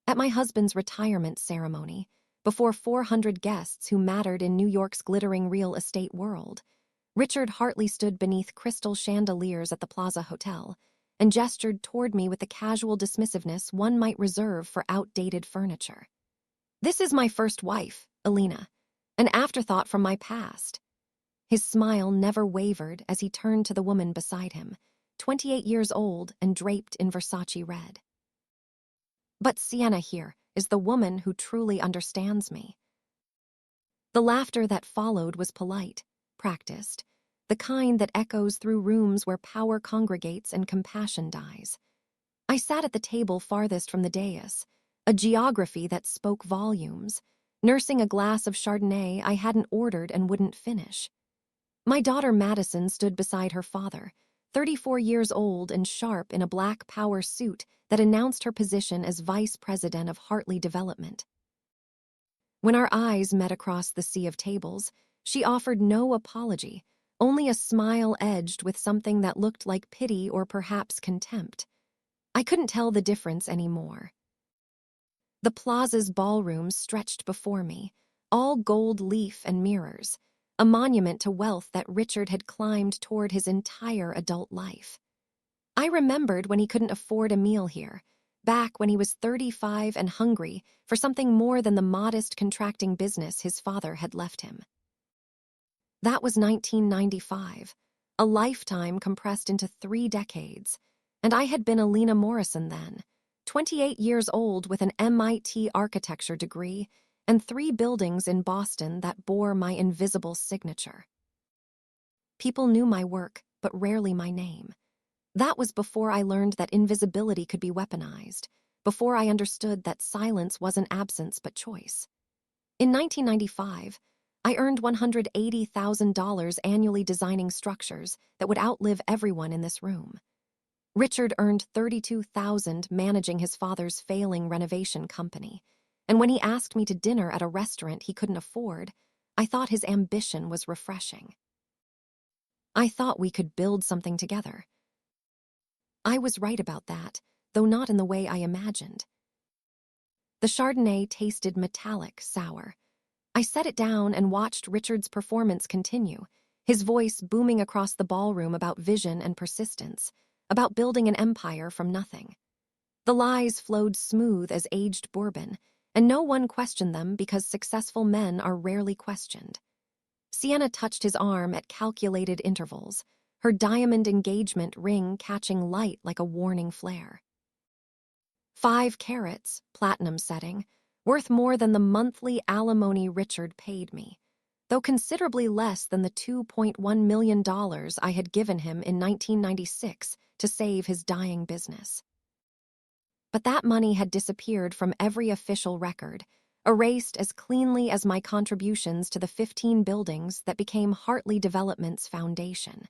At my husband's retirement ceremony, before 400 guests who mattered in New York's glittering real estate world, Richard Hartley stood beneath crystal chandeliers at the Plaza Hotel and gestured toward me with the casual dismissiveness one might reserve for outdated furniture. "This is my first wife, Alina, an afterthought from my past." His smile never wavered as he turned to the woman beside him, 28 years old and draped in Versace red. "But Sienna here is the woman who truly understands me." The laughter that followed was polite, practiced, the kind that echoes through rooms where power congregates and compassion dies. I sat at the table farthest from the dais, a geography that spoke volumes, nursing a glass of Chardonnay I hadn't ordered and wouldn't finish. My daughter Madison stood beside her father, 34 years old and sharp in a black power suit that announced her position as vice president of Hartley Development. When our eyes met across the sea of tables, she offered no apology, only a smile edged with something that looked like pity or perhaps contempt. I couldn't tell the difference anymore. The plaza's ballroom stretched before me, all gold leaf and mirrors, a monument to wealth that Richard had climbed toward his entire adult life. I remembered when he couldn't afford a meal here, back when he was 35 and hungry for something more than the modest contracting business his father had left him. That was 1995, a lifetime compressed into 3 decades, and I had been Alina Morrison then, 28 years old with an MIT architecture degree and 3 buildings in Boston that bore my invisible signature. People knew my work, but rarely my name. That was before I learned that invisibility could be weaponized, before I understood that silence wasn't absence but choice. In 1995, I earned $180,000 annually designing structures that would outlive everyone in this room. Richard earned $32,000 managing his father's failing renovation company, and when he asked me to dinner at a restaurant he couldn't afford, I thought his ambition was refreshing. I thought we could build something together. I was right about that, though not in the way I imagined. The Chardonnay tasted metallic, sour. I set it down and watched Richard's performance continue, his voice booming across the ballroom about vision and persistence, about building an empire from nothing. The lies flowed smooth as aged bourbon, and no one questioned them because successful men are rarely questioned. Sienna touched his arm at calculated intervals, her diamond engagement ring catching light like a warning flare. 5 carats, platinum setting, worth more than the monthly alimony Richard paid me, though considerably less than the $2.1 million I had given him in 1996 to save his dying business. But that money had disappeared from every official record, erased as cleanly as my contributions to the 15 buildings that became Hartley Development's foundation.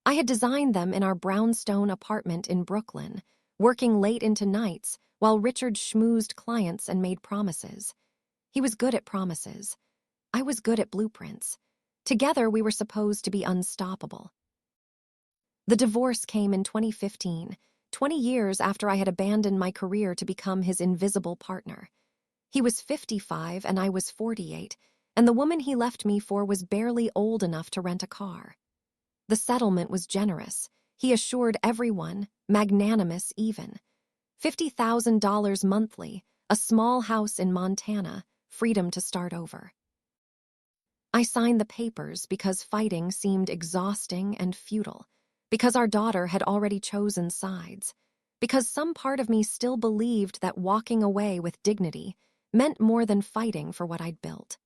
I had designed them in our brownstone apartment in Brooklyn, working late into nights while Richard schmoozed clients and made promises. He was good at promises. I was good at blueprints. Together we were supposed to be unstoppable. The divorce came in 2015, 20 years after I had abandoned my career to become his invisible partner. He was 55 and I was 48, and the woman he left me for was barely old enough to rent a car. The settlement was generous. He assured everyone, magnanimous even. $50,000 monthly, a small house in Montana, freedom to start over. I signed the papers because fighting seemed exhausting and futile, because our daughter had already chosen sides, because some part of me still believed that walking away with dignity meant more than fighting for what I'd built.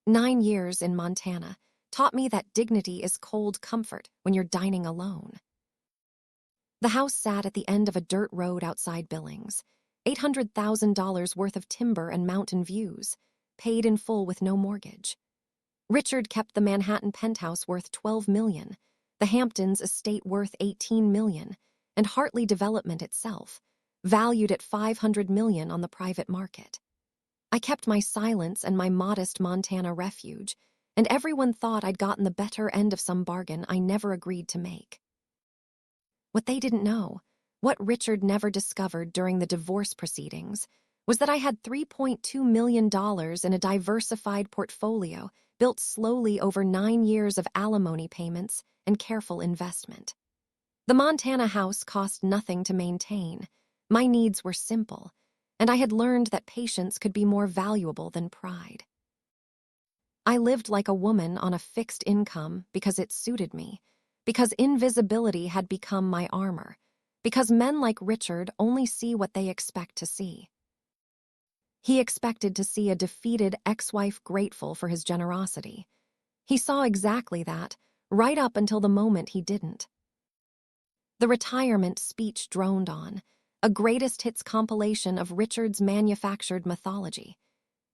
9 years in Montana taught me that dignity is cold comfort when you're dining alone. The house sat at the end of a dirt road outside Billings, $800,000 worth of timber and mountain views, paid in full with no mortgage. Richard kept the Manhattan penthouse worth $12 million, the Hamptons estate worth $18 million, and Hartley Development itself, valued at $500 million on the private market. I kept my silence and my modest Montana refuge, and everyone thought I'd gotten the better end of some bargain I never agreed to make. What they didn't know What Richard never discovered during the divorce proceedings was that I had $3.2 million in a diversified portfolio built slowly over 9 years of alimony payments and careful investment. The Montana house cost nothing to maintain. My needs were simple, and I had learned that patience could be more valuable than pride. I lived like a woman on a fixed income because it suited me, because invisibility had become my armor, because men like Richard only see what they expect to see. He expected to see a defeated ex-wife grateful for his generosity. He saw exactly that, right up until the moment he didn't. The retirement speech droned on, a greatest hits compilation of Richard's manufactured mythology.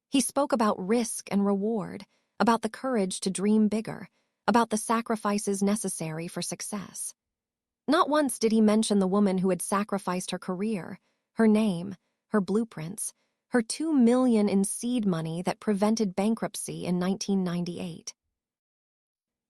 He spoke about risk and reward, about the courage to dream bigger, about the sacrifices necessary for success. Not once did he mention the woman who had sacrificed her career, her name, her blueprints, her $2 million in seed money that prevented bankruptcy in 1998.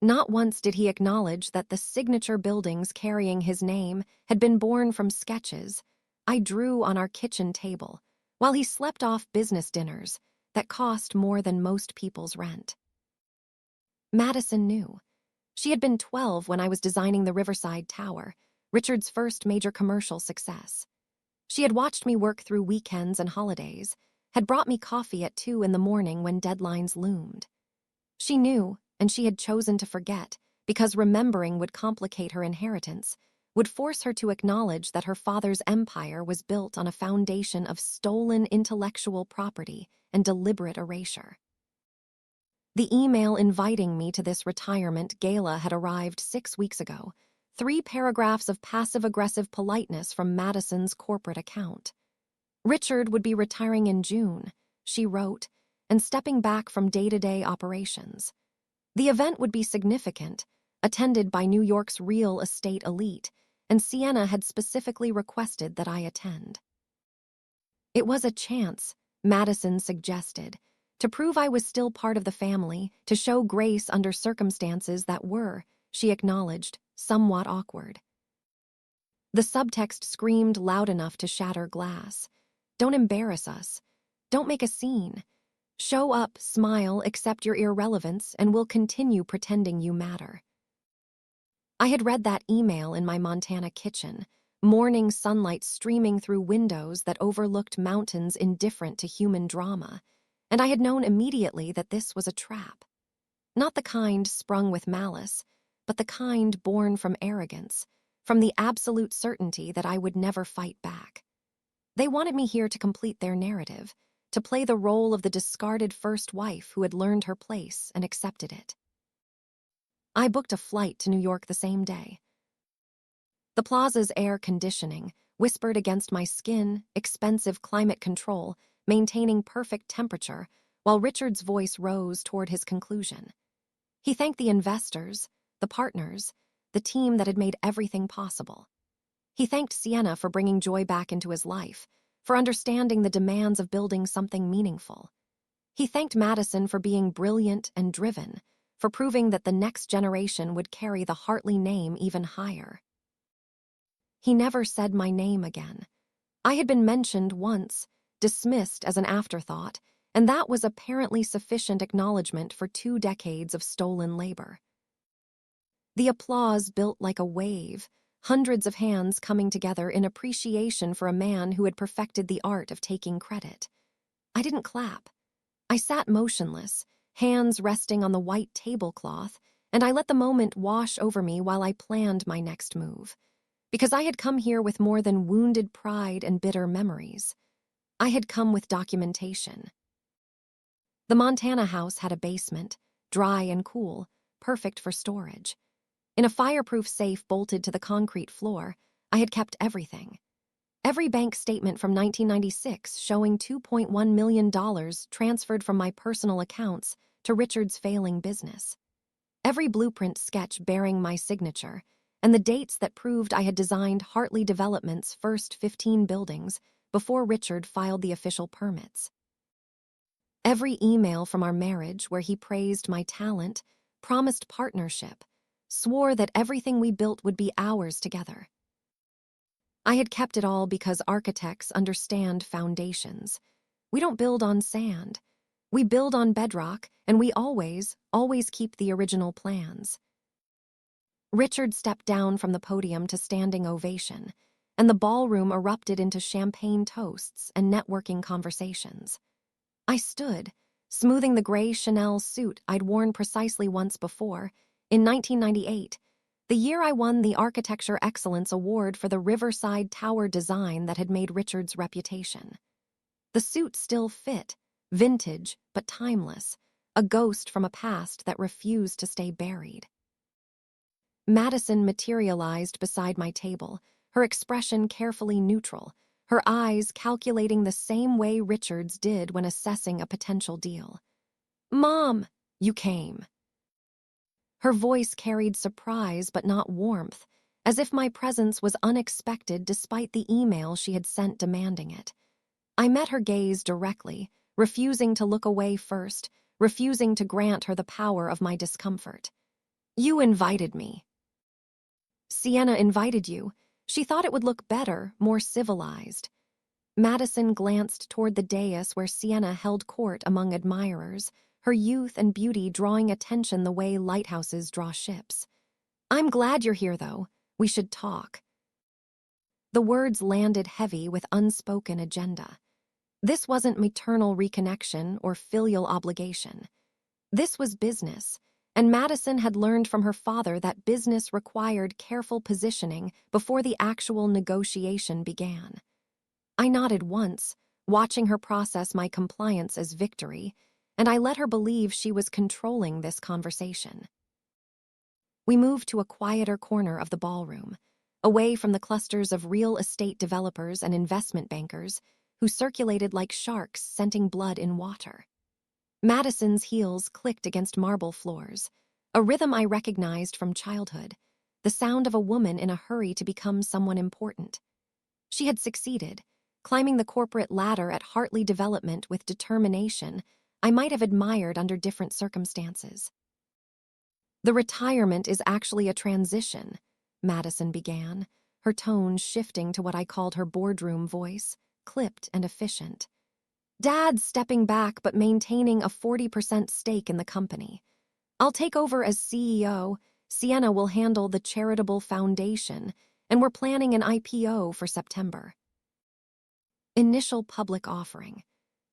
Not once did he acknowledge that the signature buildings carrying his name had been born from sketches I drew on our kitchen table while he slept off business dinners that cost more than most people's rent. Madison knew. She had been 12 when I was designing the Riverside Tower, Richard's first major commercial success. She had watched me work through weekends and holidays, had brought me coffee at 2 in the morning when deadlines loomed. She knew, and she had chosen to forget, because remembering would complicate her inheritance, would force her to acknowledge that her father's empire was built on a foundation of stolen intellectual property and deliberate erasure. The email inviting me to this retirement gala had arrived 6 weeks ago, 3 paragraphs of passive-aggressive politeness from Madison's corporate account. Richard would be retiring in June, she wrote, and stepping back from day-to-day operations. The event would be significant, attended by New York's real estate elite, and Sienna had specifically requested that I attend. It was a chance, Madison suggested, to prove I was still part of the family, to show grace under circumstances that were, she acknowledged, somewhat awkward. The subtext screamed loud enough to shatter glass. Don't embarrass us. Don't make a scene. Show up, smile, accept your irrelevance, and we'll continue pretending you matter. I had read that email in my Montana kitchen, morning sunlight streaming through windows that overlooked mountains indifferent to human drama, and I had known immediately that this was a trap. Not the kind sprung with malice, but the kind born from arrogance, from the absolute certainty that I would never fight back. They wanted me here to complete their narrative, to play the role of the discarded first wife who had learned her place and accepted it. I booked a flight to New York the same day. The plaza's air conditioning whispered against my skin, expensive climate control, maintaining perfect temperature, while Richard's voice rose toward his conclusion. He thanked the investors, the partners, the team that had made everything possible. He thanked Sienna for bringing joy back into his life, for understanding the demands of building something meaningful. He thanked Madison for being brilliant and driven, for proving that the next generation would carry the Hartley name even higher. He never said my name again. I had been mentioned once, dismissed as an afterthought, and that was apparently sufficient acknowledgement for 2 decades of stolen labor. The applause built like a wave, hundreds of hands coming together in appreciation for a man who had perfected the art of taking credit. I didn't clap. I sat motionless, hands resting on the white tablecloth, and I let the moment wash over me while I planned my next move. Because I had come here with more than wounded pride and bitter memories. I had come with documentation. The Montana house had a basement, dry and cool, perfect for storage. In a fireproof safe bolted to the concrete floor, I had kept everything. Every bank statement from 1996 showing $2.1 million transferred from my personal accounts to Richard's failing business. Every blueprint sketch bearing my signature, and the dates that proved I had designed Hartley Development's first 15 buildings before Richard filed the official permits. Every email from our marriage where he praised my talent, promised partnership, swore that everything we built would be ours together. I had kept it all because architects understand foundations. We don't build on sand. We build on bedrock, and we always keep the original plans. Richard stepped down from the podium to standing ovation, and the ballroom erupted into champagne toasts and networking conversations. I stood, smoothing the gray Chanel suit I'd worn precisely once before, in 1998, the year I won the Architecture Excellence Award for the Riverside Tower design that had made Richard's reputation. The suit still fit, vintage but timeless, a ghost from a past that refused to stay buried. Madison materialized beside my table, her expression carefully neutral, her eyes calculating the same way Richard's did when assessing a potential deal. "Mom, you came." Her voice carried surprise but not warmth, as if my presence was unexpected despite the email she had sent demanding it. I met her gaze directly, refusing to look away first, refusing to grant her the power of my discomfort. "You invited me." "Sienna invited you. She thought it would look better, more civilized." Madison glanced toward the dais where Sienna held court among admirers, her youth and beauty drawing attention the way lighthouses draw ships. "I'm glad you're here, though. We should talk." The words landed heavy with unspoken agenda. This wasn't maternal reconnection or filial obligation. This was business, and Madison had learned from her father that business required careful positioning before the actual negotiation began. I nodded once, watching her process my compliance as victory, and I let her believe she was controlling this conversation. We moved to a quieter corner of the ballroom, away from the clusters of real estate developers and investment bankers who circulated like sharks scenting blood in water. Madison's heels clicked against marble floors, a rhythm I recognized from childhood, the sound of a woman in a hurry to become someone important. She had succeeded, climbing the corporate ladder at Hartley Development with determination I might have admired under different circumstances. "The retirement is actually a transition," Madison began, her tone shifting to what I called her boardroom voice, clipped and efficient. "Dad's stepping back but maintaining a 40% stake in the company. I'll take over as CEO, Sienna will handle the charitable foundation, and we're planning an IPO for September." Initial public offering.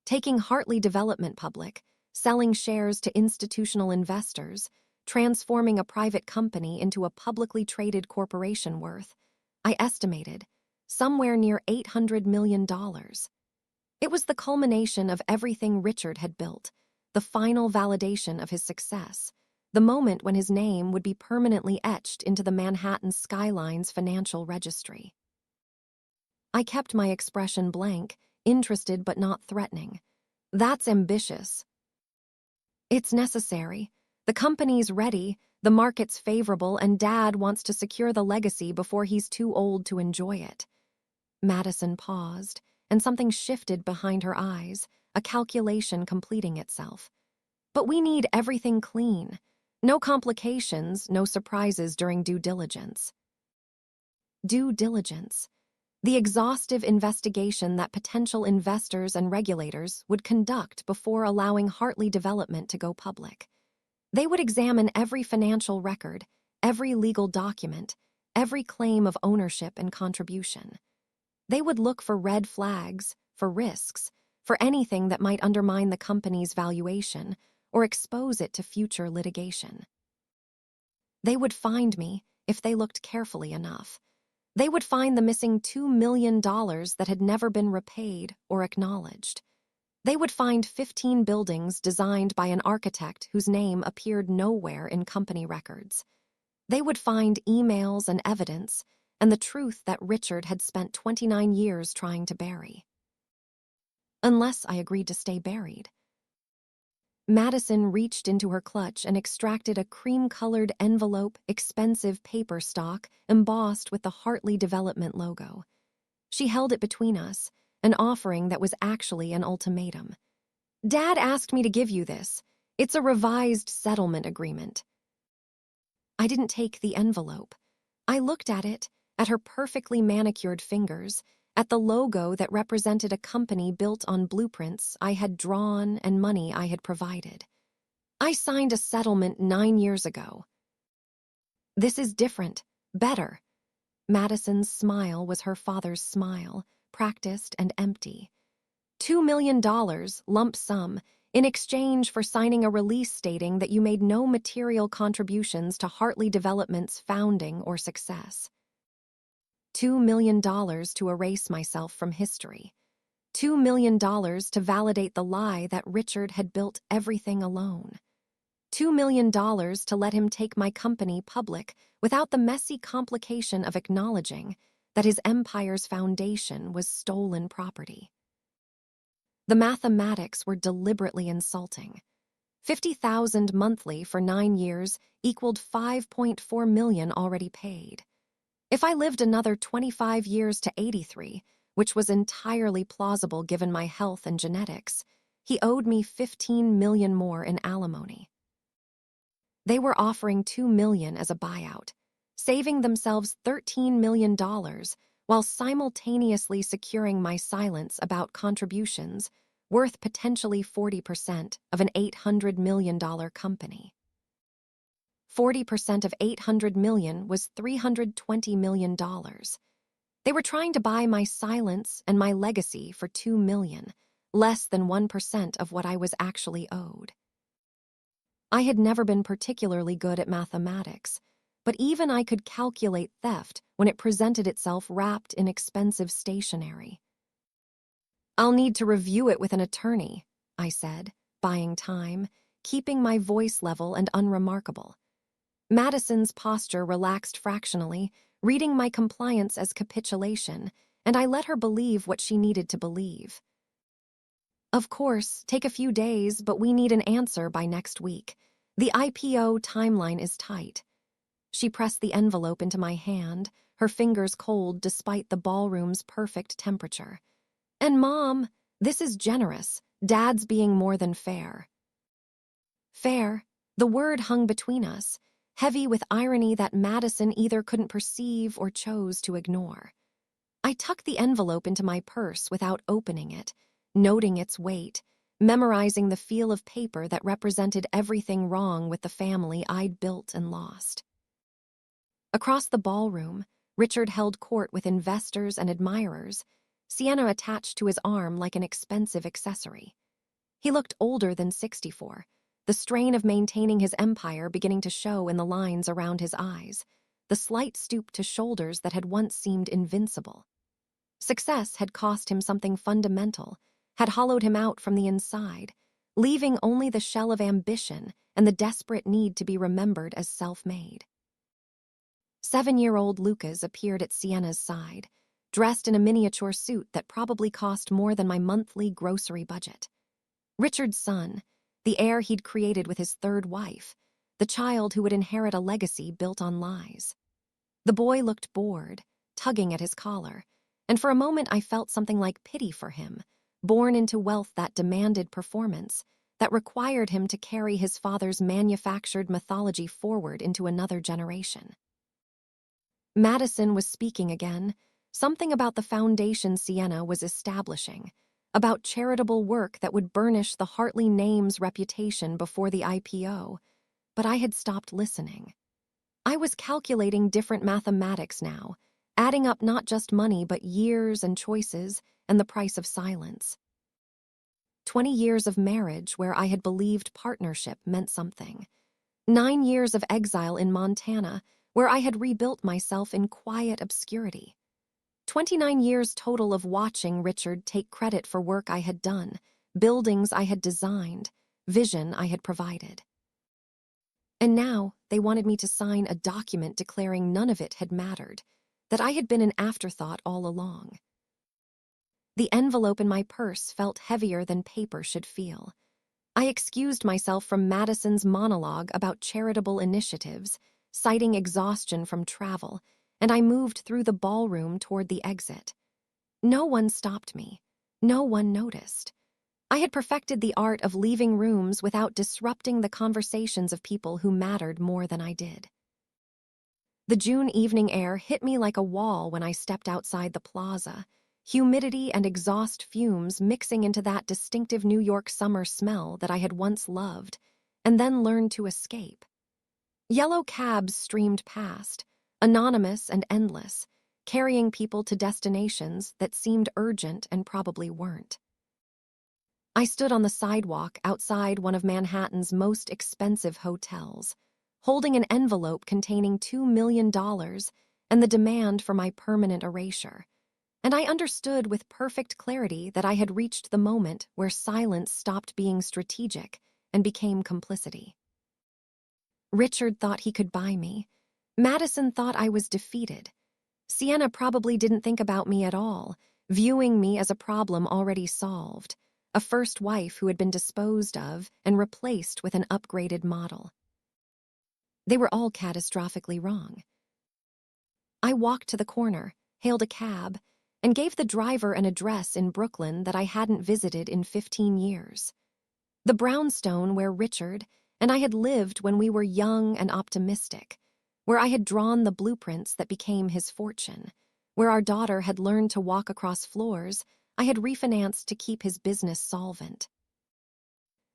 Taking Hartley Development public, selling shares to institutional investors, transforming a private company into a publicly traded corporation worth, I estimated, somewhere near $800 million. It was the culmination of everything Richard had built, the final validation of his success, the moment when his name would be permanently etched into the Manhattan skyline's financial registry. I kept my expression blank, interested but not threatening. "That's ambitious." "It's necessary. The company's ready, the market's favorable, and Dad wants to secure the legacy before he's too old to enjoy it." Madison paused, and something shifted behind her eyes, a calculation completing itself. "But we need everything clean. No complications, no surprises during due diligence." Due diligence. The exhaustive investigation that potential investors and regulators would conduct before allowing Hartley Development to go public. They would examine every financial record, every legal document, every claim of ownership and contribution. They would look for red flags, for risks, for anything that might undermine the company's valuation or expose it to future litigation. They would find me if they looked carefully enough. They would find the missing $2 million that had never been repaid or acknowledged. They would find 15 buildings designed by an architect whose name appeared nowhere in company records. They would find emails and evidence, and the truth that Richard had spent 29 years trying to bury. Unless I agreed to stay buried. Madison reached into her clutch and extracted a cream-colored envelope, expensive paper stock embossed with the Hartley Development logo. She held it between us, an offering that was actually an ultimatum. "Dad asked me to give you this. It's a revised settlement agreement." I didn't take the envelope. I looked at at her perfectly manicured fingers, at the logo that represented a company built on blueprints I had drawn and money I had provided. I signed a settlement 9 years ago. This is different, better. Madison's smile was her father's smile, practiced and empty. $2 million, lump sum, in exchange for signing a release stating that you made no material contributions to Hartley Development's founding or success. $2 million to erase myself from history. $2 million to validate the lie that Richard had built everything alone. $2 million to let him take my company public without the messy complication of acknowledging that his empire's foundation was stolen property. The mathematics were deliberately insulting. 50,000 monthly for 9 years equaled 5.4 million already paid. If I lived another 25 years to 83, which was entirely plausible given my health and genetics, he owed me 15 million more in alimony. They were offering 2 million as a buyout, saving themselves $13 million while simultaneously securing my silence about contributions worth potentially 40% of an $800 million company. 40% of $800 million was $320 million. They were trying to buy my silence and my legacy for $2 million, less than 1% of what I was actually owed. I had never been particularly good at mathematics, but even I could calculate theft when it presented itself wrapped in expensive stationery. "I'll need to review it with an attorney," I said, buying time, keeping my voice level and unremarkable. Madison's posture relaxed fractionally, reading my compliance as capitulation, and I let her believe what she needed to believe. "Of course, take a few days, but we need an answer by next week. The IPO timeline is tight." She pressed the envelope into my hand, her fingers cold despite the ballroom's perfect temperature. "And Mom, this is generous, Dad's being more than fair." Fair, the word hung between us, heavy with irony that Madison either couldn't perceive or chose to ignore. I tucked the envelope into my purse without opening it, noting its weight, memorizing the feel of paper that represented everything wrong with the family I'd built and lost. Across the ballroom, Richard held court with investors and admirers, Sienna attached to his arm like an expensive accessory. He looked older than 64, the strain of maintaining his empire beginning to show in the lines around his eyes, the slight stoop to shoulders that had once seemed invincible. Success had cost him something fundamental, had hollowed him out from the inside, leaving only the shell of ambition and the desperate need to be remembered as self-made. 7-year-old Lucas appeared at Sienna's side, dressed in a miniature suit that probably cost more than my monthly grocery budget. Richard's son, the heir he'd created with his third wife, the child who would inherit a legacy built on lies. The boy looked bored, tugging at his collar, and for a moment I felt something like pity for him, born into wealth that demanded performance, that required him to carry his father's manufactured mythology forward into another generation. Madison was speaking again, something about the foundation Sienna was establishing, about charitable work that would burnish the Hartley name's reputation before the IPO, but I had stopped listening. I was calculating different mathematics now, adding up not just money but years and choices and the price of silence. 20 years of marriage where I had believed partnership meant something. 9 years of exile in Montana where I had rebuilt myself in quiet obscurity. 29 years total of watching Richard take credit for work I had done, buildings I had designed, vision I had provided. And now they wanted me to sign a document declaring none of it had mattered, that I had been an afterthought all along. The envelope in my purse felt heavier than paper should feel. I excused myself from Madison's monologue about charitable initiatives, citing exhaustion from travel, and I moved through the ballroom toward the exit. No one stopped me. No one noticed. I had perfected the art of leaving rooms without disrupting the conversations of people who mattered more than I did. The June evening air hit me like a wall when I stepped outside the plaza, humidity and exhaust fumes mixing into that distinctive New York summer smell that I had once loved, and then learned to escape. Yellow cabs streamed past, anonymous and endless, carrying people to destinations that seemed urgent and probably weren't. I stood on the sidewalk outside one of Manhattan's most expensive hotels, holding an envelope containing $2 million and the demand for my permanent erasure. And I understood with perfect clarity that I had reached the moment where silence stopped being strategic and became complicity. Richard thought he could buy me. Madison thought I was defeated. Sienna probably didn't think about me at all, viewing me as a problem already solved, a first wife who had been disposed of and replaced with an upgraded model. They were all catastrophically wrong. I walked to the corner, hailed a cab, and gave the driver an address in Brooklyn that I hadn't visited in 15 years. The brownstone where Richard and I had lived when we were young and optimistic, where I had drawn the blueprints that became his fortune, where our daughter had learned to walk across floors I had refinanced to keep his business solvent.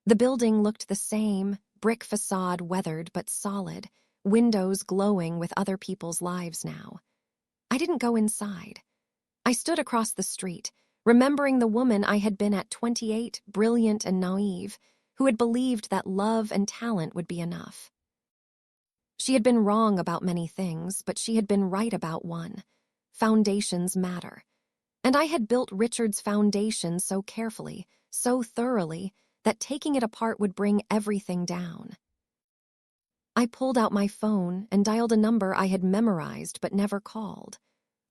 The building looked the same, brick facade weathered but solid, windows glowing with other people's lives now. I didn't go inside. I stood across the street, remembering the woman I had been at 28, brilliant and naive, who had believed that love and talent would be enough. She had been wrong about many things, but she had been right about one. Foundations matter. And I had built Richard's foundation so carefully, so thoroughly, that taking it apart would bring everything down. I pulled out my phone and dialed a number I had memorized but never called.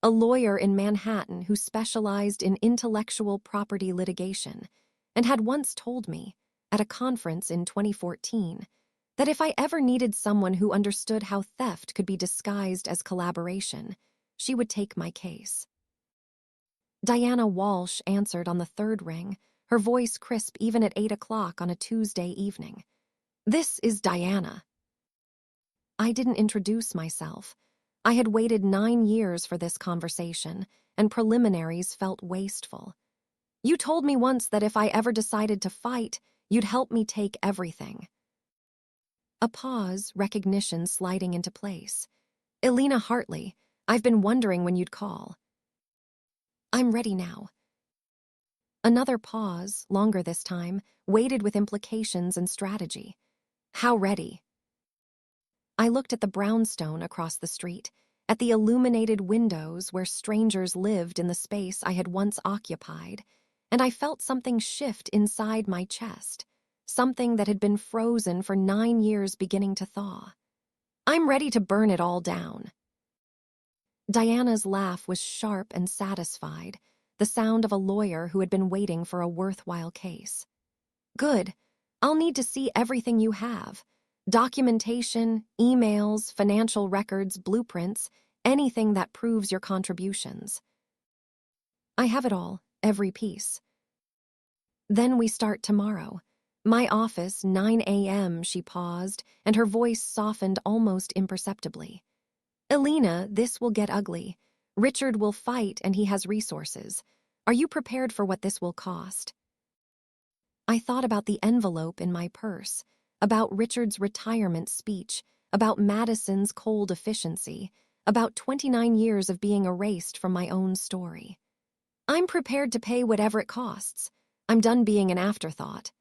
A lawyer in Manhattan who specialized in intellectual property litigation and had once told me, at a conference in 2014, that if I ever needed someone who understood how theft could be disguised as collaboration, she would take my case. Diana Walsh answered on the third ring, her voice crisp even at 8 o'clock on a Tuesday evening. "This is Diana." I didn't introduce myself. I had waited 9 years for this conversation, and preliminaries felt wasteful. "You told me once that if I ever decided to fight, you'd help me take everything." A pause, recognition sliding into place. "Elena Hartley, I've been wondering when you'd call." "I'm ready now." Another pause, longer this time, weighted with implications and strategy. "How ready?" I looked at the brownstone across the street, at the illuminated windows where strangers lived in the space I had once occupied, and I felt something shift inside my chest, something that had been frozen for 9 years beginning to thaw. "I'm ready to burn it all down." Diana's laugh was sharp and satisfied, the sound of a lawyer who had been waiting for a worthwhile case. "Good. I'll need to see everything you have. Documentation, emails, financial records, blueprints, anything that proves your contributions." "I have it all, every piece." "Then we start tomorrow. My office, 9 a.m., she paused, and her voice softened almost imperceptibly. "Elena, this will get ugly. Richard will fight and he has resources. Are you prepared for what this will cost?" I thought about the envelope in my purse, about Richard's retirement speech, about Madison's cold efficiency, about 29 years of being erased from my own story. "I'm prepared to pay whatever it costs. I'm done being an afterthought."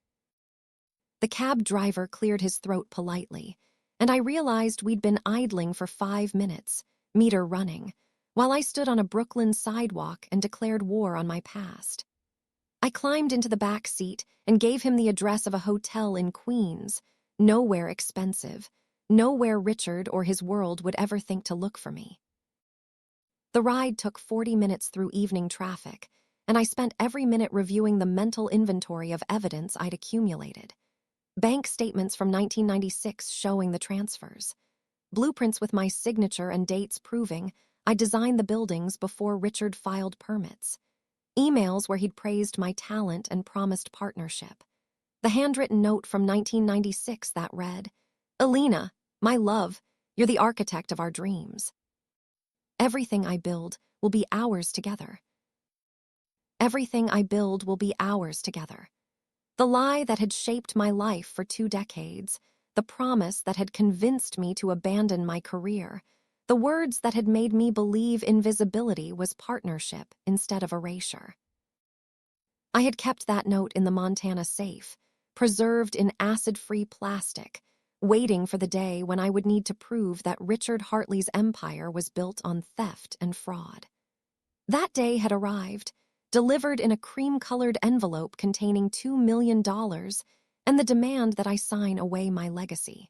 The cab driver cleared his throat politely, and I realized we'd been idling for 5 minutes, meter running, while I stood on a Brooklyn sidewalk and declared war on my past. I climbed into the back seat and gave him the address of a hotel in Queens, nowhere expensive, nowhere Richard or his world would ever think to look for me. The ride took 40 minutes through evening traffic, and I spent every minute reviewing the mental inventory of evidence I'd accumulated. Bank statements from 1996 showing the transfers. Blueprints with my signature and dates proving I designed the buildings before Richard filed permits. Emails where he'd praised my talent and promised partnership. The handwritten note from 1996 that read, "Elena, my love, You're the architect of our dreams. Everything I build will be ours together. Everything I build will be ours together. The lie that had shaped my life for 2 decades, the promise that had convinced me to abandon my career, the words that had made me believe invisibility was partnership instead of erasure. I had kept that note in the Montana safe, preserved in acid-free plastic, waiting for the day when I would need to prove that Richard Hartley's empire was built on theft and fraud. That day had arrived, delivered in a cream-colored envelope containing $2 million and the demand that I sign away my legacy.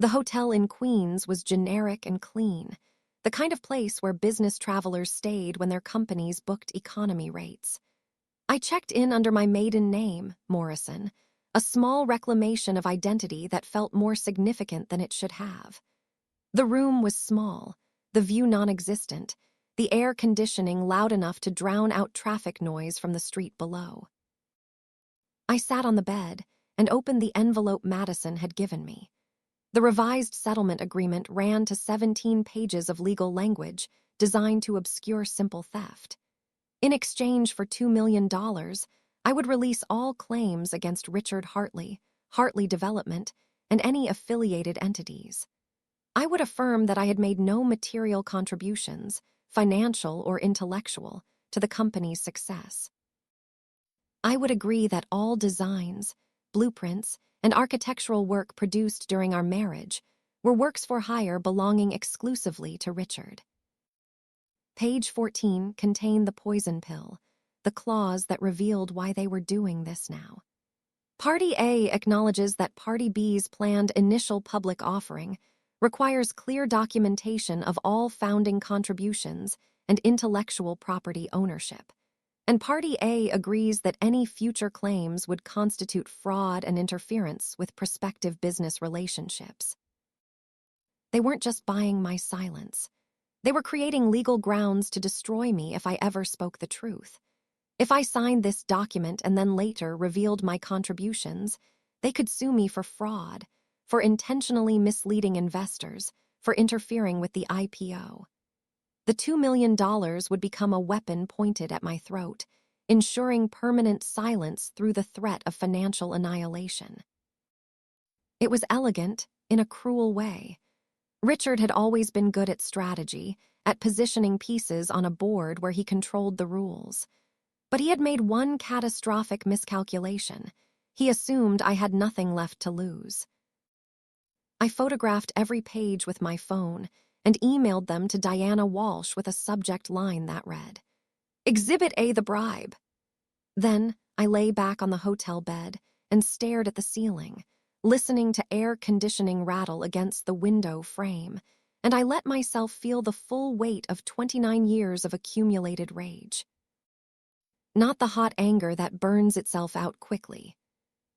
The hotel in Queens was generic and clean, the kind of place where business travelers stayed when their companies booked economy rates. I checked in under my maiden name, Morrison, a small reclamation of identity that felt more significant than it should have. The room was small, the view non-existent, the air conditioning loud enough to drown out traffic noise from the street below. I sat on the bed and opened the envelope Madison had given me. The revised settlement agreement ran to 17 pages of legal language designed to obscure simple theft. In exchange for $2 million, I would release all claims against Richard Hartley, Hartley Development, and any affiliated entities. I would affirm that I had made no material contributions, financial or intellectual, to the company's success. I would agree that all designs, blueprints, and architectural work produced during our marriage were works for hire belonging exclusively to Richard. Page 14 contained the poison pill, the clause that revealed why they were doing this now. Party A acknowledges that Party B's planned initial public offering requires clear documentation of all founding contributions and intellectual property ownership, and Party A agrees that any future claims would constitute fraud and interference with prospective business relationships. They weren't just buying my silence. They were creating legal grounds to destroy me if I ever spoke the truth. If I signed this document and then later revealed my contributions, they could sue me for fraud, for intentionally misleading investors, for interfering with the IPO. The $2 million would become a weapon pointed at my throat, ensuring permanent silence through the threat of financial annihilation. It was elegant in a cruel way. Richard had always been good at strategy, at positioning pieces on a board where he controlled the rules. But he had made one catastrophic miscalculation. He assumed I had nothing left to lose. I photographed every page with my phone and emailed them to Diana Walsh with a subject line that read, "Exhibit A, the bribe." Then I lay back on the hotel bed and stared at the ceiling, listening to air conditioning rattle against the window frame, and I let myself feel the full weight of 29 years of accumulated rage. Not the hot anger that burns itself out quickly.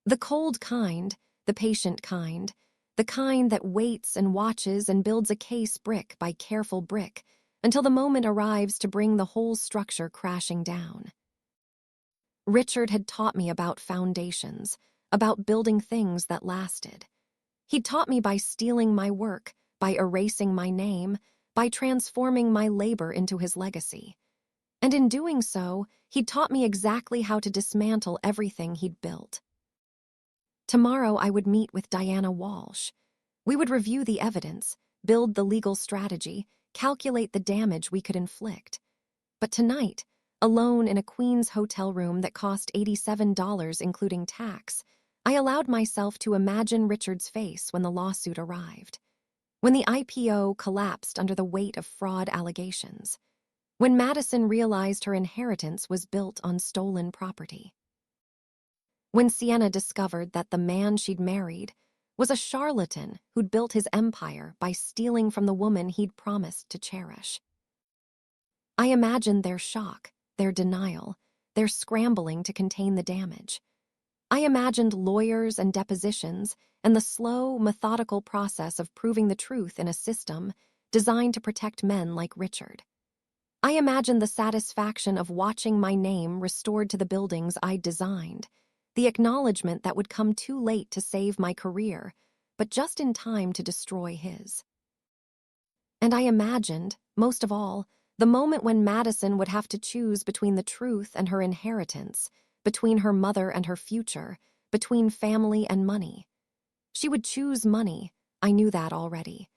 The cold kind, the patient kind, the kind that waits and watches and builds a case brick by careful brick until the moment arrives to bring the whole structure crashing down. Richard had taught me about foundations, about building things that lasted. He'd taught me by stealing my work, by erasing my name, by transforming my labor into his legacy. And in doing so, he'd taught me exactly how to dismantle everything he'd built. Tomorrow I would meet with Diana Walsh. We would review the evidence, build the legal strategy, calculate the damage we could inflict. But tonight, alone in a Queens hotel room that cost $87 including tax, I allowed myself to imagine Richard's face when the lawsuit arrived. When the IPO collapsed under the weight of fraud allegations. When Madison realized her inheritance was built on stolen property. When Sienna discovered that the man she'd married was a charlatan who'd built his empire by stealing from the woman he'd promised to cherish. I imagined their shock, their denial, their scrambling to contain the damage. I imagined lawyers and depositions and the slow, methodical process of proving the truth in a system designed to protect men like Richard. I imagined the satisfaction of watching my name restored to the buildings I'd designed, the acknowledgement that would come too late to save my career, but just in time to destroy his. And I imagined, most of all, the moment when Madison would have to choose between the truth and her inheritance, between her mother and her future, between family and money. She would choose money, I knew that already.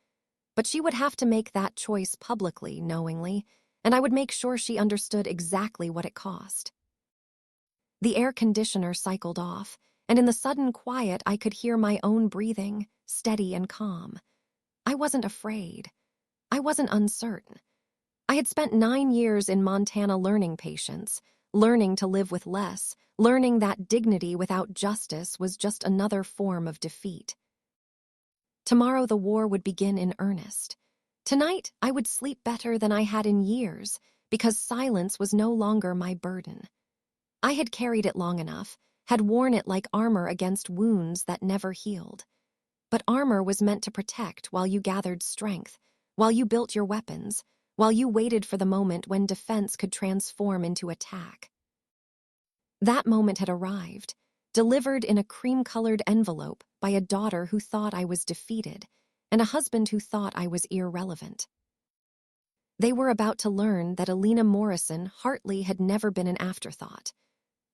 But she would have to make that choice publicly, knowingly, and I would make sure she understood exactly what it cost. The air conditioner cycled off, and in the sudden quiet I could hear my own breathing, steady and calm. I wasn't afraid. I wasn't uncertain. I had spent 9 years in Montana learning patience, learning to live with less, learning that dignity without justice was just another form of defeat. Tomorrow the war would begin in earnest. Tonight I would sleep better than I had in years, because silence was no longer my burden. I had carried it long enough, had worn it like armor against wounds that never healed. But armor was meant to protect while you gathered strength, while you built your weapons, while you waited for the moment when defense could transform into attack. That moment had arrived, delivered in a cream-colored envelope by a daughter who thought I was defeated, and a husband who thought I was irrelevant. They were about to learn that Alina Morrison Hartley had never been an afterthought.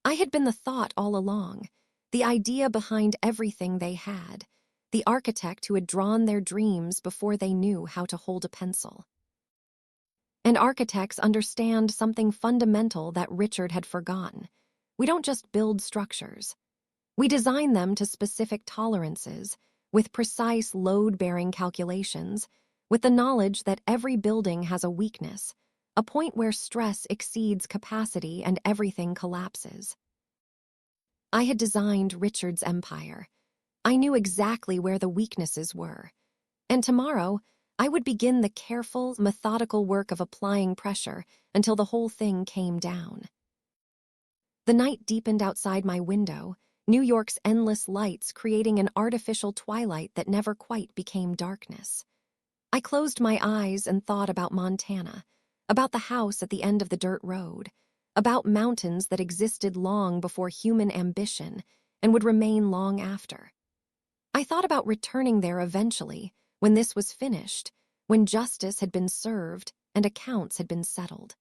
I had been the thought all along, the idea behind everything they had, the architect who had drawn their dreams before they knew how to hold a pencil. And architects understand something fundamental that Richard had forgotten. We don't just build structures. We design them to specific tolerances, with precise load-bearing calculations, with the knowledge that every building has a weakness, a point where stress exceeds capacity and everything collapses. I had designed Richard's empire. I knew exactly where the weaknesses were. And tomorrow, I would begin the careful, methodical work of applying pressure until the whole thing came down. The night deepened outside my window, New York's endless lights creating an artificial twilight that never quite became darkness. I closed my eyes and thought about Montana, about the house at the end of the dirt road, about mountains that existed long before human ambition and would remain long after. I thought about returning there eventually, when this was finished, when justice had been served and accounts had been settled.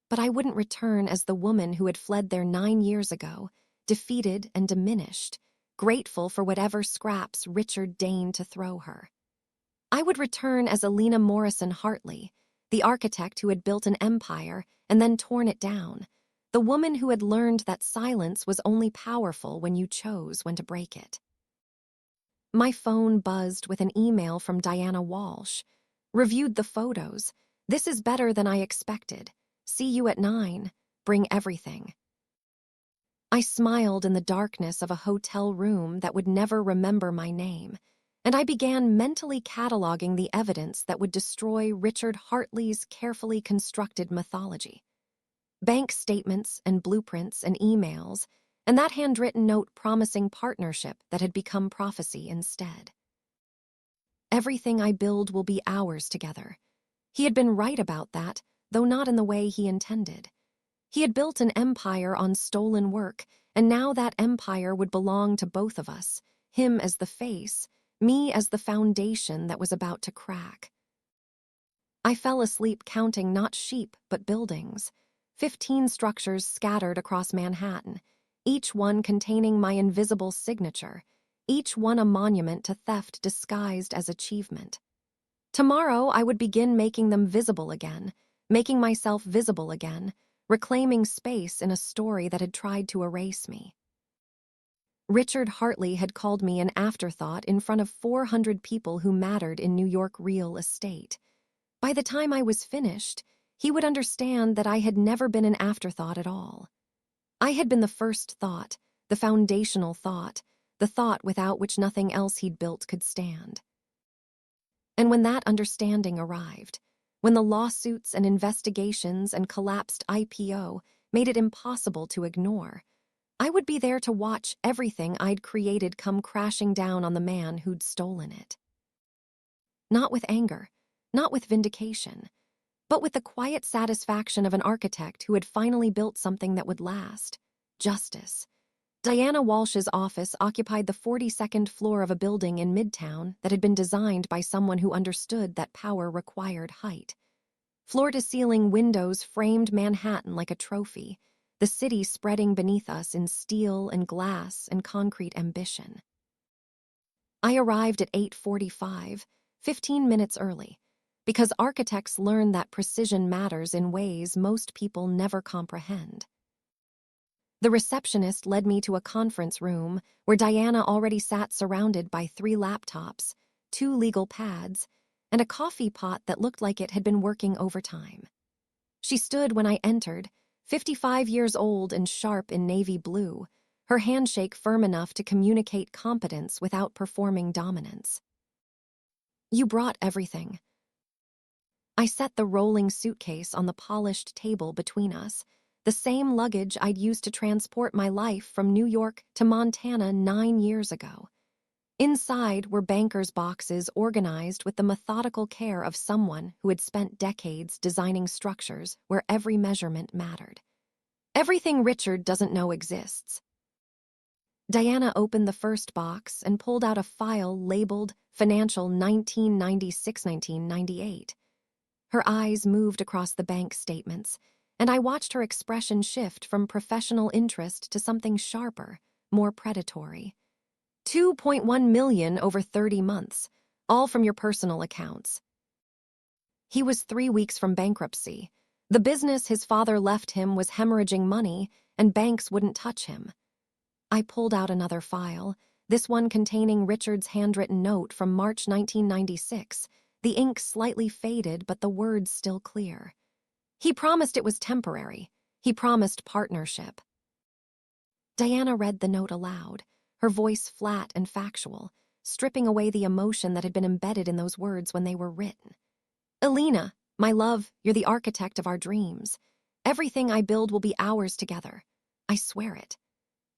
But I wouldn't return as the woman who had fled there 9 years ago, defeated and diminished, grateful for whatever scraps Richard deigned to throw her. I would return as Alina Morrison Hartley, the architect who had built an empire and then torn it down, the woman who had learned that silence was only powerful when you chose when to break it. My phone buzzed with an email from Diana Walsh. Reviewed the photos. This is better than I expected. See you at 9. Bring everything. I smiled in the darkness of a hotel room that would never remember my name, and I began mentally cataloging the evidence that would destroy Richard Hartley's carefully constructed mythology. Bank statements and blueprints and emails, and that handwritten note promising partnership that had become prophecy instead. Everything I build will be ours together. He had been right about that, though not in the way he intended. He had built an empire on stolen work, and now that empire would belong to both of us, him as the face, me as the foundation that was about to crack. I fell asleep counting not sheep but buildings, 15 structures scattered across Manhattan, each one containing my invisible signature, each one a monument to theft disguised as achievement. Tomorrow I would begin making them visible again, making myself visible again, reclaiming space in a story that had tried to erase me. Richard Hartley had called me an afterthought in front of 400 people who mattered in New York real estate. By the time I was finished, he would understand that I had never been an afterthought at all. I had been the first thought, the foundational thought, the thought without which nothing else he'd built could stand. And when that understanding arrived, when the lawsuits and investigations and collapsed IPO made it impossible to ignore, I would be there to watch everything I'd created come crashing down on the man who'd stolen it. Not with anger, not with vindication, but with the quiet satisfaction of an architect who had finally built something that would last. Justice. Diana Walsh's office occupied the 42nd floor of a building in Midtown that had been designed by someone who understood that power required height. Floor-to-ceiling windows framed Manhattan like a trophy, the city spreading beneath us in steel and glass and concrete ambition. I arrived at 8:45, 15 minutes early, because architects learn that precision matters in ways most people never comprehend. The receptionist led me to a conference room where Diana already sat surrounded by 3 laptops, 2 legal pads, and a coffee pot that looked like it had been working overtime. She stood when I entered, 55 years old and sharp in navy blue, her handshake firm enough to communicate competence without performing dominance. "You brought everything." I set the rolling suitcase on the polished table between us, the same luggage I'd used to transport my life from New York to Montana 9 years ago. Inside were bankers' boxes organized with the methodical care of someone who had spent decades designing structures where every measurement mattered. Everything Richard doesn't know exists. Diana opened the first box and pulled out a file labeled Financial 1996-1998. Her eyes moved across the bank statements, and I watched her expression shift from professional interest to something sharper, more predatory. 2.1 million over 30 months, all from your personal accounts. He was 3 weeks from bankruptcy. The business his father left him was hemorrhaging money, and banks wouldn't touch him. I pulled out another file, this one containing Richard's handwritten note from March 1996, the ink slightly faded but the words still clear. He promised it was temporary. He promised partnership. Diana read the note aloud, her voice flat and factual, stripping away the emotion that had been embedded in those words when they were written. "Alina, my love, you're the architect of our dreams. Everything I build will be ours together. I swear it."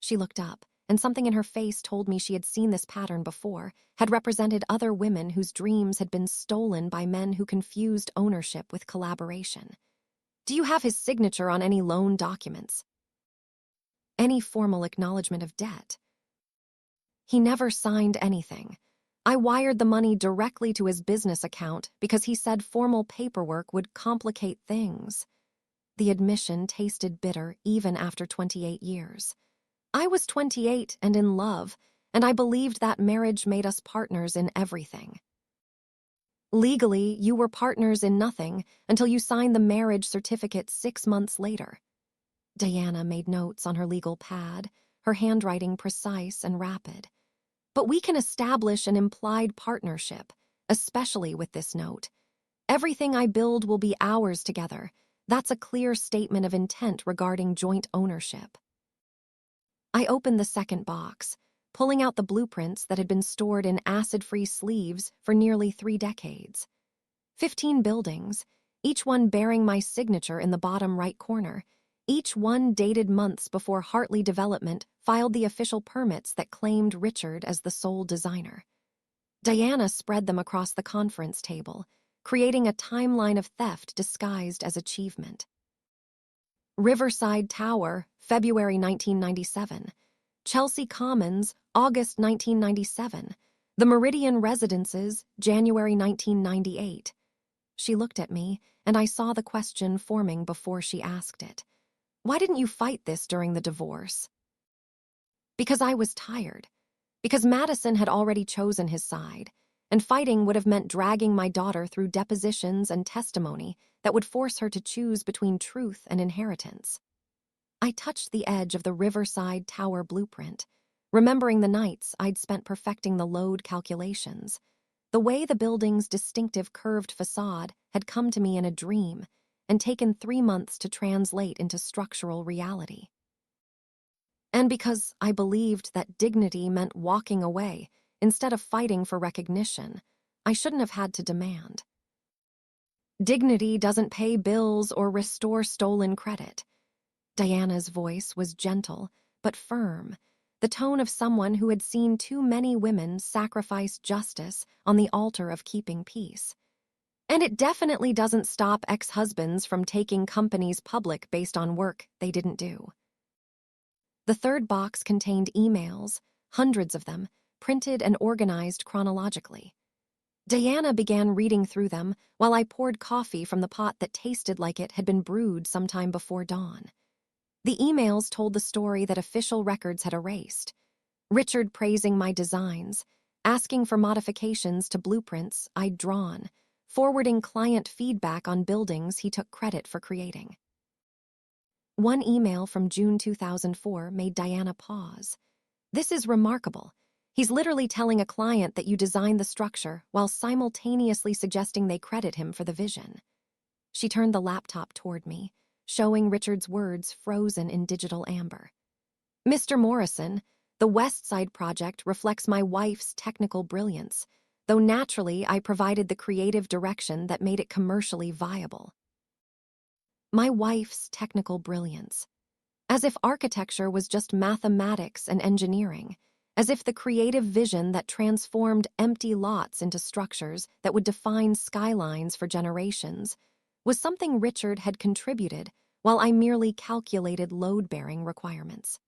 She looked up, and something in her face told me she had seen this pattern before, had represented other women whose dreams had been stolen by men who confused ownership with collaboration. "Do you have his signature on any loan documents? Any formal acknowledgement of debt?" "He never signed anything. I wired the money directly to his business account because he said formal paperwork would complicate things." The admission tasted bitter even after 28 years. I was 28 and in love, and I believed that marriage made us partners in everything. "Legally, you were partners in nothing until you signed the marriage certificate 6 months later." Diana made notes on her legal pad, her handwriting precise and rapid. "But we can establish an implied partnership, especially with this note. Everything I build will be ours together. That's a clear statement of intent regarding joint ownership." I opened the second box, pulling out the blueprints that had been stored in acid-free sleeves for nearly 3 decades. 15 buildings, each one bearing my signature in the bottom right corner, each one dated months before Hartley Development filed the official permits that claimed Richard as the sole designer. Diana spread them across the conference table, creating a timeline of theft disguised as achievement. Riverside Tower, February 1997. Chelsea Commons, August 1997. The Meridian Residences, January 1998. She looked at me, and I saw the question forming before she asked it. "Why didn't you fight this during the divorce?" Because I was tired. Because Madison had already chosen his side, and fighting would have meant dragging my daughter through depositions and testimony that would force her to choose between truth and inheritance. I touched the edge of the Riverside Tower blueprint, remembering the nights I'd spent perfecting the load calculations. The way the building's distinctive curved facade had come to me in a dream and taken 3 months to translate into structural reality. And because I believed that dignity meant walking away instead of fighting for recognition, I shouldn't have had to demand. Dignity doesn't pay bills or restore stolen credit. Diana's voice was gentle but firm, the tone of someone who had seen too many women sacrifice justice on the altar of keeping peace. And it definitely doesn't stop ex-husbands from taking companies public based on work they didn't do. The third box contained emails, hundreds of them, printed and organized chronologically. Diana began reading through them while I poured coffee from the pot that tasted like it had been brewed sometime before dawn. The emails told the story that official records had erased. Richard praising my designs, asking for modifications to blueprints I'd drawn, forwarding client feedback on buildings he took credit for creating. One email from June 2004 made Diana pause. "This is remarkable. He's literally telling a client that you designed the structure while simultaneously suggesting they credit him for the vision." She turned the laptop toward me, showing Richard's words frozen in digital amber. "Mr. Morrison, the West Side project reflects my wife's technical brilliance, though naturally I provided the creative direction that made it commercially viable." My wife's technical brilliance. As if architecture was just mathematics and engineering, as if the creative vision that transformed empty lots into structures that would define skylines for generations was something Richard had contributed while I merely calculated load-bearing requirements.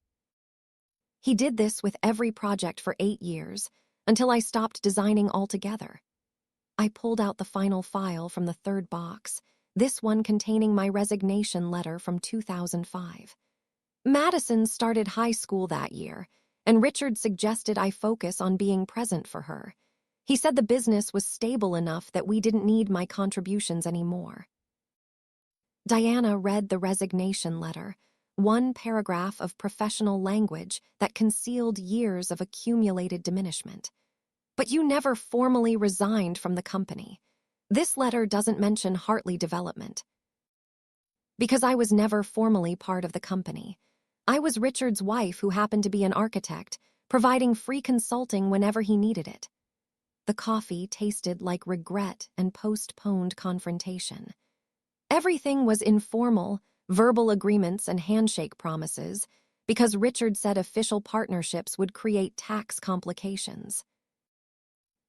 He did this with every project for 8 years, until I stopped designing altogether. I pulled out the final file from the third box, this one containing my resignation letter from 2005. Madison started high school that year, and Richard suggested I focus on being present for her. He said the business was stable enough that we didn't need my contributions anymore. Diana read the resignation letter, one paragraph of professional language that concealed years of accumulated diminishment. "But you never formally resigned from the company. This letter doesn't mention Hartley Development." "Because I was never formally part of the company. I was Richard's wife who happened to be an architect, providing free consulting whenever he needed it." The coffee tasted like regret and postponed confrontation. Everything was informal, verbal agreements and handshake promises, because Richard said official partnerships would create tax complications.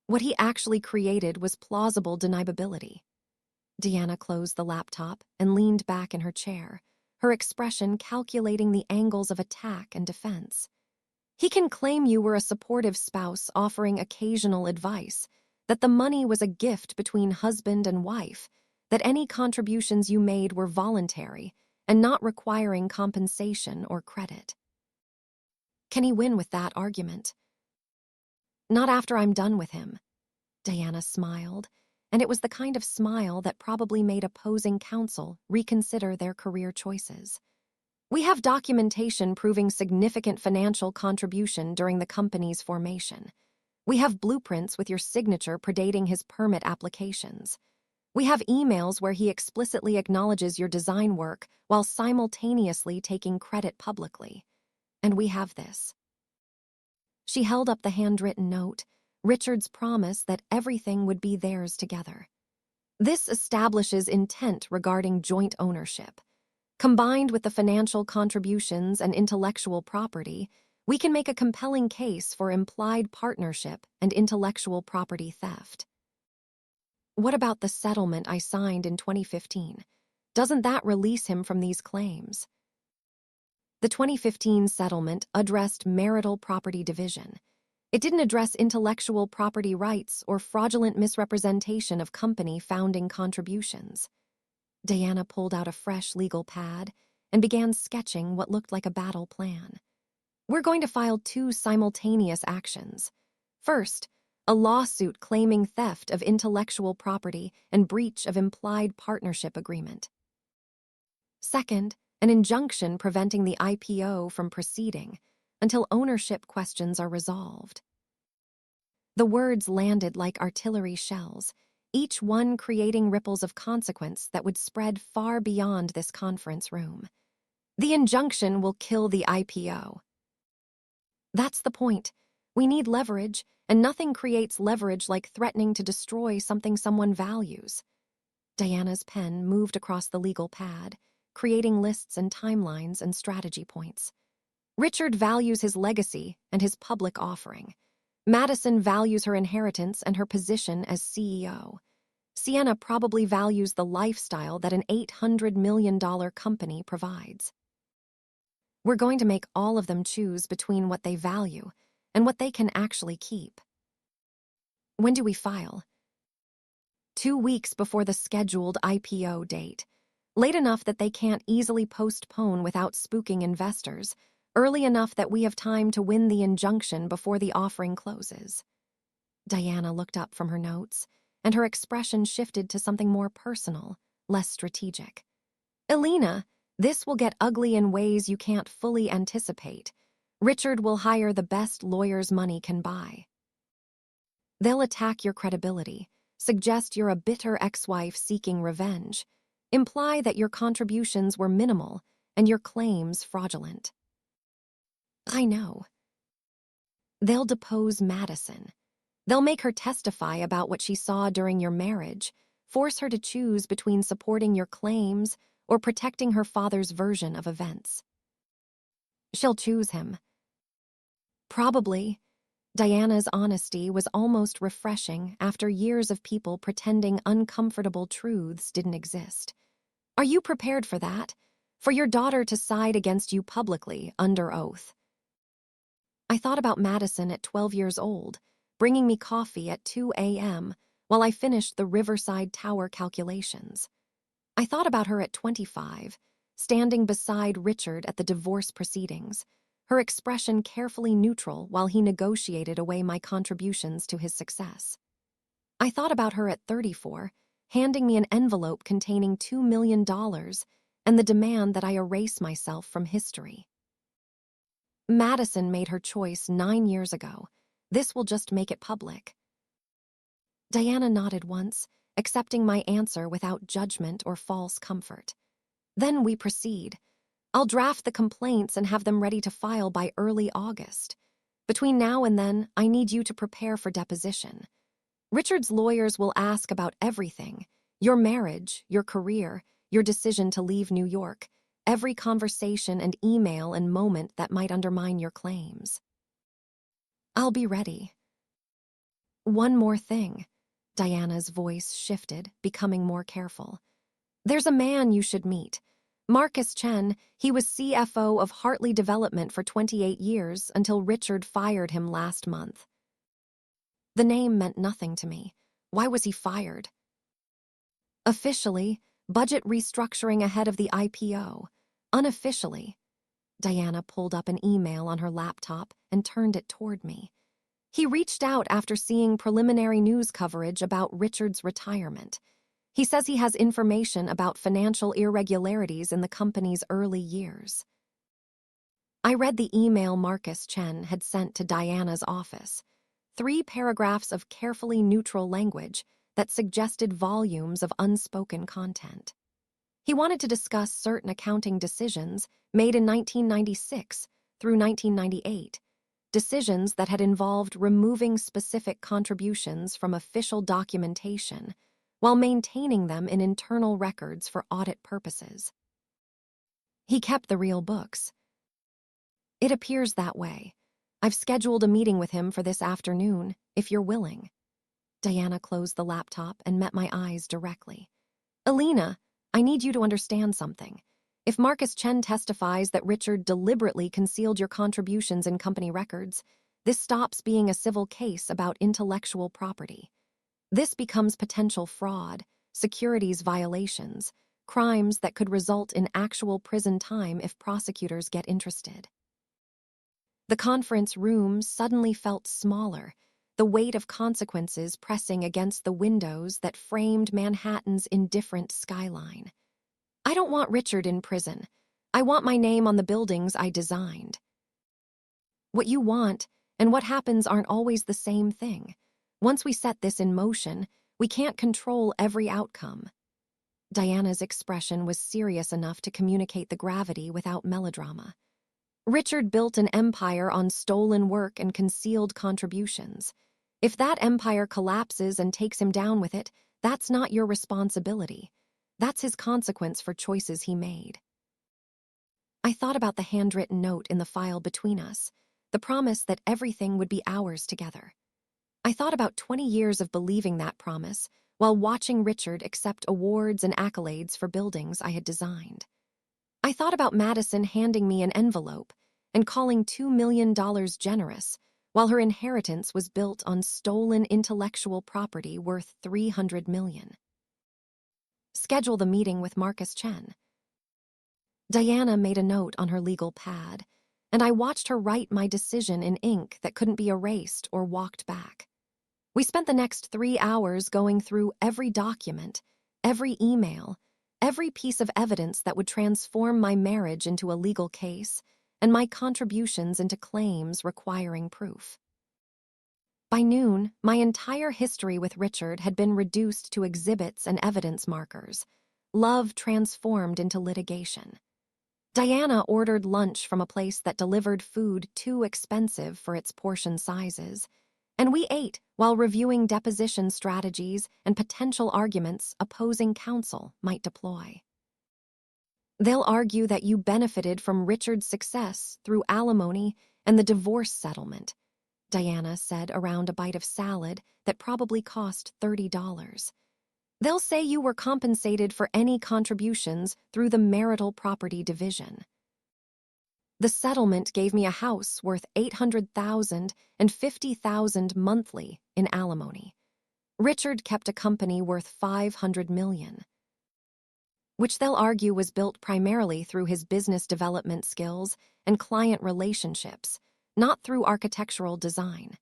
What he actually created was plausible deniability. Diana closed the laptop and leaned back in her chair, her expression calculating the angles of attack and defense. "He can claim you were a supportive spouse offering occasional advice, that the money was a gift between husband and wife, that any contributions you made were voluntary and not requiring compensation or credit." Can he win with that argument? "Not after I'm done with him." Diana smiled, and it was the kind of smile that probably made opposing counsel reconsider their career choices. "We have documentation proving significant financial contribution during the company's formation. We have blueprints with your signature predating his permit applications. We have emails where he explicitly acknowledges your design work while simultaneously taking credit publicly. And we have this." She held up the handwritten note, Richard's promise that everything would be theirs together. "This establishes intent regarding joint ownership. Combined with the financial contributions and intellectual property, we can make a compelling case for implied partnership and intellectual property theft." "What about the settlement I signed in 2015? Doesn't that release him from these claims?" The 2015 settlement addressed marital property division. It didn't address intellectual property rights or fraudulent misrepresentation of company founding contributions. Diana pulled out a fresh legal pad and began sketching what looked like a battle plan. "We're going to file 2 simultaneous actions. First, a lawsuit claiming theft of intellectual property and breach of implied partnership agreement. Second, an injunction preventing the IPO from proceeding until ownership questions are resolved." The words landed like artillery shells, each one creating ripples of consequence that would spread far beyond this conference room. "The injunction will kill the IPO." "That's the point. We need leverage, and nothing creates leverage like threatening to destroy something someone values." Diana's pen moved across the legal pad, creating lists and timelines and strategy points. "Richard values his legacy and his public offering. Madison values her inheritance and her position as CEO. Sienna probably values the lifestyle that an $800 million company provides." We're going to make all of them choose between what they value and what they can actually keep. When do we file? 2 weeks before the scheduled IPO date. Late enough that they can't easily postpone without spooking investors. Early enough that we have time to win the injunction before the offering closes. Diana looked up from her notes, and her expression shifted to something more personal, less strategic. Elena, this will get ugly in ways you can't fully anticipate. Richard will hire the best lawyers money can buy. They'll attack your credibility, suggest you're a bitter ex-wife seeking revenge, imply that your contributions were minimal and your claims fraudulent. I know. They'll depose Madison. They'll make her testify about what she saw during your marriage, force her to choose between supporting your claims or protecting her father's version of events. She'll choose him. Probably. Diana's honesty was almost refreshing after years of people pretending uncomfortable truths didn't exist. Are you prepared for that? For your daughter to side against you publicly, under oath? I thought about Madison at 12 years old, bringing me coffee at 2 a.m. while I finished the Riverside Tower calculations. I thought about her at 25, standing beside Richard at the divorce proceedings, her expression carefully neutral while he negotiated away my contributions to his success. I thought about her at 34, handing me an envelope containing $2 million and the demand that I erase myself from history. Madison made her choice 9 years ago. This will just make it public. Diana nodded once, accepting my answer without judgment or false comfort. Then we proceed. I'll draft the complaints and have them ready to file by early August. Between now and then, I need you to prepare for deposition. Richard's lawyers will ask about everything: your marriage, your career, your decision to leave New York, every conversation and email and moment that might undermine your claims. I'll be ready. One more thing. Diana's voice shifted, becoming more careful. There's a man you should meet. Marcus Chen. He was CFO of Hartley Development for 28 years until Richard fired him last month. The name meant nothing to me. Why was he fired? Officially, budget restructuring ahead of the IPO. Unofficially, Diana pulled up an email on her laptop and turned it toward me. He reached out after seeing preliminary news coverage about Richard's retirement. He says he has information about financial irregularities in the company's early years. I read the email Marcus Chen had sent to Diana's office. 3 paragraphs of carefully neutral language that suggested volumes of unspoken content. He wanted to discuss certain accounting decisions made in 1996 through 1998, decisions that had involved removing specific contributions from official documentation while maintaining them in internal records for audit purposes. He kept the real books. It appears that way. I've scheduled a meeting with him for this afternoon, if you're willing. Diana closed the laptop and met my eyes directly. Elena, I need you to understand something. If Marcus Chen testifies that Richard deliberately concealed your contributions in company records, this stops being a civil case about intellectual property. This becomes potential fraud, securities violations, crimes that could result in actual prison time if prosecutors get interested. The conference room suddenly felt smaller, the weight of consequences pressing against the windows that framed Manhattan's indifferent skyline. I don't want Richard in prison. I want my name on the buildings I designed. What you want and what happens aren't always the same thing. Once we set this in motion, we can't control every outcome. Diana's expression was serious enough to communicate the gravity without melodrama. Richard built an empire on stolen work and concealed contributions. If that empire collapses and takes him down with it, that's not your responsibility. That's his consequence for choices he made. I thought about the handwritten note in the file between us, the promise that everything would be ours together. I thought about 20 years of believing that promise while watching Richard accept awards and accolades for buildings I had designed. I thought about Madison handing me an envelope and calling $2 million generous, while her inheritance was built on stolen intellectual property worth $300 million. Schedule the meeting with Marcus Chen. Diana made a note on her legal pad, and I watched her write my decision in ink that couldn't be erased or walked back. We spent the next 3 hours going through every document, every email, every piece of evidence that would transform my marriage into a legal case and my contributions into claims requiring proof. By noon, my entire history with Richard had been reduced to exhibits and evidence markers. Love transformed into litigation. Diana ordered lunch from a place that delivered food too expensive for its portion sizes, and we ate while reviewing deposition strategies and potential arguments opposing counsel might deploy. They'll argue that you benefited from Richard's success through alimony and the divorce settlement, Diana said around a bite of salad that probably cost $30. They'll say you were compensated for any contributions through the marital property division. The settlement gave me a house worth $800,000 and $50,000 monthly in alimony. Richard kept a company worth $500 million, which they'll argue was built primarily through his business development skills and client relationships, not through architectural design.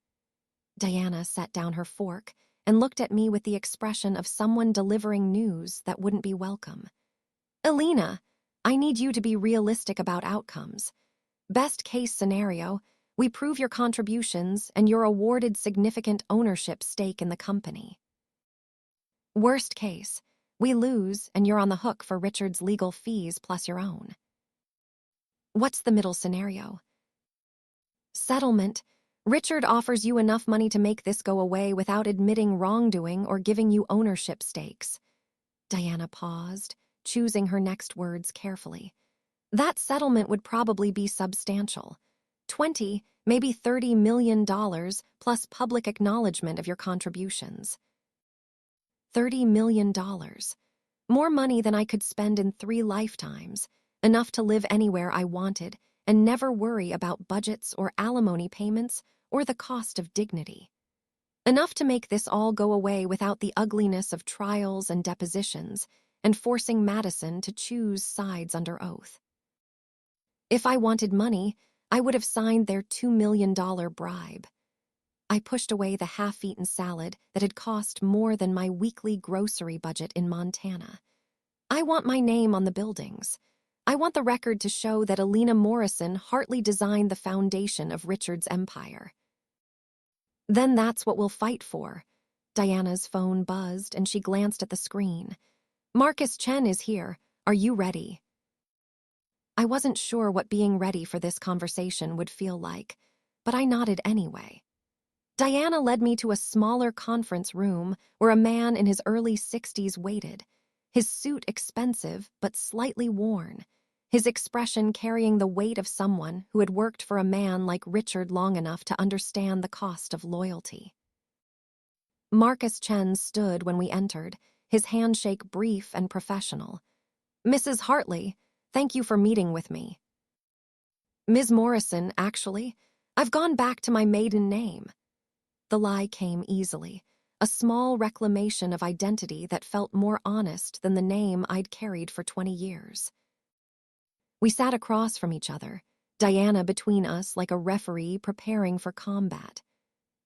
Diana set down her fork and looked at me with the expression of someone delivering news that wouldn't be welcome. Alina, I need you to be realistic about outcomes. Best case scenario, we prove your contributions and you're awarded significant ownership stake in the company. Worst case, we lose and you're on the hook for Richard's legal fees plus your own. What's the middle scenario? Settlement. Richard offers you enough money to make this go away without admitting wrongdoing or giving you ownership stakes. Diana paused, choosing her next words carefully. That settlement would probably be substantial. $20, maybe $30 million plus public acknowledgement of your contributions. $30 million. More money than I could spend in 3 lifetimes, enough to live anywhere I wanted and never worry about budgets or alimony payments or the cost of dignity. Enough to make this all go away without the ugliness of trials and depositions and forcing Madison to choose sides under oath. If I wanted money, I would have signed their $2 million bribe. I pushed away the half-eaten salad that had cost more than my weekly grocery budget in Montana. I want my name on the buildings. I want the record to show that Alina Morrison Hartley designed the foundation of Richard's empire. Then that's what we'll fight for. Diana's phone buzzed and she glanced at the screen. Marcus Chen is here. Are you ready? I wasn't sure what being ready for this conversation would feel like, but I nodded anyway. Diana led me to a smaller conference room where a man in his early 60s waited, his suit expensive but slightly worn, his expression carrying the weight of someone who had worked for a man like Richard long enough to understand the cost of loyalty. Marcus Chen stood when we entered, his handshake brief and professional. Mrs. Hartley, thank you for meeting with me. Ms. Morrison, actually. I've gone back to my maiden name. The lie came easily, a small reclamation of identity that felt more honest than the name I'd carried for 20 years. We sat across from each other, Diana between us like a referee preparing for combat.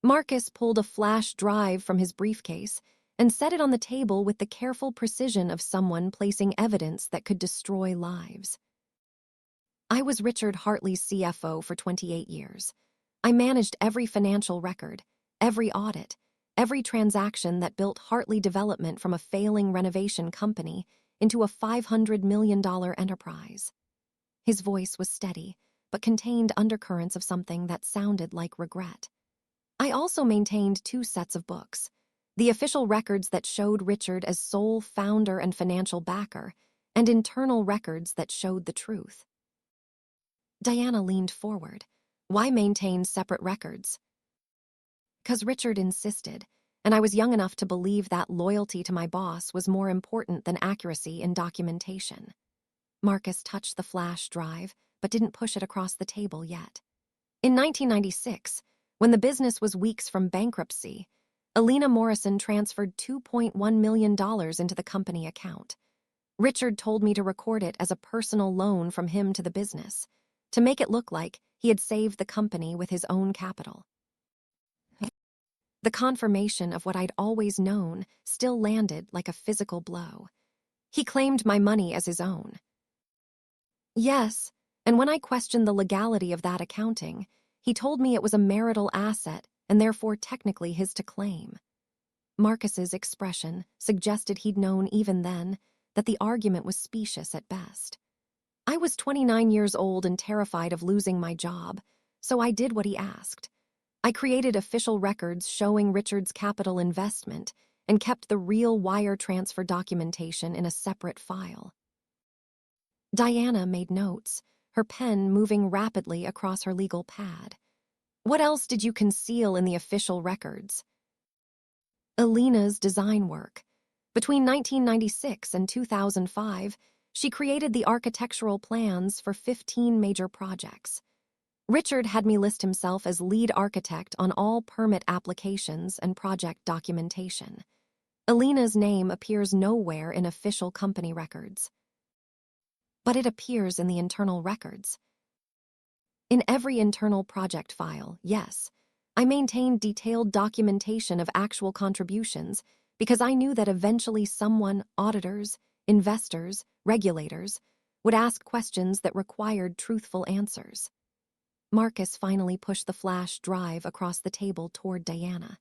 Marcus pulled a flash drive from his briefcase and set it on the table with the careful precision of someone placing evidence that could destroy lives. I was Richard Hartley's CFO for 28 years. I managed every financial record, every audit, every transaction that built Hartley Development from a failing renovation company into a $500 million enterprise. His voice was steady, but contained undercurrents of something that sounded like regret. I also maintained 2 sets of books, the official records that showed Richard as sole founder and financial backer, and internal records that showed the truth. Diana leaned forward. Why maintain separate records? Because Richard insisted, and I was young enough to believe that loyalty to my boss was more important than accuracy in documentation. Marcus touched the flash drive, but didn't push it across the table yet. In 1996, when the business was weeks from bankruptcy, Alina Morrison transferred $2.1 million into the company account. Richard told me to record it as a personal loan from him to the business, to make it look like he had saved the company with his own capital. The confirmation of what I'd always known still landed like a physical blow. He claimed my money as his own. Yes, and when I questioned the legality of that accounting, he told me it was a marital asset and therefore technically his to claim. Marcus's expression suggested he'd known even then that the argument was specious at best. I was 29 years old and terrified of losing my job, so I did what he asked. I created official records showing Richard's capital investment and kept the real wire transfer documentation in a separate file. Diana made notes, her pen moving rapidly across her legal pad. What else did you conceal in the official records? Alina's design work. Between 1996 and 2005, she created the architectural plans for 15 major projects. Richard had me list himself as lead architect on all permit applications and project documentation. Alina's name appears nowhere in official company records. But it appears in the internal records. In every internal project file, yes, I maintained detailed documentation of actual contributions because I knew that eventually someone, auditors, investors, regulators, would ask questions that required truthful answers. Marcus finally pushed the flash drive across the table toward Diana.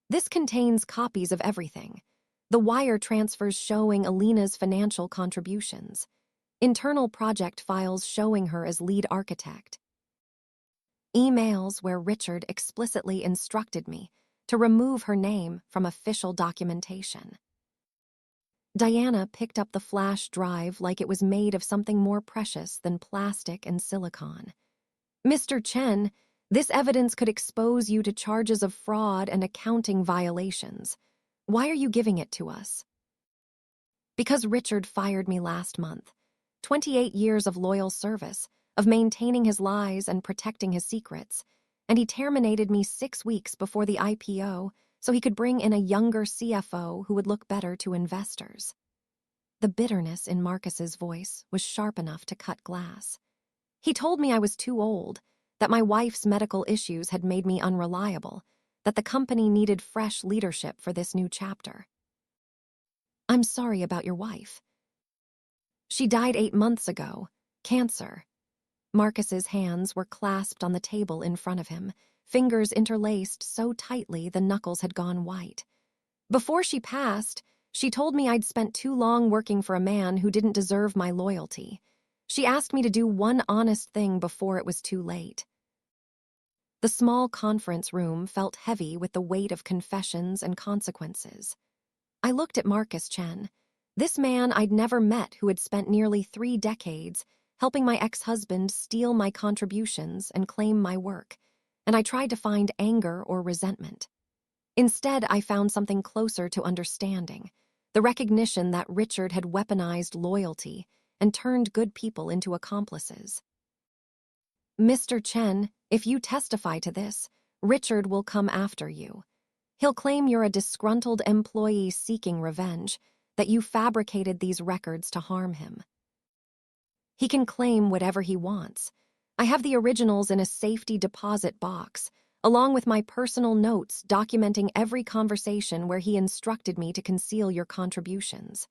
This contains copies of everything. The wire transfers showing Alina's financial contributions. Internal project files showing her as lead architect. Emails where Richard explicitly instructed me to remove her name from official documentation. Diana picked up the flash drive like it was made of something more precious than plastic and silicone. Mr. Chen, this evidence could expose you to charges of fraud and accounting violations. Why are you giving it to us? Because Richard fired me last month. 28 years of loyal service, of maintaining his lies and protecting his secrets, and he terminated me 6 weeks before the IPO so he could bring in a younger CFO who would look better to investors. The bitterness in Marcus's voice was sharp enough to cut glass. He told me I was too old, that my wife's medical issues had made me unreliable, that the company needed fresh leadership for this new chapter. I'm sorry about your wife. She died 8 months ago, cancer. Marcus's hands were clasped on the table in front of him, fingers interlaced so tightly the knuckles had gone white. Before she passed, she told me I'd spent too long working for a man who didn't deserve my loyalty. She asked me to do one honest thing before it was too late. The small conference room felt heavy with the weight of confessions and consequences. I looked at Marcus Chen, this man I'd never met who had spent nearly 3 decades helping my ex-husband steal my contributions and claim my work, and I tried to find anger or resentment. Instead, I found something closer to understanding, the recognition that Richard had weaponized loyalty and turned good people into accomplices. Mr. Chen, if you testify to this, Richard will come after you. He'll claim you're a disgruntled employee seeking revenge, that you fabricated these records to harm him. He can claim whatever he wants. I have the originals in a safety deposit box, along with my personal notes documenting every conversation where he instructed me to conceal your contributions.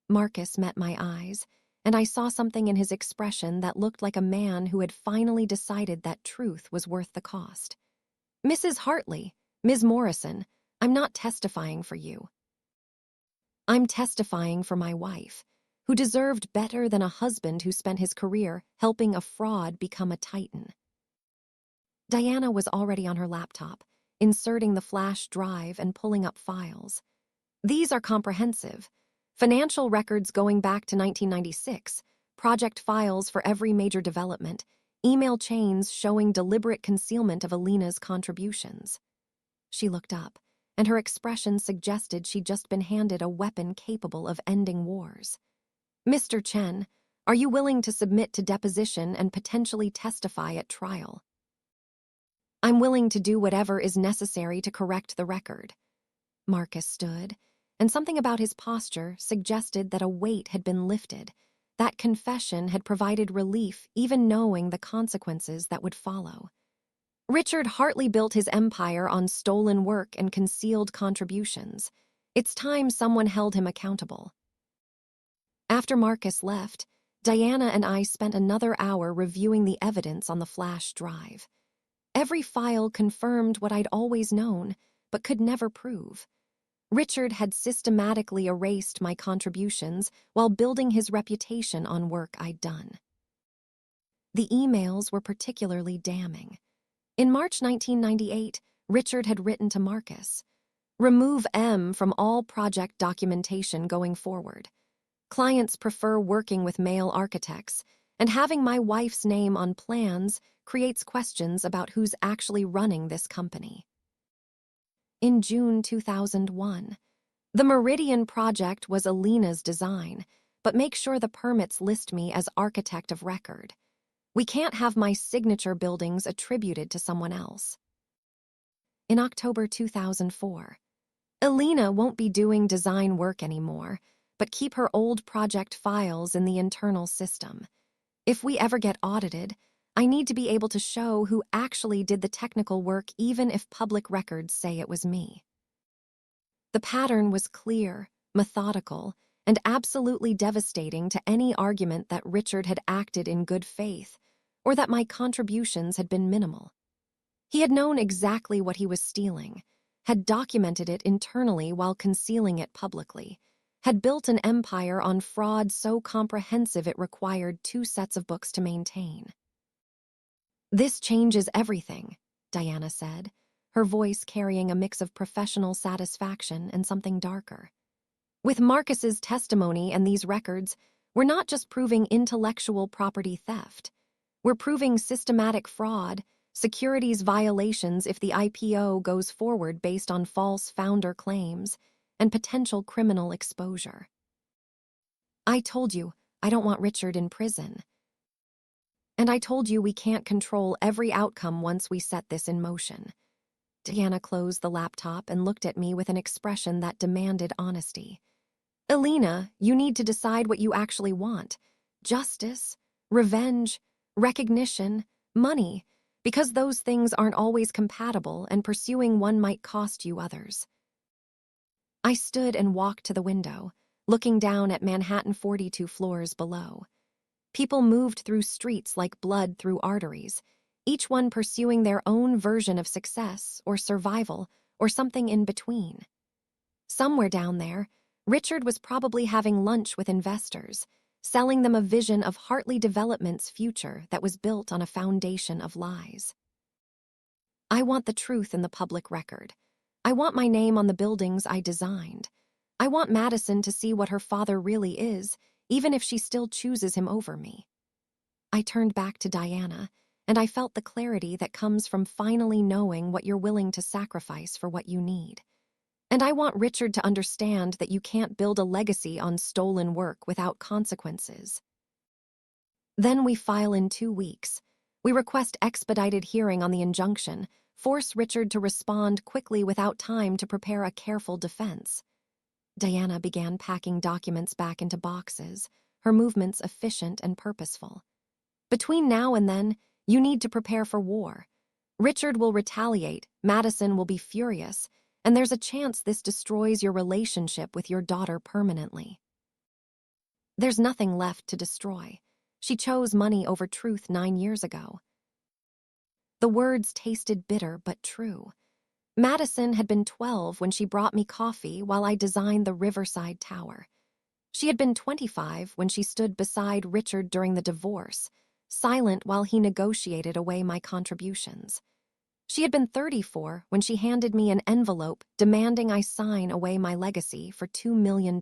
Marcus met my eyes, and I saw something in his expression that looked like a man who had finally decided that truth was worth the cost. Mrs. Hartley, Ms. Morrison, I'm not testifying for you. I'm testifying for my wife, who deserved better than a husband who spent his career helping a fraud become a titan. Diana was already on her laptop, inserting the flash drive and pulling up files. These are comprehensive. Financial records going back to 1996, project files for every major development, email chains showing deliberate concealment of Alina's contributions. She looked up, and her expression suggested she'd just been handed a weapon capable of ending wars. Mr. Chen, Are you willing to submit to deposition and potentially testify at trial? I'm willing to do whatever is necessary to correct the record. Marcus stood, and something about his posture suggested that a weight had been lifted. That confession had provided relief, even knowing the consequences that would follow. Richard Hartley built his empire on stolen work and concealed contributions. It's time someone held him accountable. After Marcus left, Diana and I spent another hour reviewing the evidence on the flash drive. Every file confirmed what I'd always known, but could never prove. Richard had systematically erased my contributions while building his reputation on work I'd done. The emails were particularly damning. In March 1998, Richard had written to Marcus, "Remove M from all project documentation going forward. Clients prefer working with male architects, and having my wife's name on plans creates questions about who's actually running this company." In June 2001, the Meridian project was Alina's design, but make sure the permits list me as architect of record. We can't have my signature buildings attributed to someone else. In October 2004, Alina won't be doing design work anymore, but keep her old project files in the internal system. If we ever get audited, I need to be able to show who actually did the technical work, even if public records say it was me. The pattern was clear, methodical, and absolutely devastating to any argument that Richard had acted in good faith or that my contributions had been minimal. He had known exactly what he was stealing, had documented it internally while concealing it publicly, had built an empire on fraud so comprehensive it required 2 sets of books to maintain. "This changes everything," Diana said, her voice carrying a mix of professional satisfaction and something darker. "With Marcus's testimony and these records, we're not just proving intellectual property theft. We're proving systematic fraud, securities violations if the IPO goes forward based on false founder claims, and potential criminal exposure." "I told you, I don't want Richard in prison. And I told you we can't control every outcome once we set this in motion." Diana closed the laptop and looked at me with an expression that demanded honesty. "Alina, you need to decide what you actually want. Justice, revenge, recognition, money, because those things aren't always compatible and pursuing one might cost you others." I stood and walked to the window, looking down at Manhattan 42 floors below. People moved through streets like blood through arteries, each one pursuing their own version of success or survival or something in between. Somewhere down there, Richard was probably having lunch with investors, selling them a vision of Hartley Development's future that was built on a foundation of lies. I want the truth in the public record. I want my name on the buildings I designed. I want Madison to see what her father really is, even if she still chooses him over me. I turned back to Diana, and I felt the clarity that comes from finally knowing what you're willing to sacrifice for what you need. And I want Richard to understand that you can't build a legacy on stolen work without consequences. Then we file in 2 weeks. We request expedited hearing on the injunction, force Richard to respond quickly without time to prepare a careful defense. Diana began packing documents back into boxes, her movements efficient and purposeful. "Between now and then, you need to prepare for war. Richard will retaliate, Madison will be furious, and there's a chance this destroys your relationship with your daughter permanently." "There's nothing left to destroy. She chose money over truth 9 years ago." The words tasted bitter but true. Madison had been 12 when she brought me coffee while I designed the Riverside Tower. She had been 25 when she stood beside Richard during the divorce, silent while he negotiated away my contributions. She had been 34 when she handed me an envelope demanding I sign away my legacy for $2 million.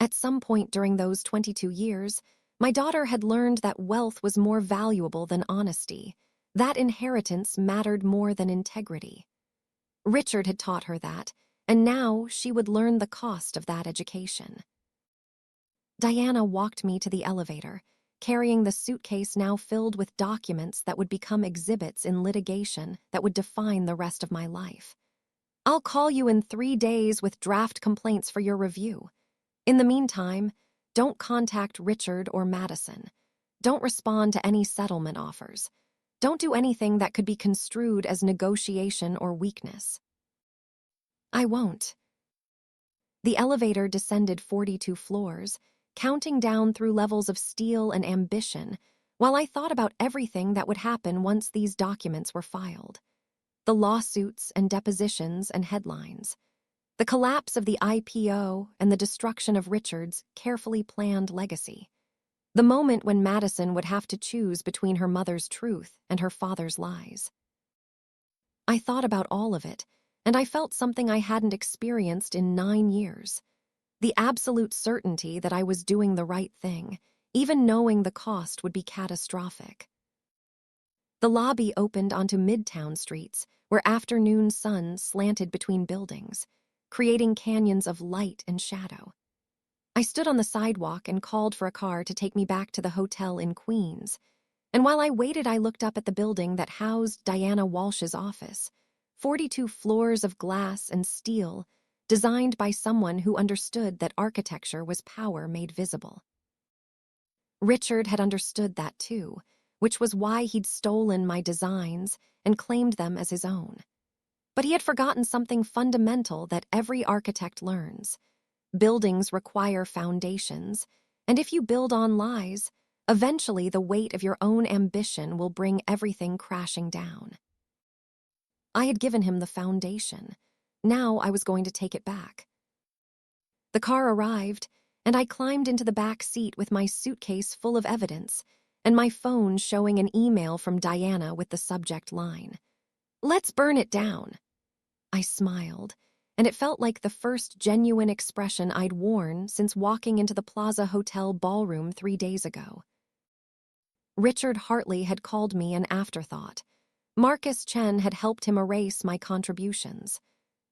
At some point during those 22 years, my daughter had learned that wealth was more valuable than honesty. That inheritance mattered more than integrity. Richard had taught her that, and now she would learn the cost of that education. Diana walked me to the elevator, carrying the suitcase now filled with documents that would become exhibits in litigation that would define the rest of my life. "I'll call you in 3 days with draft complaints for your review. In the meantime, don't contact Richard or Madison. Don't respond to any settlement offers. Don't do anything that could be construed as negotiation or weakness." "I won't." The elevator descended 42 floors, counting down through levels of steel and ambition, while I thought about everything that would happen once these documents were filed. The lawsuits and depositions and headlines. The collapse of the IPO and the destruction of Richard's carefully planned legacy. The moment when Madison would have to choose between her mother's truth and her father's lies. I thought about all of it, and I felt something I hadn't experienced in 9 years. The absolute certainty that I was doing the right thing, even knowing the cost would be catastrophic. The lobby opened onto Midtown streets, where afternoon sun slanted between buildings, creating canyons of light and shadow. I stood on the sidewalk and called for a car to take me back to the hotel in Queens, and while I waited I looked up at the building that housed Diana Walsh's office, 42 floors of glass and steel, designed by someone who understood that architecture was power made visible. Richard had understood that too, which was why he'd stolen my designs and claimed them as his own. But he had forgotten something fundamental that every architect learns. Buildings require foundations, and if you build on lies, eventually the weight of your own ambition will bring everything crashing down. I had given him the foundation. Now I was going to take it back. The car arrived, and I climbed into the back seat with my suitcase full of evidence and my phone showing an email from Diana with the subject line, "Let's burn it down." I smiled, and it felt like the first genuine expression I'd worn since walking into the Plaza Hotel ballroom 3 days ago. Richard Hartley had called me an afterthought. Marcus Chen had helped him erase my contributions.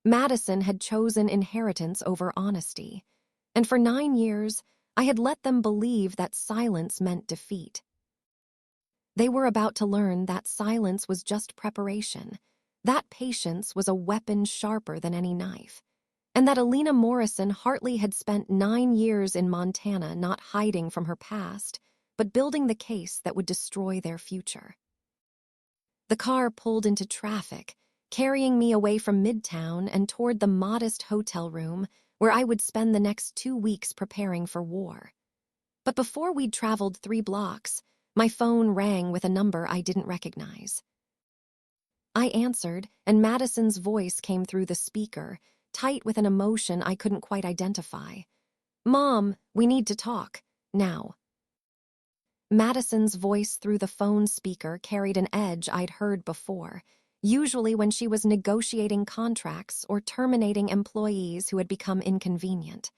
Madison had chosen inheritance over honesty. And for 9 years, I had let them believe that silence meant defeat. They were about to learn that silence was just preparation, that patience was a weapon sharper than any knife, and that Alina Morrison Hartley had spent 9 years in Montana not hiding from her past, but building the case that would destroy their future. The car pulled into traffic, carrying me away from Midtown and toward the modest hotel room where I would spend the next 2 weeks preparing for war. But before we'd traveled 3 blocks, my phone rang with a number I didn't recognize. I answered, and Madison's voice came through the speaker, tight with an emotion I couldn't quite identify. "Mom, we need to talk. Now." Madison's voice through the phone speaker carried an edge I'd heard before, usually when she was negotiating contracts or terminating employees who had become inconvenient.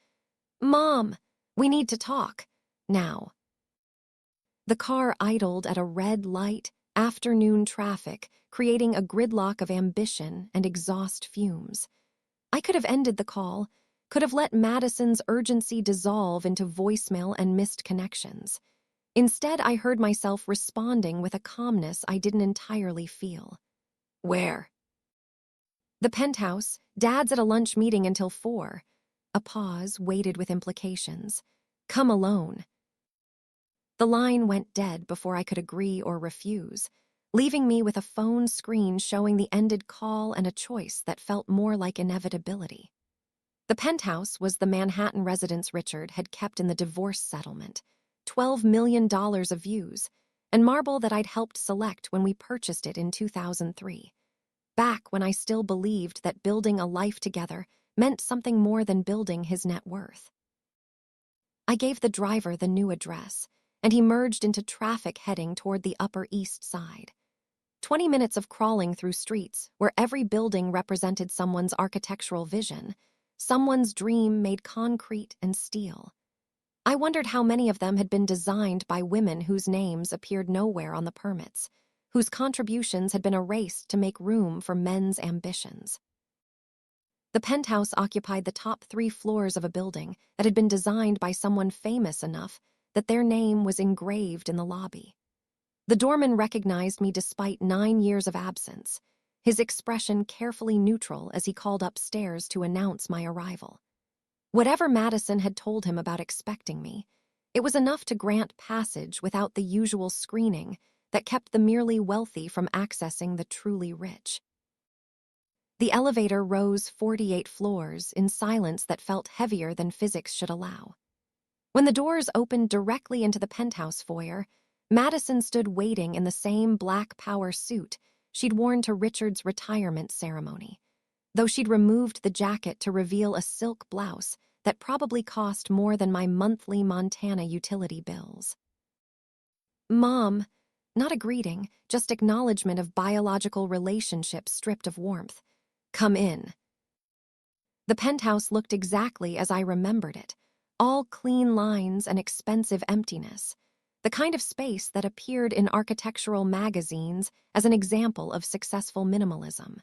"Mom, we need to talk. Now." The car idled at a red light, afternoon traffic, creating a gridlock of ambition and exhaust fumes. I could have ended the call, could have let Madison's urgency dissolve into voicemail and missed connections. Instead, I heard myself responding with a calmness I didn't entirely feel. "Where?" "The penthouse. Dad's at a lunch meeting until 4. A pause, weighted with implications. "Come alone." The line went dead before I could agree or refuse, leaving me with a phone screen showing the ended call and a choice that felt more like inevitability. The penthouse was the Manhattan residence Richard had kept in the divorce settlement, $12 million of views, and marble that I'd helped select when we purchased it in 2003, back when I still believed that building a life together meant something more than building his net worth. I gave the driver the new address, and he merged into traffic heading toward the Upper East Side. 20 minutes of crawling through streets where every building represented someone's architectural vision, someone's dream made concrete and steel. I wondered how many of them had been designed by women whose names appeared nowhere on the permits, whose contributions had been erased to make room for men's ambitions. The penthouse occupied the top 3 floors of a building that had been designed by someone famous enough that their name was engraved in the lobby. The doorman recognized me despite 9 years of absence, his expression carefully neutral as he called upstairs to announce my arrival. Whatever Madison had told him about expecting me, it was enough to grant passage without the usual screening that kept the merely wealthy from accessing the truly rich. The elevator rose 48 floors in silence that felt heavier than physics should allow. When the doors opened directly into the penthouse foyer, Madison stood waiting in the same black power suit she'd worn to Richard's retirement ceremony, though she'd removed the jacket to reveal a silk blouse that probably cost more than my monthly Montana utility bills. "Mom," not a greeting, just acknowledgement of biological relationship stripped of warmth. "Come in." The penthouse looked exactly as I remembered it, all clean lines and expensive emptiness, the kind of space that appeared in architectural magazines as an example of successful minimalism.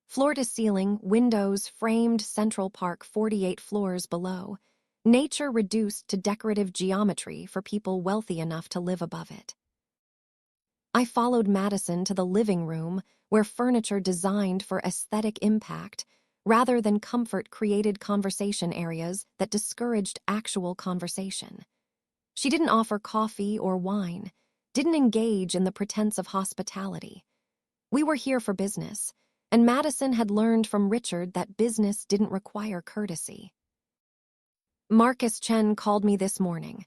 Floor-to-ceiling, windows framed Central Park 48 floors below, nature reduced to decorative geometry for people wealthy enough to live above it. I followed Madison to the living room where furniture designed for aesthetic impact rather than comfort created conversation areas that discouraged actual conversation. She didn't offer coffee or wine, didn't engage in the pretense of hospitality. We were here for business, and Madison had learned from Richard that business didn't require courtesy. "Marcus Chen called me this morning."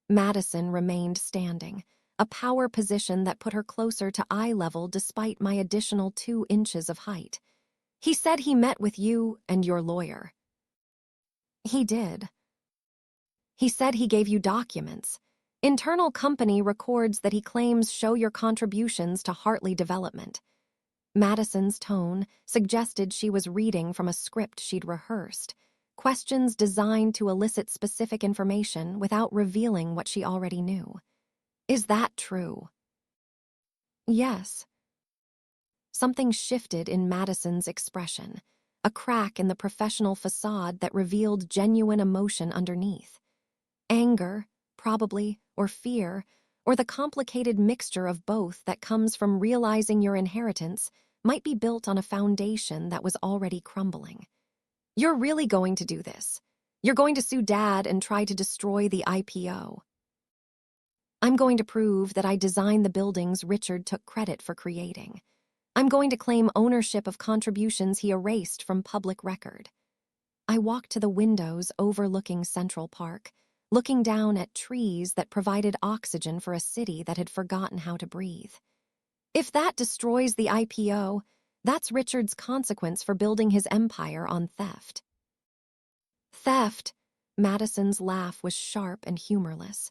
Madison remained standing, a power position that put her closer to eye level despite my additional 2 inches of height. "He said he met with you and your lawyer." "He did." "He said he gave you documents. Internal company records that he claims show your contributions to Hartley Development." Madison's tone suggested she was reading from a script she'd rehearsed, questions designed to elicit specific information without revealing what she already knew. "Is that true?" "Yes." Something shifted in Madison's expression, a crack in the professional facade that revealed genuine emotion underneath. Anger, probably, or fear, or the complicated mixture of both that comes from realizing your inheritance might be built on a foundation that was already crumbling. "You're really going to do this? You're going to sue Dad and try to destroy the IPO?" "I'm going to prove that I designed the buildings Richard took credit for creating. I'm going to claim ownership of contributions he erased from public record." I walked to the windows overlooking Central Park, looking down at trees that provided oxygen for a city that had forgotten how to breathe. If that destroys the IPO, that's Richard's consequence for building his empire on theft. "Theft?" Madison's laugh was sharp and humorless.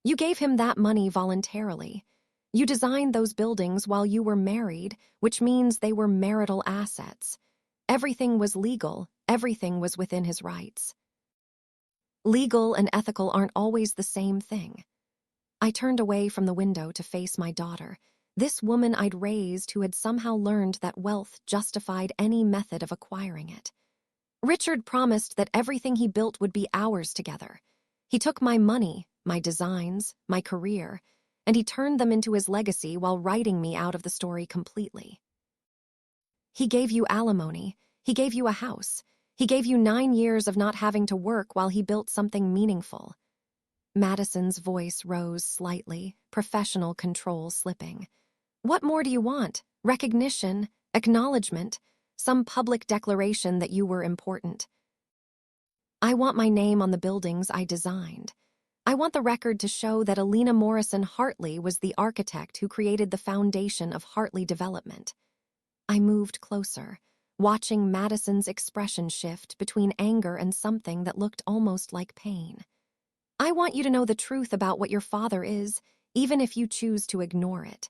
"You gave him that money voluntarily. You designed those buildings while you were married, which means they were marital assets. Everything was legal, everything was within his rights." Legal and ethical aren't always the same thing. I turned away from the window to face my daughter, this woman I'd raised who had somehow learned that wealth justified any method of acquiring it. Richard promised that everything he built would be ours together. He took my money, my designs, my career, and he turned them into his legacy while writing me out of the story completely. "He gave you alimony. He gave you a house. He gave you 9 years of not having to work while he built something meaningful." Madison's voice rose slightly, professional control slipping. "What more do you want? Recognition? Acknowledgement? Some public declaration that you were important?" "I want my name on the buildings I designed. I want the record to show that Alina Morrison Hartley was the architect who created the foundation of Hartley Development." I moved closer, watching Madison's expression shift between anger and something that looked almost like pain. "I want you to know the truth about what your father is, even if you choose to ignore it."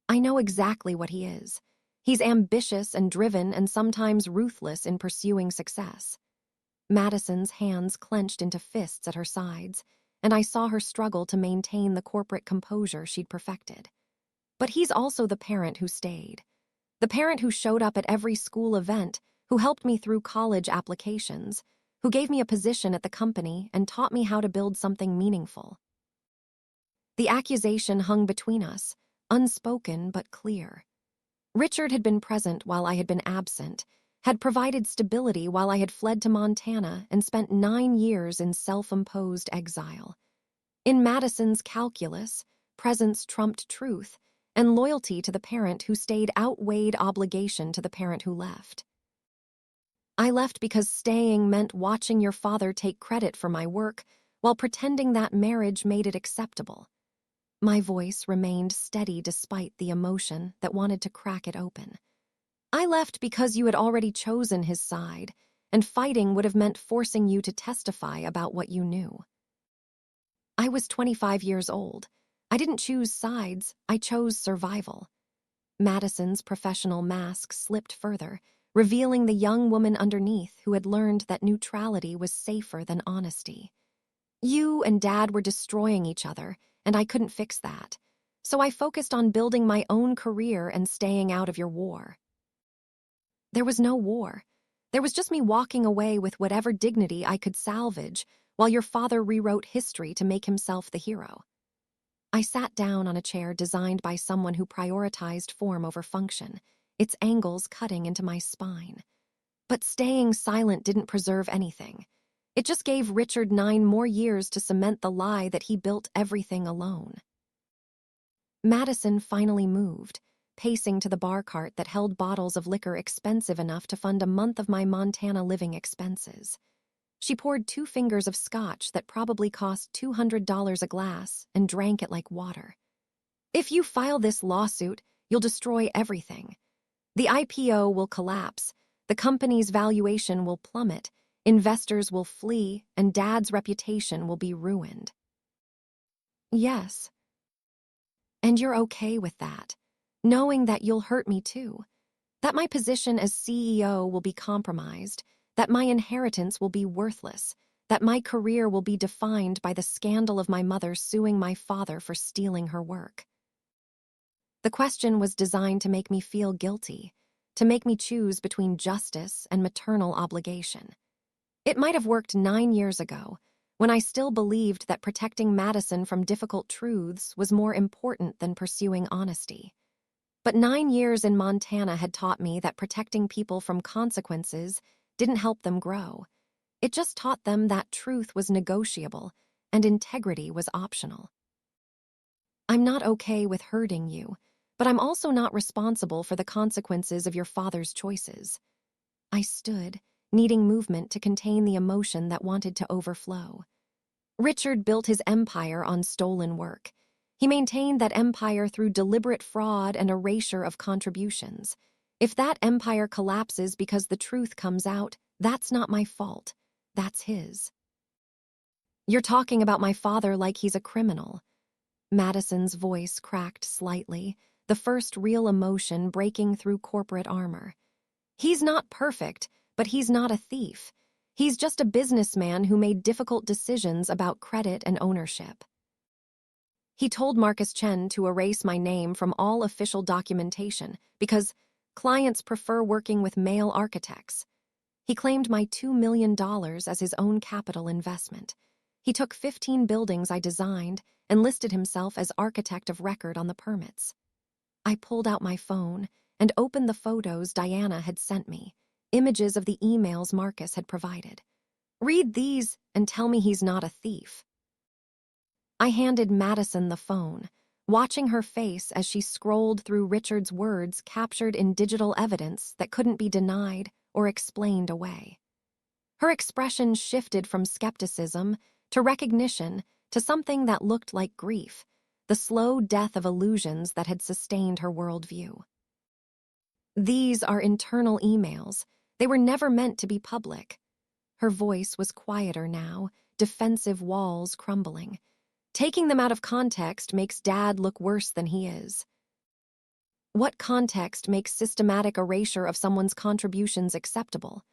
"I know exactly what he is. He's ambitious and driven and sometimes ruthless in pursuing success." Madison's hands clenched into fists at her sides, and I saw her struggle to maintain the corporate composure she'd perfected. "But he's also the parent who stayed. The parent who showed up at every school event, who helped me through college applications, who gave me a position at the company and taught me how to build something meaningful. The accusation hung between us, unspoken but clear. Richard had been present while I had been absent, had provided stability while I had fled to Montana and spent 9 years in self-imposed exile. In Madison's calculus, presence trumped truth, and loyalty to the parent who stayed outweighed obligation to the parent who left. I left because staying meant watching your father take credit for my work while pretending that marriage made it acceptable. My voice remained steady despite the emotion that wanted to crack it open. I left because you had already chosen his side, and fighting would have meant forcing you to testify about what you knew. I was 25 years old. I didn't choose sides, I chose survival. Madison's professional mask slipped further, revealing the young woman underneath who had learned that neutrality was safer than honesty. You and Dad were destroying each other, and I couldn't fix that. So I focused on building my own career and staying out of your war. There was no war. There was just me walking away with whatever dignity I could salvage while your father rewrote history to make himself the hero. I sat down on a chair designed by someone who prioritized form over function, its angles cutting into my spine. But staying silent didn't preserve anything. It just gave Richard 9 more years to cement the lie that he built everything alone. Madison finally moved, pacing to the bar cart that held bottles of liquor expensive enough to fund a month of my Montana living expenses. She poured 2 fingers of scotch that probably cost $200 a glass and drank it like water. If you file this lawsuit, you'll destroy everything. The IPO will collapse, the company's valuation will plummet, investors will flee, and Dad's reputation will be ruined. Yes. And you're okay with that, knowing that you'll hurt me too, that my position as CEO will be compromised, that my inheritance will be worthless, that my career will be defined by the scandal of my mother suing my father for stealing her work. The question was designed to make me feel guilty, to make me choose between justice and maternal obligation. It might have worked 9 years ago, when I still believed that protecting Madison from difficult truths was more important than pursuing honesty. But 9 years in Montana had taught me that protecting people from consequences didn't help them grow. It just taught them that truth was negotiable and integrity was optional. I'm not okay with hurting you, but I'm also not responsible for the consequences of your father's choices. I stood, needing movement to contain the emotion that wanted to overflow. Richard built his empire on stolen work. He maintained that empire through deliberate fraud and erasure of contributions. If that empire collapses because the truth comes out, that's not my fault. That's his. You're talking about my father like he's a criminal. Madison's voice cracked slightly, the first real emotion breaking through corporate armor. He's not perfect, but he's not a thief. He's just a businessman who made difficult decisions about credit and ownership. He told Marcus Chen to erase my name from all official documentation because clients prefer working with male architects. He claimed my $2 million as his own capital investment. He took 15 buildings I designed and listed himself as architect of record on the permits. I pulled out my phone and opened the photos Diana had sent me, images of the emails Marcus had provided. Read these and tell me he's not a thief. I handed Madison the phone, watching her face as she scrolled through Richard's words captured in digital evidence that couldn't be denied or explained away. Her expression shifted from skepticism to recognition to something that looked like grief, the slow death of illusions that had sustained her worldview. These are internal emails. They were never meant to be public. Her voice was quieter now, defensive walls crumbling. Taking them out of context makes Dad look worse than he is. What context makes systematic erasure of someone's contributions acceptable?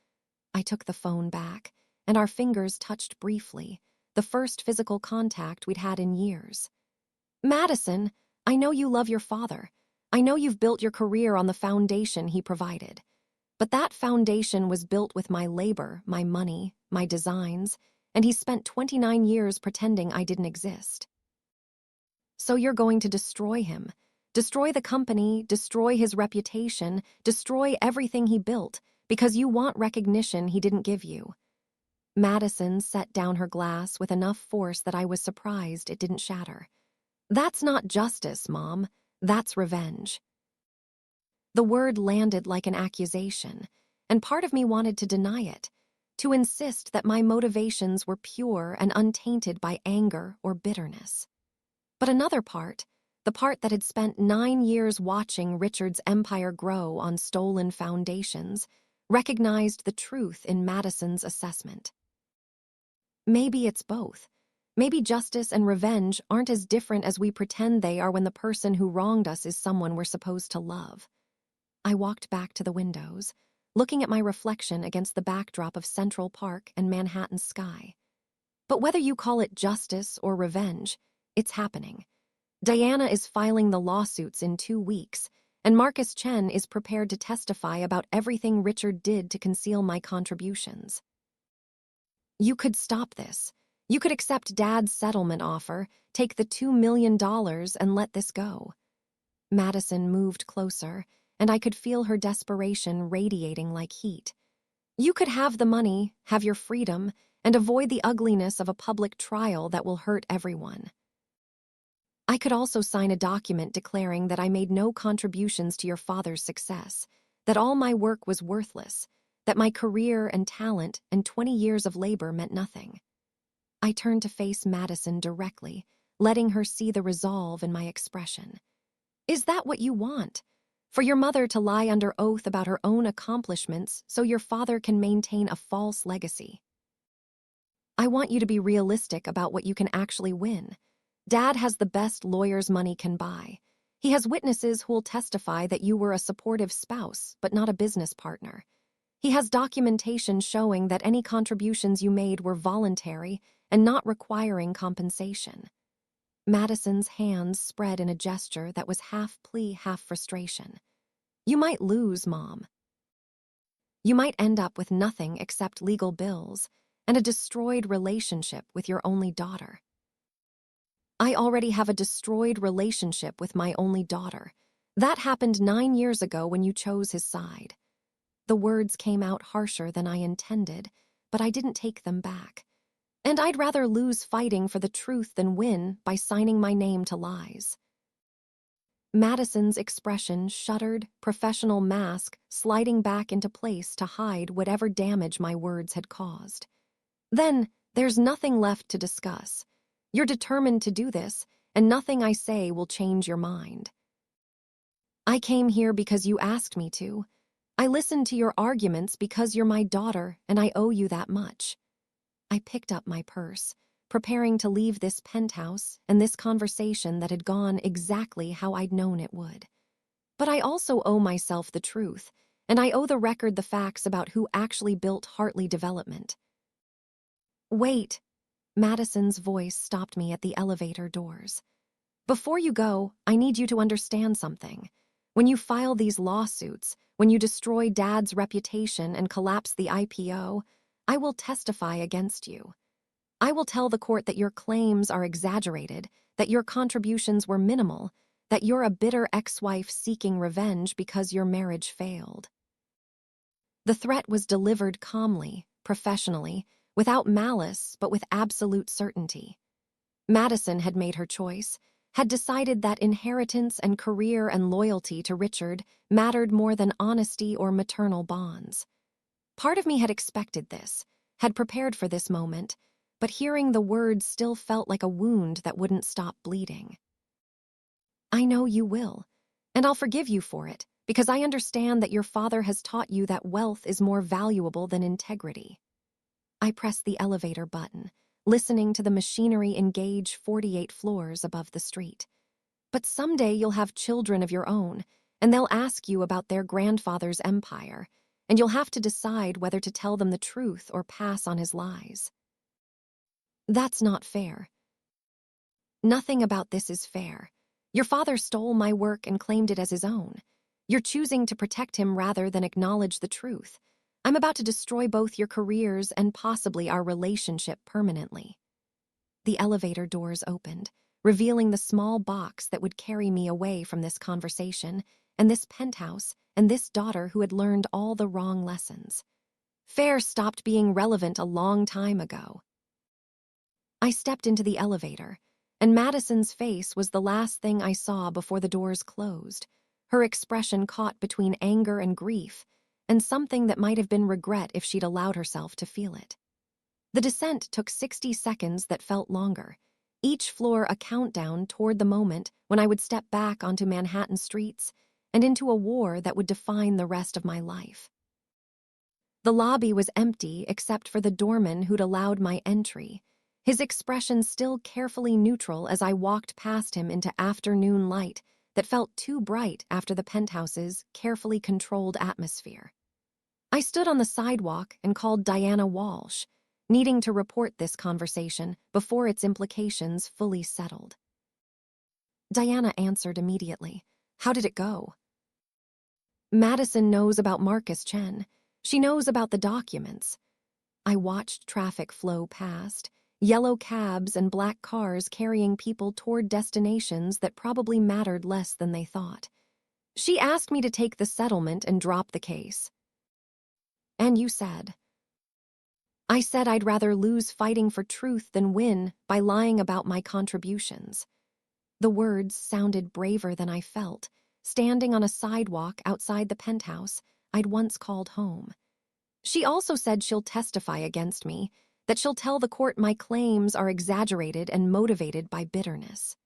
I took the phone back, and our fingers touched briefly, the first physical contact we'd had in years. Madison, I know you love your father. I know you've built your career on the foundation he provided. But that foundation was built with my labor, my money, my designs, and he spent 29 years pretending I didn't exist. So you're going to destroy him. Destroy the company, destroy his reputation, destroy everything he built, because you want recognition he didn't give you. Madison set down her glass with enough force that I was surprised it didn't shatter. That's not justice, Mom. That's revenge. The word landed like an accusation, and part of me wanted to deny it, to insist that my motivations were pure and untainted by anger or bitterness. But another part, the part that had spent 9 years watching Richard's empire grow on stolen foundations, recognized the truth in Madison's assessment. Maybe it's both. Maybe justice and revenge aren't as different as we pretend they are when the person who wronged us is someone we're supposed to love. I walked back to the windows, looking at my reflection against the backdrop of Central Park and Manhattan's sky. But whether you call it justice or revenge, it's happening. Diana is filing the lawsuits in 2 weeks, and Marcus Chen is prepared to testify about everything Richard did to conceal my contributions. You could stop this. You could accept Dad's settlement offer, take the $2 million and let this go. Madison moved closer, and I could feel her desperation radiating like heat. You could have the money, have your freedom, and avoid the ugliness of a public trial that will hurt everyone. I could also sign a document declaring that I made no contributions to your father's success, that all my work was worthless, that my career and talent and 20 years of labor meant nothing. I turned to face Madison directly, letting her see the resolve in my expression. Is that what you want? For your mother to lie under oath about her own accomplishments so your father can maintain a false legacy? I want you to be realistic about what you can actually win. Dad has the best lawyers money can buy. He has witnesses who will testify that you were a supportive spouse, but not a business partner. He has documentation showing that any contributions you made were voluntary and not requiring compensation. Madison's hands spread in a gesture that was half plea, half frustration. You might lose, Mom. You might end up with nothing except legal bills and a destroyed relationship with your only daughter. I already have a destroyed relationship with my only daughter. That happened 9 years ago when you chose his side. The words came out harsher than I intended, but I didn't take them back. And I'd rather lose fighting for the truth than win by signing my name to lies. Madison's expression shuddered, professional mask sliding back into place to hide whatever damage my words had caused. Then, there's nothing left to discuss. You're determined to do this, and nothing I say will change your mind. I came here because you asked me to. I listened to your arguments because you're my daughter, and I owe you that much. I picked up my purse, preparing to leave this penthouse and this conversation that had gone exactly how I'd known it would. But I also owe myself the truth, and I owe the record the facts about who actually built Hartley Development. Wait. Madison's voice stopped me at the elevator doors. Before you go, I need you to understand something. When you file these lawsuits, when you destroy Dad's reputation and collapse the IPO, I will testify against you. I will tell the court that your claims are exaggerated, that your contributions were minimal, that you're a bitter ex-wife seeking revenge because your marriage failed. The threat was delivered calmly, professionally, without malice, but with absolute certainty. Madison had made her choice, had decided that inheritance and career and loyalty to Richard mattered more than honesty or maternal bonds. Part of me had expected this, had prepared for this moment, but hearing the words still felt like a wound that wouldn't stop bleeding. I know you will, and I'll forgive you for it, because I understand that your father has taught you that wealth is more valuable than integrity. I pressed the elevator button, listening to the machinery engage 48 floors above the street. But someday you'll have children of your own, and they'll ask you about their grandfather's empire, and you'll have to decide whether to tell them the truth or pass on his lies. That's not fair. Nothing about this is fair. Your father stole my work and claimed it as his own. You're choosing to protect him rather than acknowledge the truth. I'm about to destroy both your careers and possibly our relationship permanently." The elevator doors opened, revealing the small box that would carry me away from this conversation, and this penthouse, and this daughter who had learned all the wrong lessons. Fair stopped being relevant a long time ago. I stepped into the elevator, and Madison's face was the last thing I saw before the doors closed, her expression caught between anger and grief, and something that might have been regret if she'd allowed herself to feel it. The descent took 60 seconds that felt longer, each floor a countdown toward the moment when I would step back onto Manhattan streets and into a war that would define the rest of my life. The lobby was empty except for the doorman who'd allowed my entry, his expression still carefully neutral as I walked past him into afternoon light that felt too bright after the penthouse's carefully controlled atmosphere. I stood on the sidewalk and called Diana Walsh, needing to report this conversation before its implications fully settled. Diana answered immediately. "How did it go?" "Madison knows about Marcus Chen. She knows about the documents." I watched traffic flow past, yellow cabs and black cars carrying people toward destinations that probably mattered less than they thought. "She asked me to take the settlement and drop the case." "And you said?" "I said I'd rather lose fighting for truth than win by lying about my contributions." The words sounded braver than I felt, standing on a sidewalk outside the penthouse I'd once called home. "She also said she'll testify against me, that she'll tell the court my claims are exaggerated and motivated by bitterness."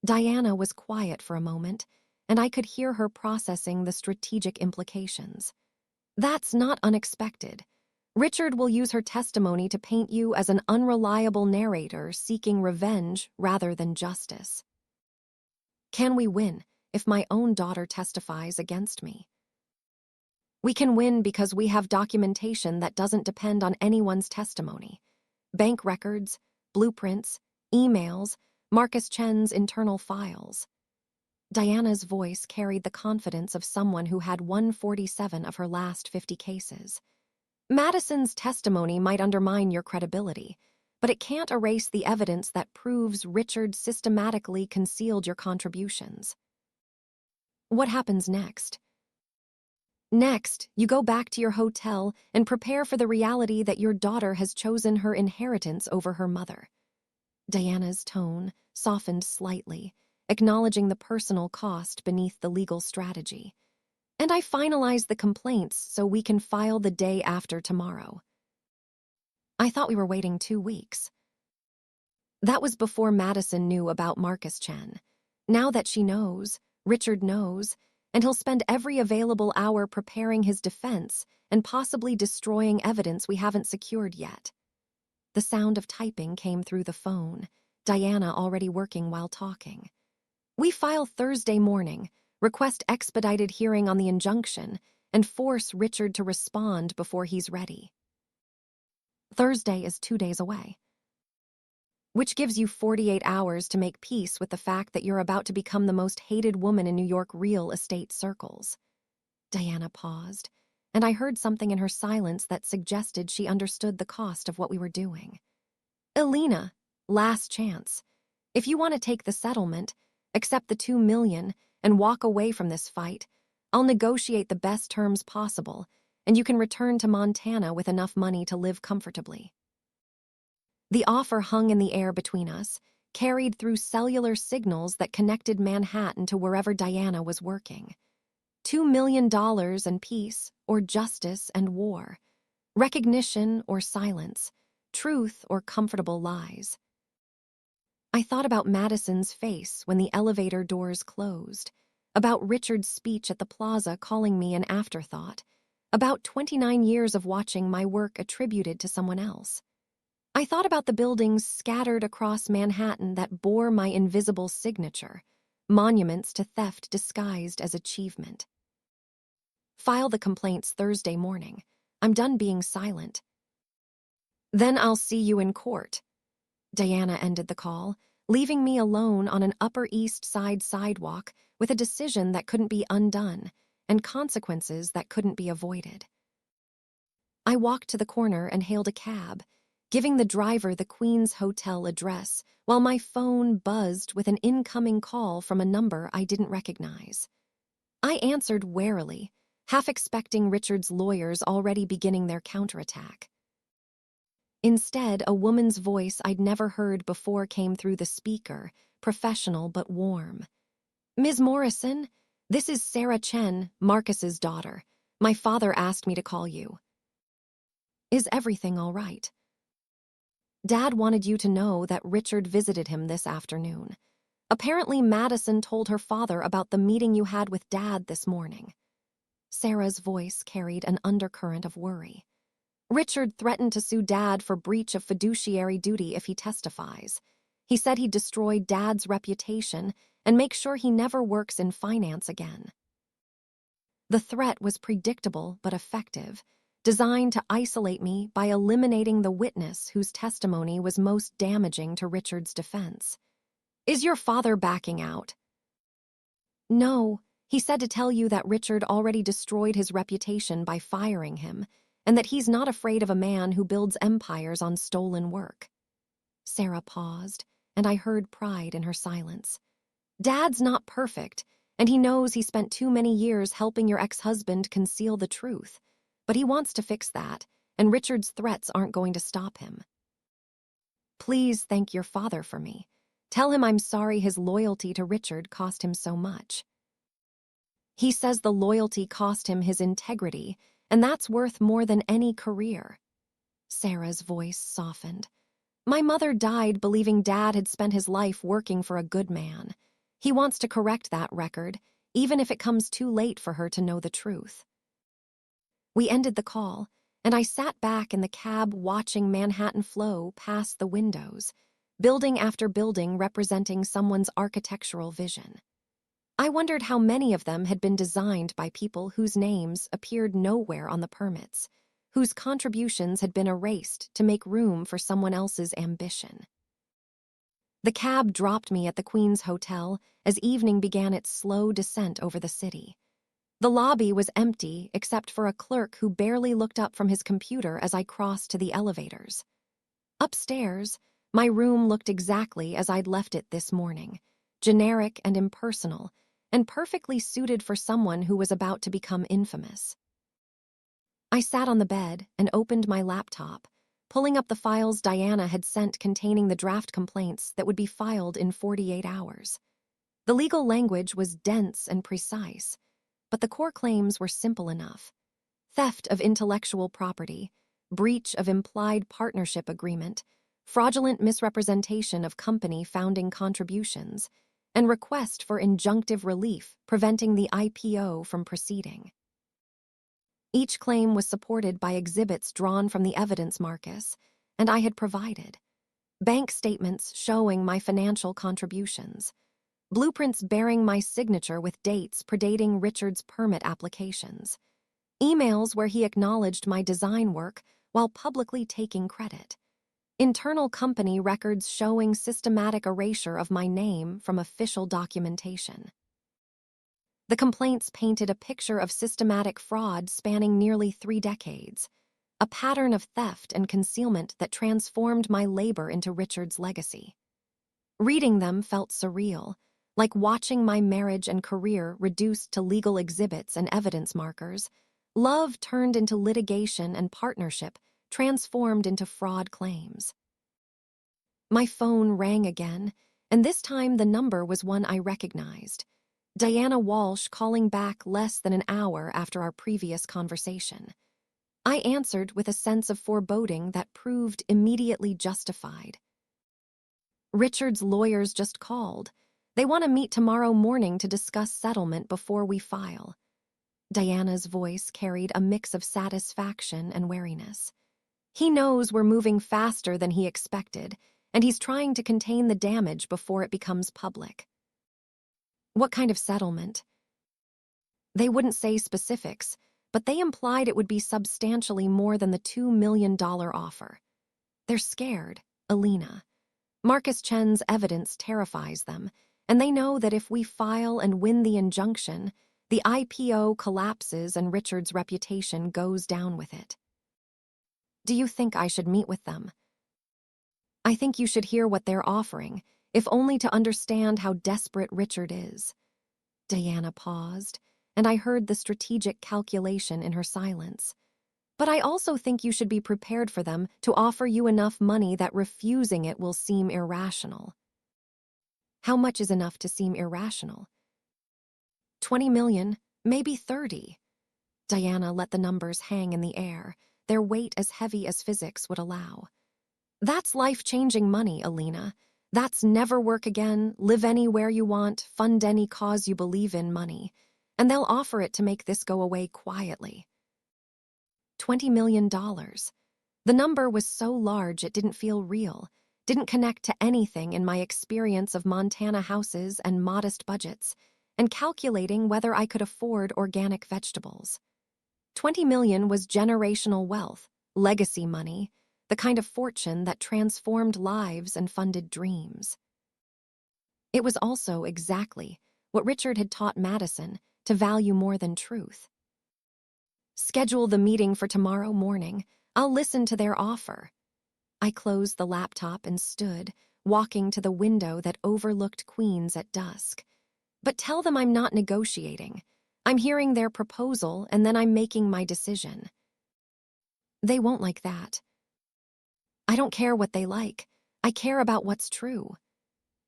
Diana was quiet for a moment, and I could hear her processing the strategic implications. "That's not unexpected. Richard will use her testimony to paint you as an unreliable narrator seeking revenge rather than justice." "Can we win if my own daughter testifies against me?" "We can win because we have documentation that doesn't depend on anyone's testimony. Bank records, blueprints, emails, Marcus Chen's internal files." Diana's voice carried the confidence of someone who had 147 of her last 50 cases. "Madison's testimony might undermine your credibility, but it can't erase the evidence that proves Richard systematically concealed your contributions." "What happens next?" "Next, you go back to your hotel and prepare for the reality that your daughter has chosen her inheritance over her mother." Diana's tone softened slightly, acknowledging the personal cost beneath the legal strategy. "And I finalize the complaints so we can file the day after tomorrow." "I thought we were waiting 2 weeks." "That was before Madison knew about Marcus Chen. Now that she knows, Richard knows, and he'll spend every available hour preparing his defense and possibly destroying evidence we haven't secured yet." The sound of typing came through the phone, Diana already working while talking. "We file Thursday morning, request expedited hearing on the injunction, and force Richard to respond before he's ready." "Thursday is 2 days away." "Which gives you 48 hours to make peace with the fact that you're about to become the most hated woman in New York real estate circles." Diana paused, and I heard something in her silence that suggested she understood the cost of what we were doing. "Elena, last chance. If you want to take the settlement, accept the $2 million, and walk away from this fight, I'll negotiate the best terms possible, and you can return to Montana with enough money to live comfortably." The offer hung in the air between us, carried through cellular signals that connected Manhattan to wherever Diana was working. $2 million and peace, or justice and war. Recognition or silence. Truth or comfortable lies. I thought about Madison's face when the elevator doors closed, about Richard's speech at the plaza calling me an afterthought, about 29 years of watching my work attributed to someone else. I thought about the buildings scattered across Manhattan that bore my invisible signature, monuments to theft disguised as achievement. "File the complaints Thursday morning. I'm done being silent." "Then I'll see you in court." Diana ended the call, leaving me alone on an Upper East Side sidewalk with a decision that couldn't be undone and consequences that couldn't be avoided. I walked to the corner and hailed a cab, giving the driver the Queen's Hotel address while my phone buzzed with an incoming call from a number I didn't recognize. I answered warily, half expecting Richard's lawyers already beginning their counterattack. Instead, a woman's voice I'd never heard before came through the speaker, professional but warm. "Ms. Morrison, this is Sarah Chen, Marcus's daughter. My father asked me to call you. Is everything all right? Dad wanted you to know that Richard visited him this afternoon. Apparently, Madison told her father about the meeting you had with Dad this morning." Sarah's voice carried an undercurrent of worry. "Richard threatened to sue Dad for breach of fiduciary duty if he testifies. He said he'd destroy Dad's reputation and make sure he never works in finance again." The threat was predictable but effective, designed to isolate me by eliminating the witness whose testimony was most damaging to Richard's defense. "Is your father backing out?" "No, he said to tell you that Richard already destroyed his reputation by firing him, and that he's not afraid of a man who builds empires on stolen work." Sarah paused, and I heard pride in her silence. "Dad's not perfect, and he knows he spent too many years helping your ex-husband conceal the truth. But he wants to fix that, and Richard's threats aren't going to stop him. Please thank your father for me. Tell him I'm sorry his loyalty to Richard cost him so much. He says the loyalty cost him his integrity, and that's worth more than any career." Sarah's voice softened. "My mother died believing Dad had spent his life working for a good man. He wants to correct that record, even if it comes too late for her to know the truth." We ended the call, and I sat back in the cab watching Manhattan flow past the windows, building after building representing someone's architectural vision. I wondered how many of them had been designed by people whose names appeared nowhere on the permits, whose contributions had been erased to make room for someone else's ambition. The cab dropped me at the Queen's Hotel as evening began its slow descent over the city. The lobby was empty except for a clerk who barely looked up from his computer as I crossed to the elevators. Upstairs, my room looked exactly as I'd left it this morning, generic and impersonal, and perfectly suited for someone who was about to become infamous. I sat on the bed and opened my laptop, pulling up the files Diana had sent containing the draft complaints that would be filed in 48 hours. The legal language was dense and precise, but the core claims were simple enough. Theft of intellectual property, breach of implied partnership agreement, fraudulent misrepresentation of company founding contributions, and request for injunctive relief preventing the IPO from proceeding. Each claim was supported by exhibits drawn from the evidence Marcus, and I had provided. Bank statements showing my financial contributions, blueprints bearing my signature with dates predating Richard's permit applications, emails where he acknowledged my design work while publicly taking credit, internal company records showing systematic erasure of my name from official documentation. The complaints painted a picture of systematic fraud spanning nearly 3 decades, a pattern of theft and concealment that transformed my labor into Richard's legacy. Reading them felt surreal, like watching my marriage and career reduced to legal exhibits and evidence markers, love turned into litigation and partnership transformed into fraud claims. My phone rang again, and this time the number was one I recognized. Diana Walsh calling back less than an hour after our previous conversation. I answered with a sense of foreboding that proved immediately justified. "Richard's lawyers just called. They want to meet tomorrow morning to discuss settlement before we file." Diana's voice carried a mix of satisfaction and wariness. "He knows we're moving faster than he expected, and he's trying to contain the damage before it becomes public." "What kind of settlement?" They wouldn't say specifics, but they implied it would be substantially more than the $2 million offer. They're scared, Alina. Marcus Chen's evidence terrifies them, and they know that if we file and win the injunction, the IPO collapses and Richard's reputation goes down with it. Do you think I should meet with them? I think you should hear what they're offering, if only to understand how desperate Richard is. Diana paused, and I heard the strategic calculation in her silence. But I also think you should be prepared for them to offer you enough money that refusing it will seem irrational. How much is enough to seem irrational? 20 million, maybe 30. Diana let the numbers hang in the air, their weight as heavy as physics would allow. That's life-changing money, Alina. That's never work again, live anywhere you want, fund any cause you believe in money. And they'll offer it to make this go away quietly. $20 million. The number was so large it didn't feel real, didn't connect to anything in my experience of Montana houses and modest budgets, and calculating whether I could afford organic vegetables. 20 million was generational wealth, legacy money, the kind of fortune that transformed lives and funded dreams. It was also exactly what Richard had taught Madison to value more than truth. Schedule the meeting for tomorrow morning. I'll listen to their offer. I closed the laptop and stood, walking to the window that overlooked Queens at dusk. But tell them I'm not negotiating. I'm hearing their proposal and then I'm making my decision. They won't like that. I don't care what they like. I care about what's true.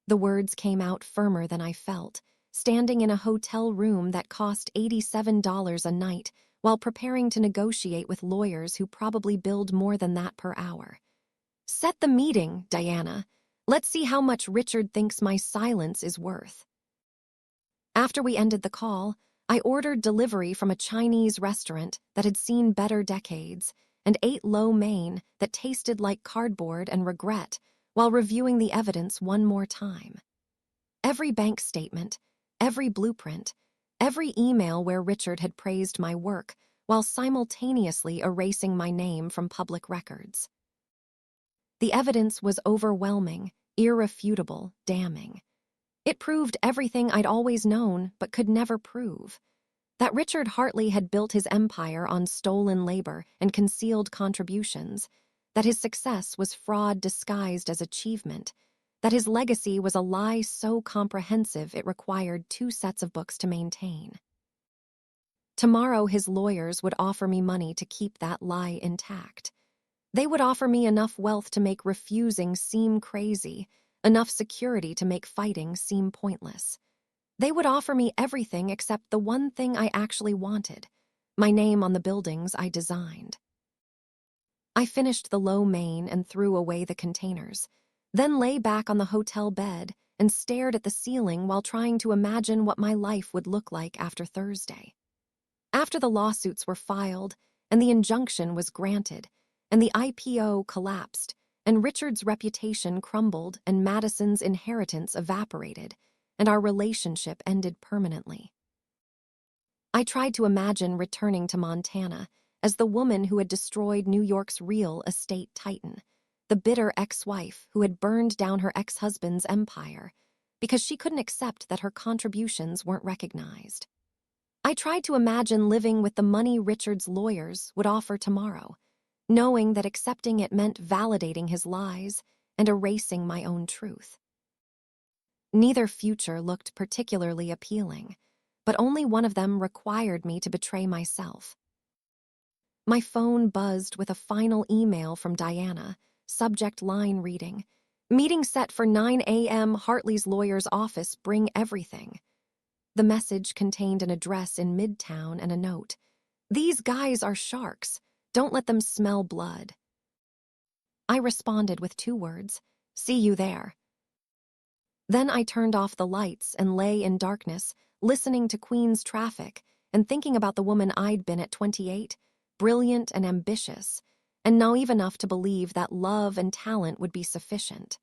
The words came out firmer than I felt, standing in a hotel room that cost $87 a night while preparing to negotiate with lawyers who probably billed more than that per hour. Set the meeting, Diana. Let's see how much Richard thinks my silence is worth. After we ended the call, I ordered delivery from a Chinese restaurant that had seen better decades and ate lo mein that tasted like cardboard and regret while reviewing the evidence one more time. Every bank statement, every blueprint, every email where Richard had praised my work while simultaneously erasing my name from public records. The evidence was overwhelming, irrefutable, damning. It proved everything I'd always known but could never prove. That Richard Hartley had built his empire on stolen labor and concealed contributions, that his success was fraud disguised as achievement, that his legacy was a lie so comprehensive it required 2 sets of books to maintain. Tomorrow his lawyers would offer me money to keep that lie intact. They would offer me enough wealth to make refusing seem crazy, enough security to make fighting seem pointless. They would offer me everything except the one thing I actually wanted, my name on the buildings I designed. I finished the lo mein and threw away the containers, then lay back on the hotel bed and stared at the ceiling while trying to imagine what my life would look like after Thursday. After the lawsuits were filed and the injunction was granted and the IPO collapsed and Richard's reputation crumbled and Madison's inheritance evaporated, and our relationship ended permanently. I tried to imagine returning to Montana as the woman who had destroyed New York's real estate titan, the bitter ex-wife who had burned down her ex-husband's empire because she couldn't accept that her contributions weren't recognized. I tried to imagine living with the money Richard's lawyers would offer tomorrow, knowing that accepting it meant validating his lies and erasing my own truth. Neither future looked particularly appealing, but only one of them required me to betray myself. My phone buzzed with a final email from Diana, subject line reading, "Meeting set for 9 a.m. Hartley's lawyer's office, bring everything." The message contained an address in Midtown and a note. "These guys are sharks. Don't let them smell blood." I responded with 2 words, "See you there." Then I turned off the lights and lay in darkness, listening to Queens traffic and thinking about the woman I'd been at 28, brilliant and ambitious, and naive enough to believe that love and talent would be sufficient.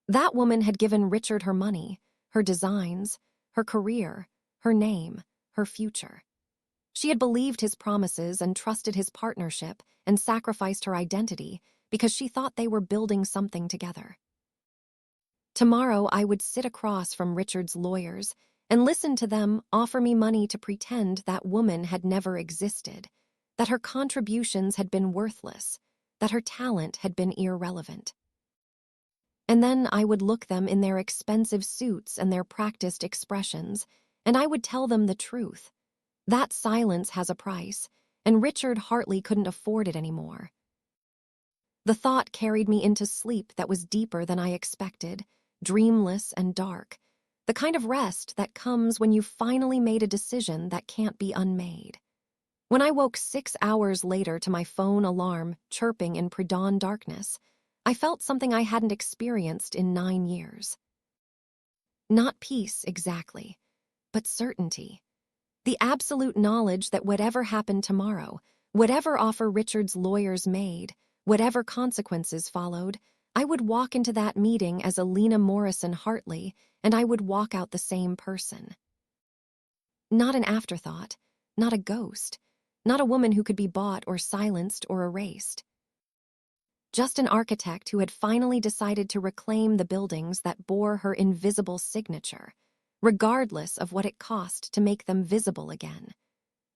That woman had given Richard her money, her designs, her career, her name, her future. She had believed his promises and trusted his partnership and sacrificed her identity because she thought they were building something together. Tomorrow I would sit across from Richard's lawyers and listen to them offer me money to pretend that woman had never existed, that her contributions had been worthless, that her talent had been irrelevant. And then I would look them in their expensive suits and their practiced expressions, and I would tell them the truth. That silence has a price, and Richard Hartley couldn't afford it anymore. The thought carried me into sleep that was deeper than I expected, dreamless and dark, the kind of rest that comes when you've finally made a decision that can't be unmade. When I woke 6 hours later to my phone alarm chirping in pre-dawn darkness, I felt something I hadn't experienced in 9 years. Not peace, exactly, but certainty. The absolute knowledge that whatever happened tomorrow, whatever offer Richard's lawyers made, whatever consequences followed, I would walk into that meeting as Alina Morrison Hartley, and I would walk out the same person. Not an afterthought, not a ghost, not a woman who could be bought or silenced or erased. Just an architect who had finally decided to reclaim the buildings that bore her invisible signature, regardless of what it cost to make them visible again.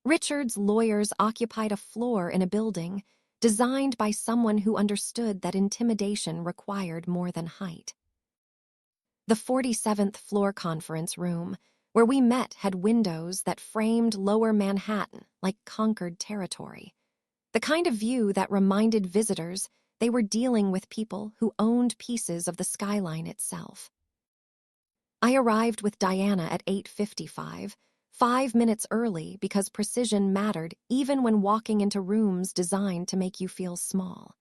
Richard's lawyers occupied a floor in a building designed by someone who understood that intimidation required more than height. The 47th floor conference room, where we met, had windows that framed lower Manhattan like conquered territory. The kind of view that reminded visitors they were dealing with people who owned pieces of the skyline itself. I arrived with Diana at 8:55, 5 minutes early because precision mattered even when walking into rooms designed to make you feel small.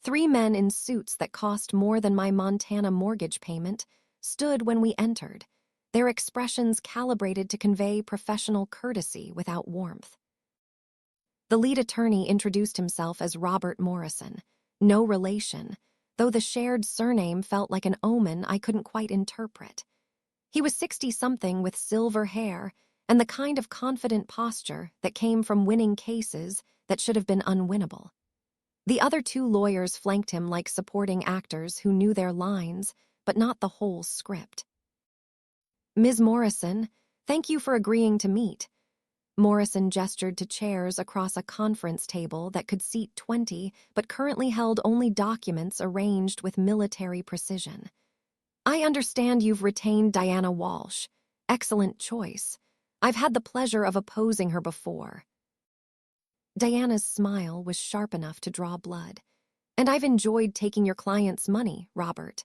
3 men in suits that cost more than my Montana mortgage payment stood when we entered, their expressions calibrated to convey professional courtesy without warmth. The lead attorney introduced himself as Robert Morrison, no relation, though the shared surname felt like an omen I couldn't quite interpret. He was 60-something with silver hair and the kind of confident posture that came from winning cases that should have been unwinnable. The other 2 lawyers flanked him like supporting actors who knew their lines, but not the whole script. "Ms. Morrison, thank you for agreeing to meet." Morrison gestured to chairs across a conference table that could seat 20, but currently held only documents arranged with military precision. "I understand you've retained Diana Walsh. Excellent choice. I've had the pleasure of opposing her before." Diana's smile was sharp enough to draw blood. "And I've enjoyed taking your client's money, Robert."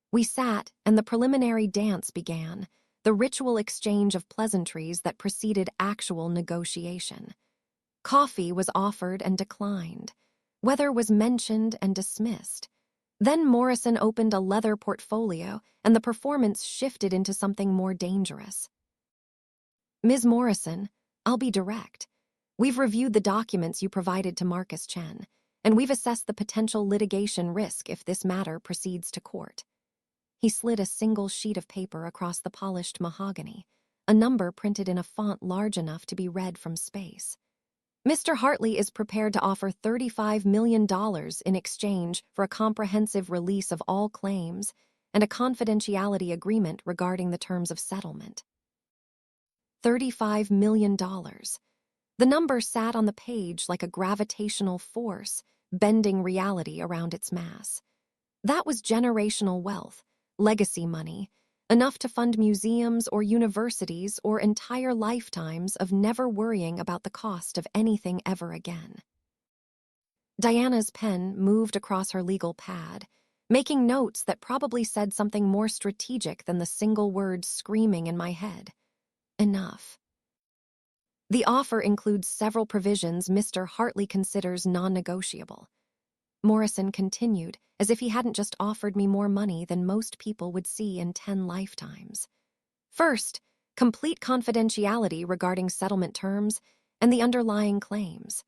We sat, and the preliminary dance began, the ritual exchange of pleasantries that preceded actual negotiation. Coffee was offered and declined. Weather was mentioned and dismissed. Then Morrison opened a leather portfolio, and the performance shifted into something more dangerous. "Ms. Morrison, I'll be direct. We've reviewed the documents you provided to Marcus Chen, and we've assessed the potential litigation risk if this matter proceeds to court." He slid a single sheet of paper across the polished mahogany, a number printed in a font large enough to be read from space. "Mr. Hartley is prepared to offer $35 million in exchange for a comprehensive release of all claims and a confidentiality agreement regarding the terms of settlement." $35 million. The number sat on the page like a gravitational force, bending reality around its mass. That was generational wealth, legacy money, enough to fund museums or universities or entire lifetimes of never worrying about the cost of anything ever again. Diana's pen moved across her legal pad, making notes that probably said something more strategic than the single word screaming in my head. Enough. "The offer includes several provisions Mr. Hartley considers non-negotiable." Morrison continued, as if he hadn't just offered me more money than most people would see in 10 lifetimes. "First, complete confidentiality regarding settlement terms and the underlying claims.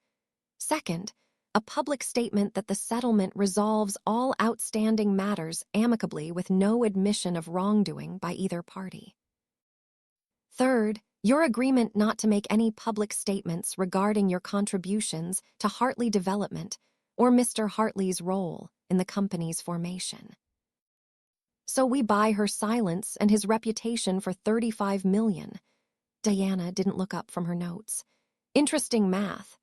Second, a public statement that the settlement resolves all outstanding matters amicably with no admission of wrongdoing by either party. Third, your agreement not to make any public statements regarding your contributions to Hartley Development or Mr. Hartley's role in the company's formation." So we buy her silence and his reputation for $35 million. Diana didn't look up from her notes. Interesting math.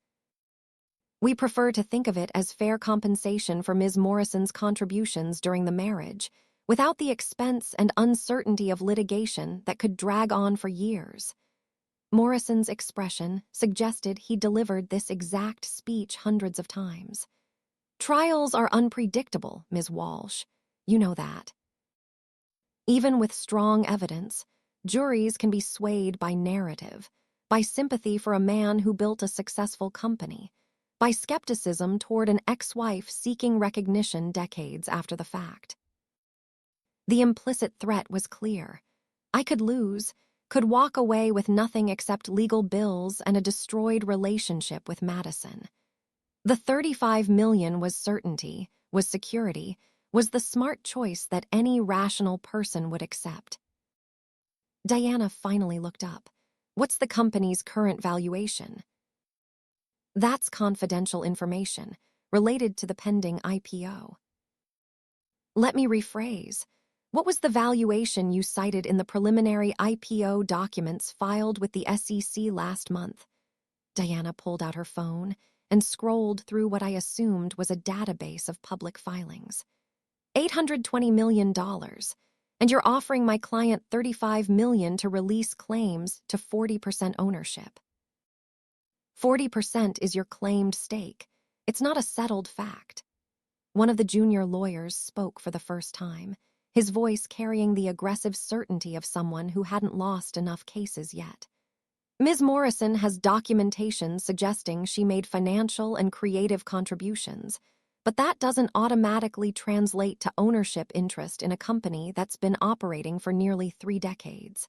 We prefer to think of it as fair compensation for Ms. Morrison's contributions during the marriage, without the expense and uncertainty of litigation that could drag on for years. Morrison's expression suggested he delivered this exact speech hundreds of times. Trials are unpredictable, Ms. Walsh. You know that. Even with strong evidence, juries can be swayed by narrative, by sympathy for a man who built a successful company, by skepticism toward an ex-wife seeking recognition decades after the fact. The implicit threat was clear. I could lose, could walk away with nothing except legal bills and a destroyed relationship with Madison. The $35 million was certainty, was security, was the smart choice that any rational person would accept. Diana finally looked up. What's the company's current valuation? That's confidential information, related to the pending IPO. Let me rephrase. What was the valuation you cited in the preliminary IPO documents filed with the SEC last month? Diana pulled out her phone and scrolled through what I assumed was a database of public filings. $820 million, and you're offering my client $35 million to release claims to 40% ownership. 40% is your claimed stake. It's not a settled fact. One of the junior lawyers spoke for the first time, his voice carrying the aggressive certainty of someone who hadn't lost enough cases yet. Ms. Morrison has documentation suggesting she made financial and creative contributions, but that doesn't automatically translate to ownership interest in a company that's been operating for nearly 3 decades.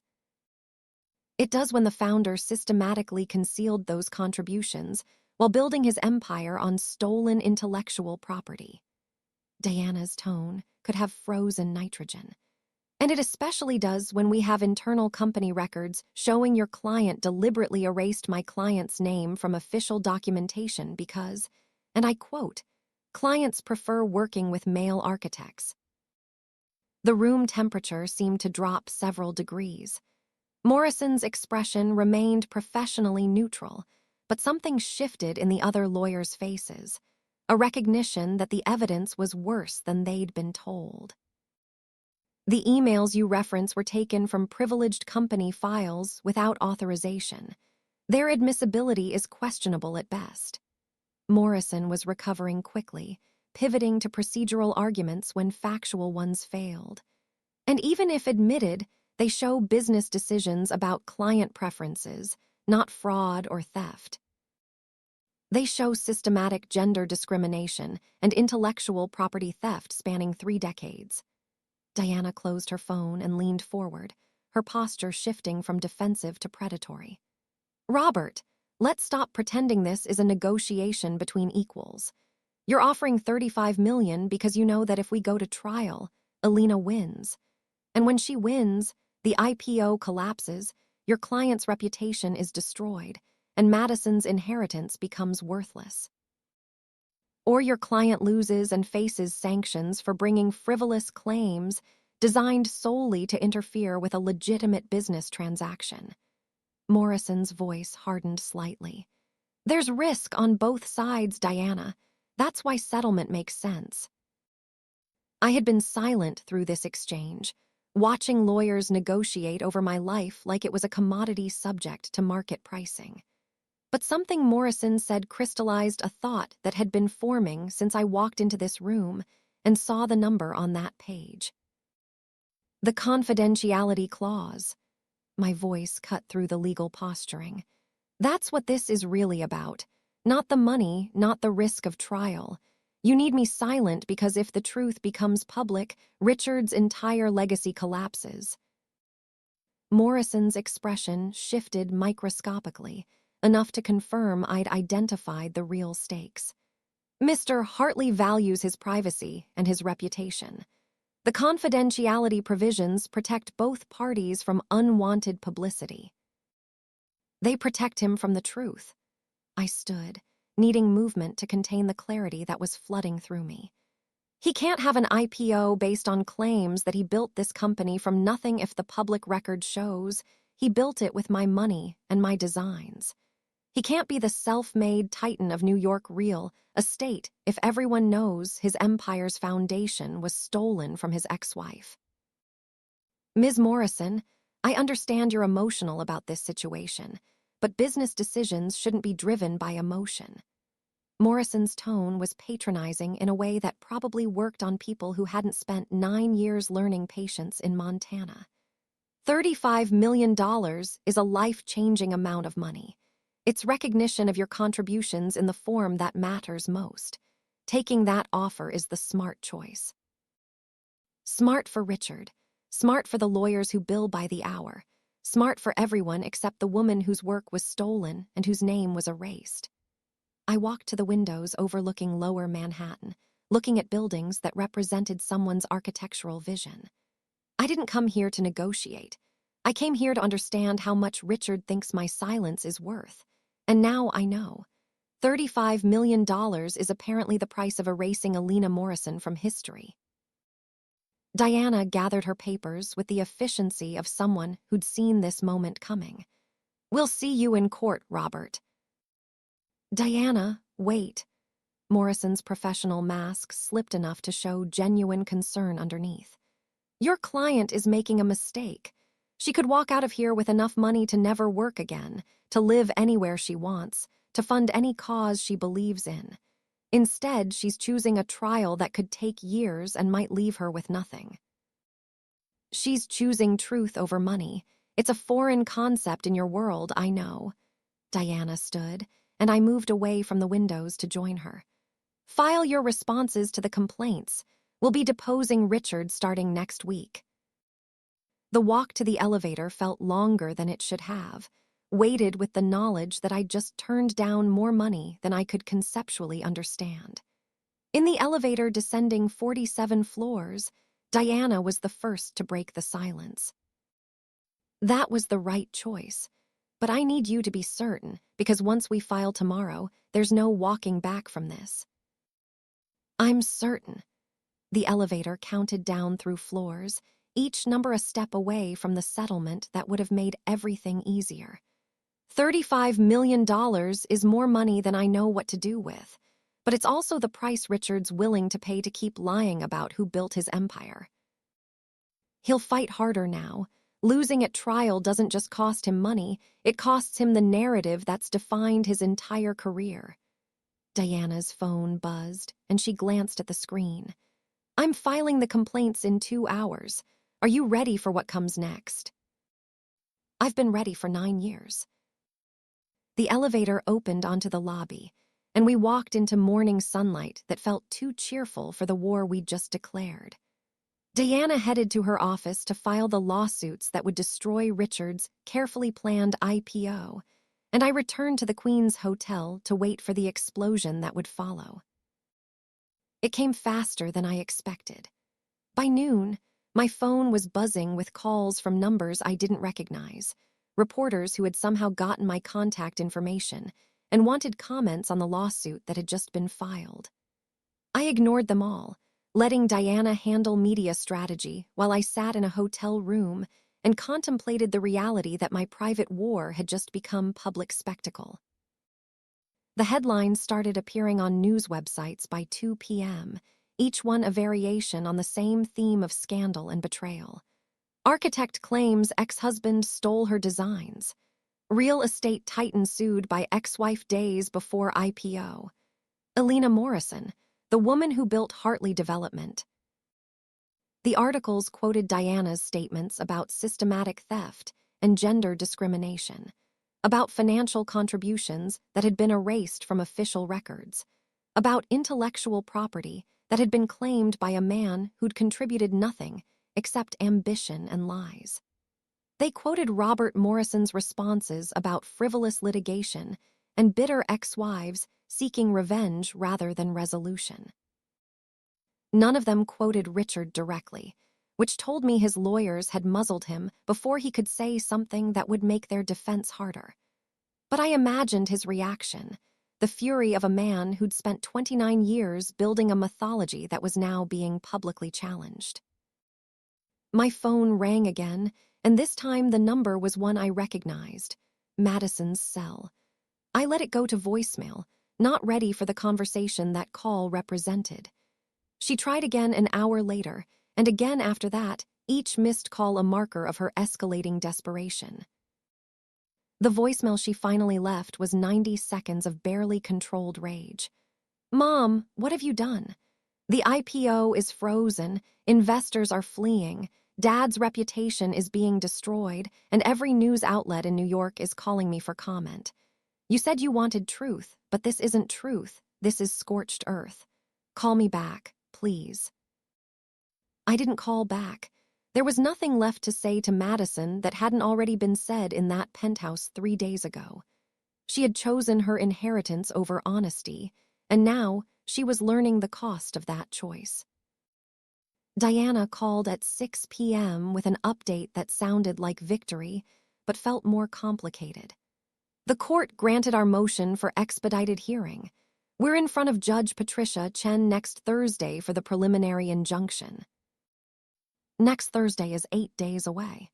It does when the founder systematically concealed those contributions while building his empire on stolen intellectual property. Diana's tone could have frozen nitrogen. And it especially does when we have internal company records showing your client deliberately erased my client's name from official documentation because, and I quote, "clients prefer working with male architects." The room temperature seemed to drop several degrees. Morrison's expression remained professionally neutral, but something shifted in the other lawyers' faces, a recognition that the evidence was worse than they'd been told. The emails you reference were taken from privileged company files without authorization. Their admissibility is questionable at best. Morrison was recovering quickly, pivoting to procedural arguments when factual ones failed. And even if admitted, they show business decisions about client preferences, not fraud or theft. They show systematic gender discrimination and intellectual property theft spanning 3 decades. Diana closed her phone and leaned forward, her posture shifting from defensive to predatory. Robert, let's stop pretending this is a negotiation between equals. You're offering $35 million because you know that if we go to trial, Alina wins. And when she wins, the IPO collapses, your client's reputation is destroyed, and Madison's inheritance becomes worthless. Or your client loses and faces sanctions for bringing frivolous claims designed solely to interfere with a legitimate business transaction. Morrison's voice hardened slightly. There's risk on both sides, Diana. That's why settlement makes sense. I had been silent through this exchange, watching lawyers negotiate over my life like it was a commodity subject to market pricing. But something Morrison said crystallized a thought that had been forming since I walked into this room and saw the number on that page. The confidentiality clause. My voice cut through the legal posturing. That's what this is really about. Not the money, not the risk of trial. You need me silent because if the truth becomes public, Richard's entire legacy collapses. Morrison's expression shifted microscopically, enough to confirm I'd identified the real stakes. Mr. Hartley values his privacy and his reputation. The confidentiality provisions protect both parties from unwanted publicity. They protect him from the truth. I stood, needing movement to contain the clarity that was flooding through me. He can't have an IPO based on claims that he built this company from nothing if the public record shows he built it with my money and my designs. He can't be the self-made titan of New York real estate if everyone knows his empire's foundation was stolen from his ex-wife. Ms. Morrison, I understand you're emotional about this situation, but business decisions shouldn't be driven by emotion. Morrison's tone was patronizing in a way that probably worked on people who hadn't spent 9 years learning patience in Montana. $35 million is a life-changing amount of money. It's recognition of your contributions in the form that matters most. Taking that offer is the smart choice. Smart for Richard. Smart for the lawyers who bill by the hour. Smart for everyone except the woman whose work was stolen and whose name was erased. I walked to the windows overlooking Lower Manhattan, looking at buildings that represented someone's architectural vision. I didn't come here to negotiate. I came here to understand how much Richard thinks my silence is worth. And now I know. $35 million is apparently the price of erasing Alina Morrison from history. Diana gathered her papers with the efficiency of someone who'd seen this moment coming. "We'll see you in court, Robert." "Diana, wait." Morrison's professional mask slipped enough to show genuine concern underneath. "Your client is making a mistake. She could walk out of here with enough money to never work again, to live anywhere she wants, to fund any cause she believes in. Instead, she's choosing a trial that could take years and might leave her with nothing. She's choosing truth over money. It's a foreign concept in your world, I know." Diana stood, and I moved away from the windows to join her. "File your responses to the complaints. We'll be deposing Richard starting next week." The walk to the elevator felt longer than it should have, weighted with the knowledge that I'd just turned down more money than I could conceptually understand. In the elevator descending 47 floors, Diana was the first to break the silence. "That was the right choice. But I need you to be certain, because once we file tomorrow, there's no walking back from this." "I'm certain." The elevator counted down through floors, each number a step away from the settlement that would have made everything easier. $35 million is more money than I know what to do with, but it's also the price Richard's willing to pay to keep lying about who built his empire. He'll fight harder now. Losing at trial doesn't just cost him money, it costs him the narrative that's defined his entire career. Diana's phone buzzed, and she glanced at the screen. "I'm filing the complaints in 2 hours. Are you ready for what comes next?" "I've been ready for 9 years." The elevator opened onto the lobby, and we walked into morning sunlight that felt too cheerful for the war we'd just declared. Diana headed to her office to file the lawsuits that would destroy Richard's carefully planned IPO, and I returned to the Queen's Hotel to wait for the explosion that would follow. It came faster than I expected. By noon, my phone was buzzing with calls from numbers I didn't recognize, reporters who had somehow gotten my contact information and wanted comments on the lawsuit that had just been filed. I ignored them all, letting Diana handle media strategy while I sat in a hotel room and contemplated the reality that my private war had just become public spectacle. The headlines started appearing on news websites by 2 p.m., each one a variation on the same theme of scandal and betrayal. Architect claims ex-husband stole her designs. Real estate titan sued by ex-wife days before IPO. Alina Morrison, the woman who built Hartley Development. The articles quoted Diana's statements about systematic theft and gender discrimination, about financial contributions that had been erased from official records, about intellectual property that had been claimed by a man who'd contributed nothing except ambition and lies. They quoted Robert Morrison's responses about frivolous litigation and bitter ex-wives seeking revenge rather than resolution. None of them quoted Richard directly, which told me his lawyers had muzzled him before he could say something that would make their defense harder. But I imagined his reaction, the fury of a man who'd spent 29 years building a mythology that was now being publicly challenged. My phone rang again, and this time the number was one I recognized, Madison's cell. I let it go to voicemail, not ready for the conversation that call represented. She tried again an hour later, and again after that, each missed call a marker of her escalating desperation. The voicemail she finally left was 90 seconds of barely controlled rage. "Mom, what have you done? The IPO is frozen, investors are fleeing, Dad's reputation is being destroyed, and every news outlet in New York is calling me for comment. You said you wanted truth, but this isn't truth, this is scorched earth. Call me back, please." I didn't call back. There was nothing left to say to Madison that hadn't already been said in that penthouse 3 days ago. She had chosen her inheritance over honesty, and now she was learning the cost of that choice. Diana called at 6 p.m. with an update that sounded like victory, but felt more complicated. The court granted our motion for expedited hearing. We're in front of Judge Patricia Chen next Thursday for the preliminary injunction. Next Thursday is 8 days away.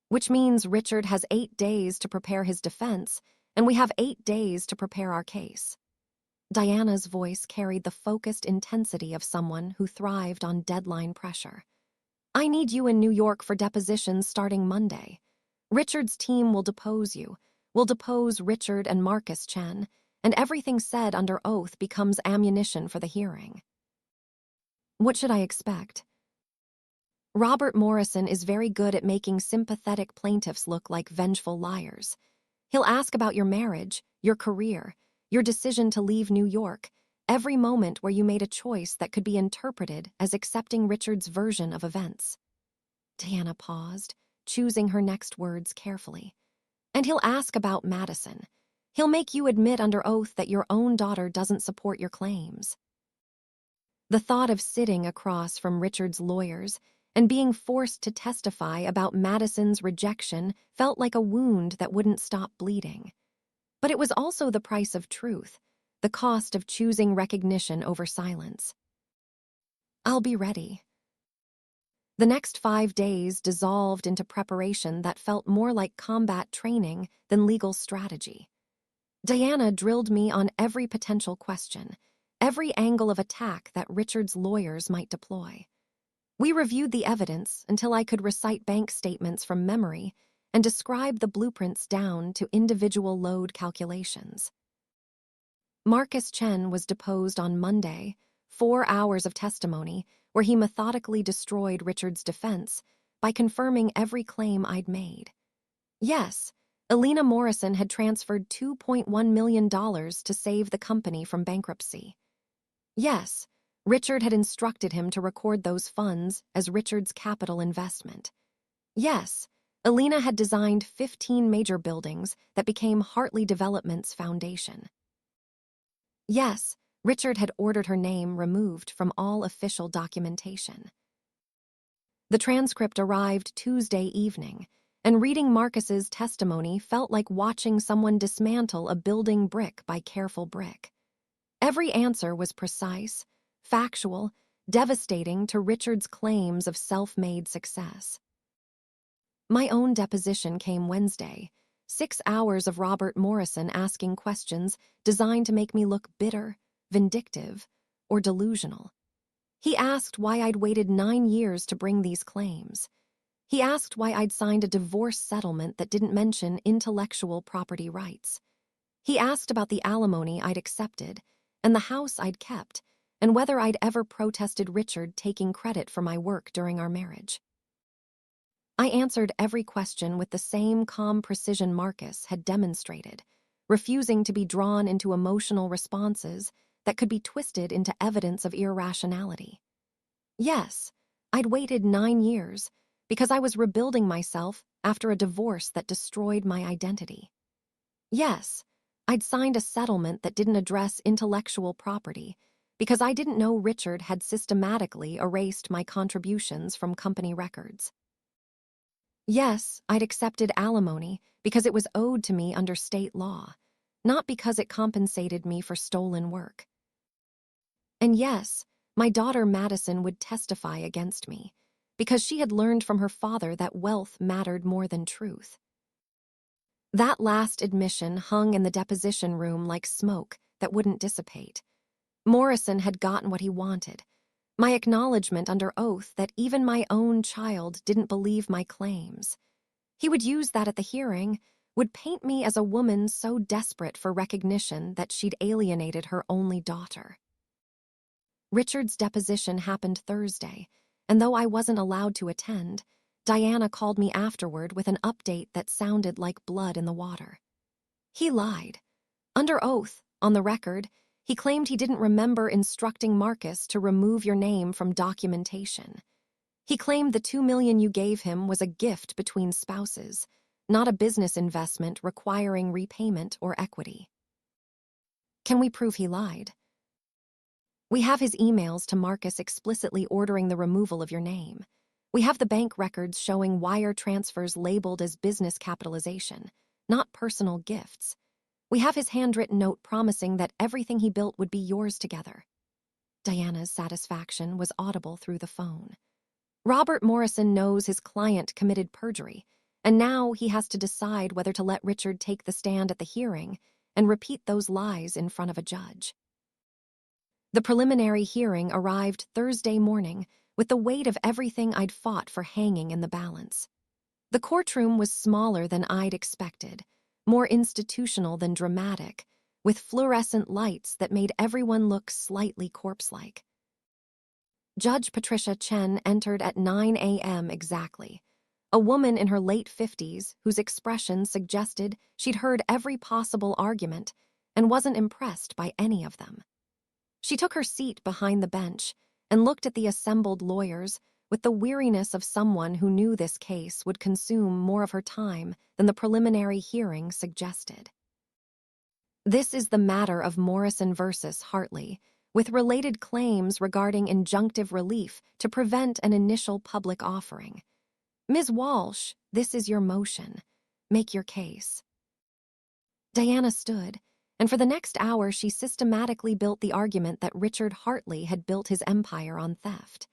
Which means Richard has 8 days to prepare his defense, and we have 8 days to prepare our case. Diana's voice carried the focused intensity of someone who thrived on deadline pressure. "I need you in New York for depositions starting Monday. Richard's team will depose you, will depose Richard and Marcus Chen, and everything said under oath becomes ammunition for the hearing." What should I expect? Robert Morrison is very good at making sympathetic plaintiffs look like vengeful liars. He'll ask about your marriage, your career, your decision to leave New York, every moment where you made a choice that could be interpreted as accepting Richard's version of events. Diana paused, choosing her next words carefully. And he'll ask about Madison. He'll make you admit under oath that your own daughter doesn't support your claims. The thought of sitting across from Richard's lawyers and being forced to testify about Madison's rejection felt like a wound that wouldn't stop bleeding. But it was also the price of truth, the cost of choosing recognition over silence. I'll be ready. The next 5 days dissolved into preparation that felt more like combat training than legal strategy. Diana drilled me on every potential question, every angle of attack that Richard's lawyers might deploy. We reviewed the evidence until I could recite bank statements from memory and describe the blueprints down to individual load calculations. Marcus Chen was deposed on Monday, 4 hours of testimony where he methodically destroyed Richard's defense by confirming every claim I'd made. Yes, Alina Morrison had transferred $2.1 million to save the company from bankruptcy. Yes, Richard had instructed him to record those funds as Richard's capital investment. Yes, Alina had designed 15 major buildings that became Hartley Development's foundation. Yes, Richard had ordered her name removed from all official documentation. The transcript arrived Tuesday evening, and reading Marcus's testimony felt like watching someone dismantle a building brick by careful brick. Every answer was precise, factual, devastating to Richard's claims of self-made success. My own deposition came Wednesday, 6 hours of Robert Morrison asking questions designed to make me look bitter, vindictive, or delusional. He asked why I'd waited 9 years to bring these claims. He asked why I'd signed a divorce settlement that didn't mention intellectual property rights. He asked about the alimony I'd accepted and the house I'd kept, and whether I'd ever protested Richard taking credit for my work during our marriage. I answered every question with the same calm precision Marcus had demonstrated, refusing to be drawn into emotional responses that could be twisted into evidence of irrationality. Yes, I'd waited 9 years because I was rebuilding myself after a divorce that destroyed my identity. Yes, I'd signed a settlement that didn't address intellectual property because I didn't know Richard had systematically erased my contributions from company records. Yes, I'd accepted alimony because it was owed to me under state law. not because it compensated me for stolen work. And yes, my daughter Madison would testify against me, because she had learned from her father that wealth mattered more than truth. That last admission hung in the deposition room like smoke that wouldn't dissipate. Morrison had gotten what he wanted, my acknowledgement under oath that even my own child didn't believe my claims. He would use that at the hearing, would paint me as a woman so desperate for recognition that she'd alienated her only daughter. Richard's deposition happened Thursday, and though I wasn't allowed to attend, Diana called me afterward with an update that sounded like blood in the water. He lied. Under oath, on the record, he claimed he didn't remember instructing Marcus to remove your name from documentation. He claimed the $2 million you gave him was a gift between spouses, not a business investment requiring repayment or equity. Can we prove he lied? We have his emails to Marcus explicitly ordering the removal of your name. We have the bank records showing wire transfers labeled as business capitalization, not personal gifts. We have his handwritten note promising that everything he built would be yours together. Diana's satisfaction was audible through the phone. Robert Morrison knows his client committed perjury, and now he has to decide whether to let Richard take the stand at the hearing and repeat those lies in front of a judge. The preliminary hearing arrived Thursday morning with the weight of everything I'd fought for hanging in the balance. The courtroom was smaller than I'd expected, more institutional than dramatic, with fluorescent lights that made everyone look slightly corpse-like. Judge Patricia Chen entered at 9 a.m. exactly, a woman in her late 50s whose expression suggested she'd heard every possible argument and wasn't impressed by any of them. She took her seat behind the bench and looked at the assembled lawyers with the weariness of someone who knew this case would consume more of her time than the preliminary hearing suggested. This is the matter of Morrison versus Hartley, with related claims regarding injunctive relief to prevent an initial public offering. Ms. Walsh, this is your motion. Make your case. Diana stood, and for the next hour she systematically built the argument that Richard Hartley had built his empire on theft.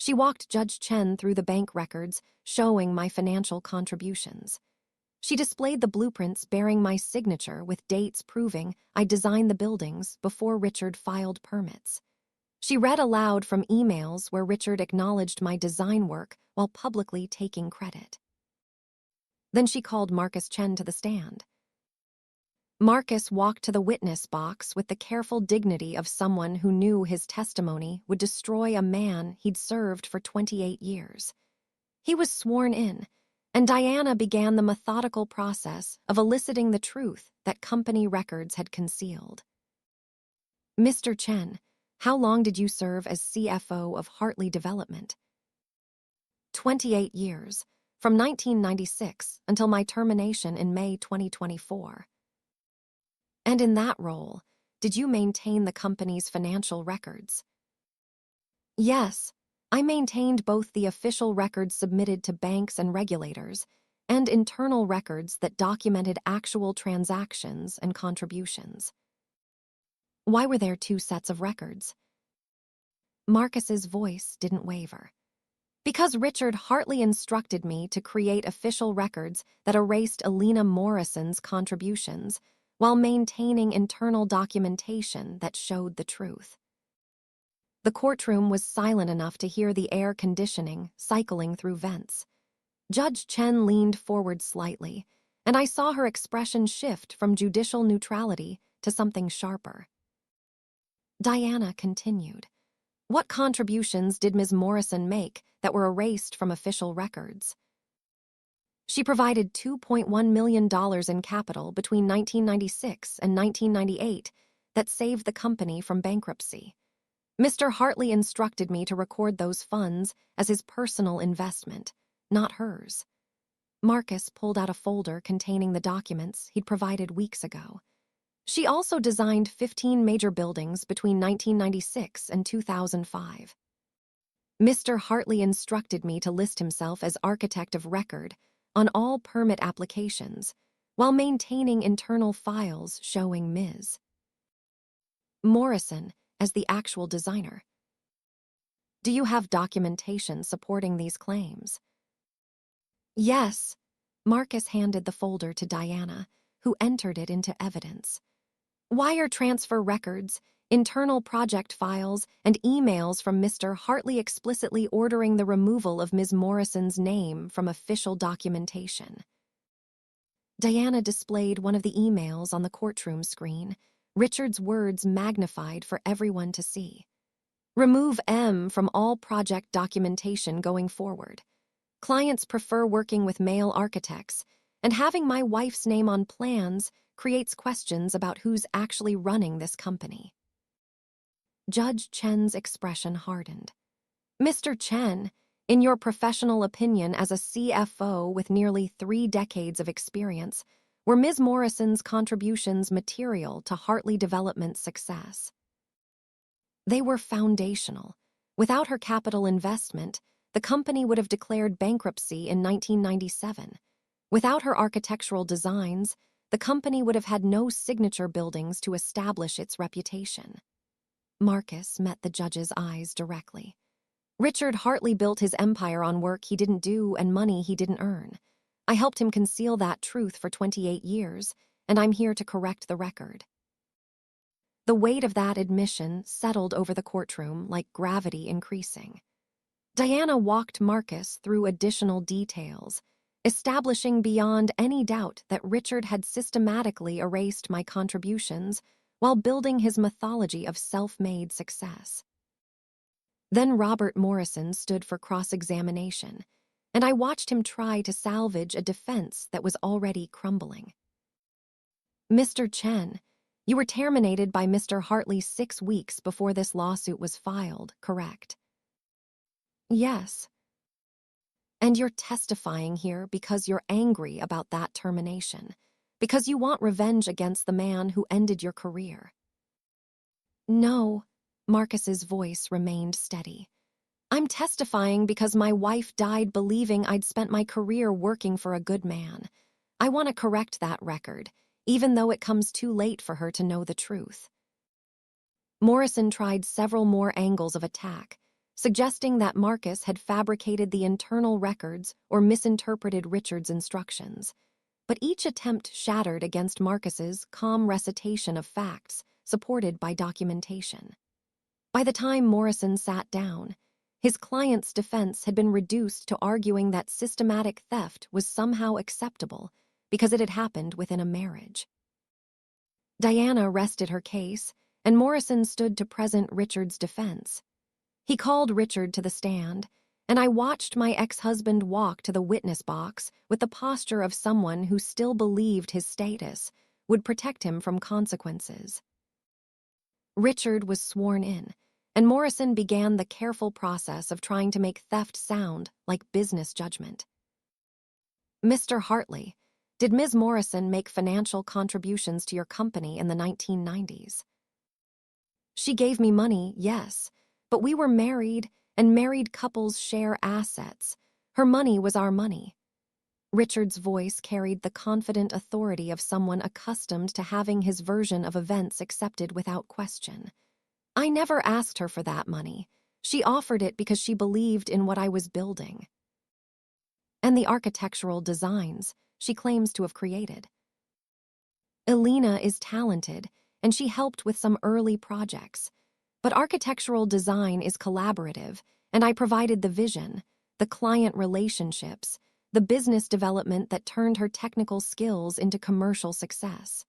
She walked Judge Chen through the bank records, showing my financial contributions. She displayed the blueprints bearing my signature with dates proving I designed the buildings before Richard filed permits. She read aloud from emails where Richard acknowledged my design work while publicly taking credit. Then she called Marcus Chen to the stand. Marcus walked to the witness box with the careful dignity of someone who knew his testimony would destroy a man he'd served for 28 years. He was sworn in, and Diana began the methodical process of eliciting the truth that company records had concealed. Mr. Chen, how long did you serve as CFO of Hartley Development? 28 years, from 1996 until my termination in May 2024. And in that role, did you maintain the company's financial records? Yes, I maintained both the official records submitted to banks and regulators and internal records that documented actual transactions and contributions. Why were there two sets of records? Marcus's voice didn't waver. Because Richard Hartley instructed me to create official records that erased Alina Morrison's contributions while maintaining internal documentation that showed the truth. The courtroom was silent enough to hear the air conditioning cycling through vents. Judge Chen leaned forward slightly, and I saw her expression shift from judicial neutrality to something sharper. Diana continued. What contributions did Ms. Morrison make that were erased from official records? She provided $2.1 million in capital between 1996 and 1998 that saved the company from bankruptcy. Mr. Hartley instructed me to record those funds as his personal investment, not hers. Marcus pulled out a folder containing the documents he'd provided weeks ago. She also designed 15 major buildings between 1996 and 2005. Mr. Hartley instructed me to list himself as architect of record on all permit applications, while maintaining internal files showing Ms. Morrison as the actual designer. Do you have documentation supporting these claims? Yes. Marcus handed the folder to Diana, who entered it into evidence. Wire transfer records, internal project files, and emails from Mr. Hartley explicitly ordering the removal of Ms. Morrison's name from official documentation. Diana displayed one of the emails on the courtroom screen, Richard's words magnified for everyone to see. Remove M from all project documentation going forward. Clients prefer working with male architects, and having my wife's name on plans creates questions about who's actually running this company. Judge Chen's expression hardened. Mr. Chen, in your professional opinion as a CFO with nearly 3 decades of experience, were Ms. Morrison's contributions material to Hartley Development's success? They were foundational. Without her capital investment, the company would have declared bankruptcy in 1997. Without her architectural designs, the company would have had no signature buildings to establish its reputation. Marcus met the judge's eyes directly. Richard Hartley built his empire on work he didn't do and money he didn't earn. I helped him conceal that truth for 28 years, and I'm here to correct the record. The weight of that admission settled over the courtroom like gravity increasing. Diana walked Marcus through additional details, establishing beyond any doubt that Richard had systematically erased my contributions while building his mythology of self-made success. Then Robert Morrison stood for cross-examination, and I watched him try to salvage a defense that was already crumbling. Mr. Chen, you were terminated by Mr. Hartley 6 weeks before this lawsuit was filed, correct? Yes. And you're testifying here because you're angry about that termination, because you want revenge against the man who ended your career. No, Marcus's voice remained steady. I'm testifying because my wife died believing I'd spent my career working for a good man. I want to correct that record, even though it comes too late for her to know the truth. Morrison tried several more angles of attack, suggesting that Marcus had fabricated the internal records or misinterpreted Richard's instructions. But each attempt shattered against Marcus's calm recitation of facts supported by documentation. By the time Morrison sat down, his client's defense had been reduced to arguing that systematic theft was somehow acceptable because it had happened within a marriage. Diana rested her case, and Morrison stood to present Richard's defense. He called Richard to the stand, and I watched my ex-husband walk to the witness box with the posture of someone who still believed his status would protect him from consequences. Richard was sworn in, and Morrison began the careful process of trying to make theft sound like business judgment. Mr. Hartley, did Ms. Morrison make financial contributions to your company in the 1990s? She gave me money, yes, but we were married, and married couples share assets. Her money was our money. Richard's voice carried the confident authority of someone accustomed to having his version of events accepted without question. I never asked her for that money. She offered it because she believed in what I was building. And the architectural designs she claims to have created. Elena is talented, and she helped with some early projects. But architectural design is collaborative, and I provided the vision, the client relationships, the business development that turned her technical skills into commercial success.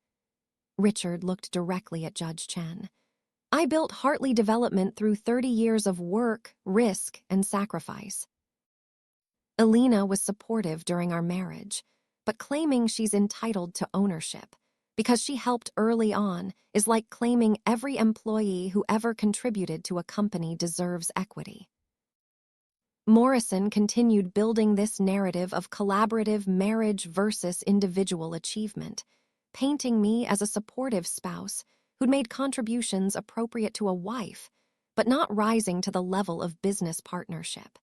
Richard looked directly at Judge Chen. I built Hartley Development through 30 years of work, risk, and sacrifice. Elena was supportive during our marriage, but claiming she's entitled to ownership because she helped early on is like claiming every employee who ever contributed to a company deserves equity. Morrison continued building this narrative of collaborative marriage versus individual achievement, painting me as a supportive spouse who'd made contributions appropriate to a wife, but not rising to the level of business partnership.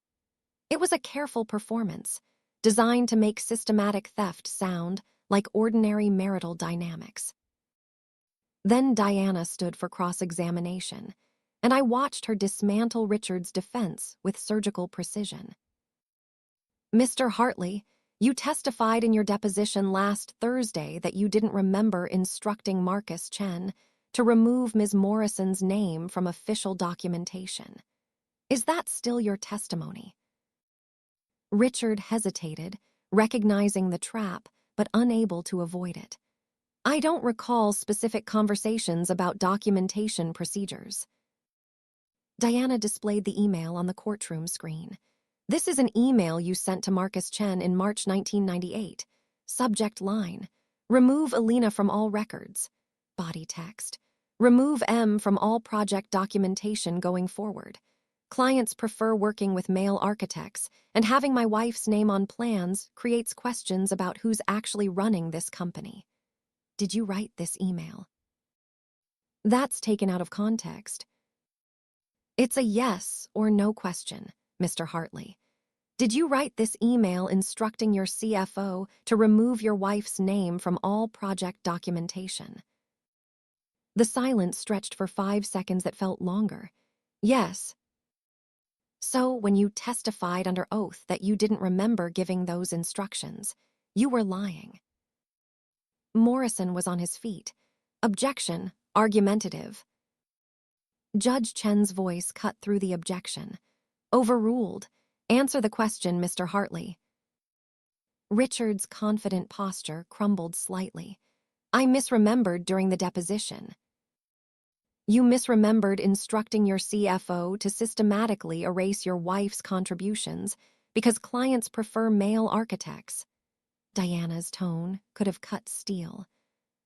It was a careful performance, designed to make systematic theft sound like ordinary marital dynamics. Then Diana stood for cross-examination, and I watched her dismantle Richard's defense with surgical precision. "Mr. Hartley, you testified in your deposition last Thursday that you didn't remember instructing Marcus Chen to remove Ms. Morrison's name from official documentation. Is that still your testimony?" Richard hesitated, recognizing the trap, but unable to avoid it. "I don't recall specific conversations about documentation procedures." Diana displayed the email on the courtroom screen. "This is an email you sent to Marcus Chen in March 1998. Subject line: remove Alina from all records. Body text: remove M from all project documentation going forward. Clients prefer working with male architects, and having my wife's name on plans creates questions about who's actually running this company. Did you write this email?" "That's taken out of context." "It's a yes or no question, Mr. Hartley. Did you write this email instructing your CFO to remove your wife's name from all project documentation?" The silence stretched for 5 seconds that felt longer. "Yes." "So when you testified under oath that you didn't remember giving those instructions, you were lying." Morrison was on his feet. "Objection, argumentative." Judge Chen's voice cut through the objection. "Overruled. Answer the question, Mr. Hartley." Richard's confident posture crumbled slightly. "I misremembered during the deposition." "You misremembered instructing your CFO to systematically erase your wife's contributions because clients prefer male architects." Diana's tone could have cut steel.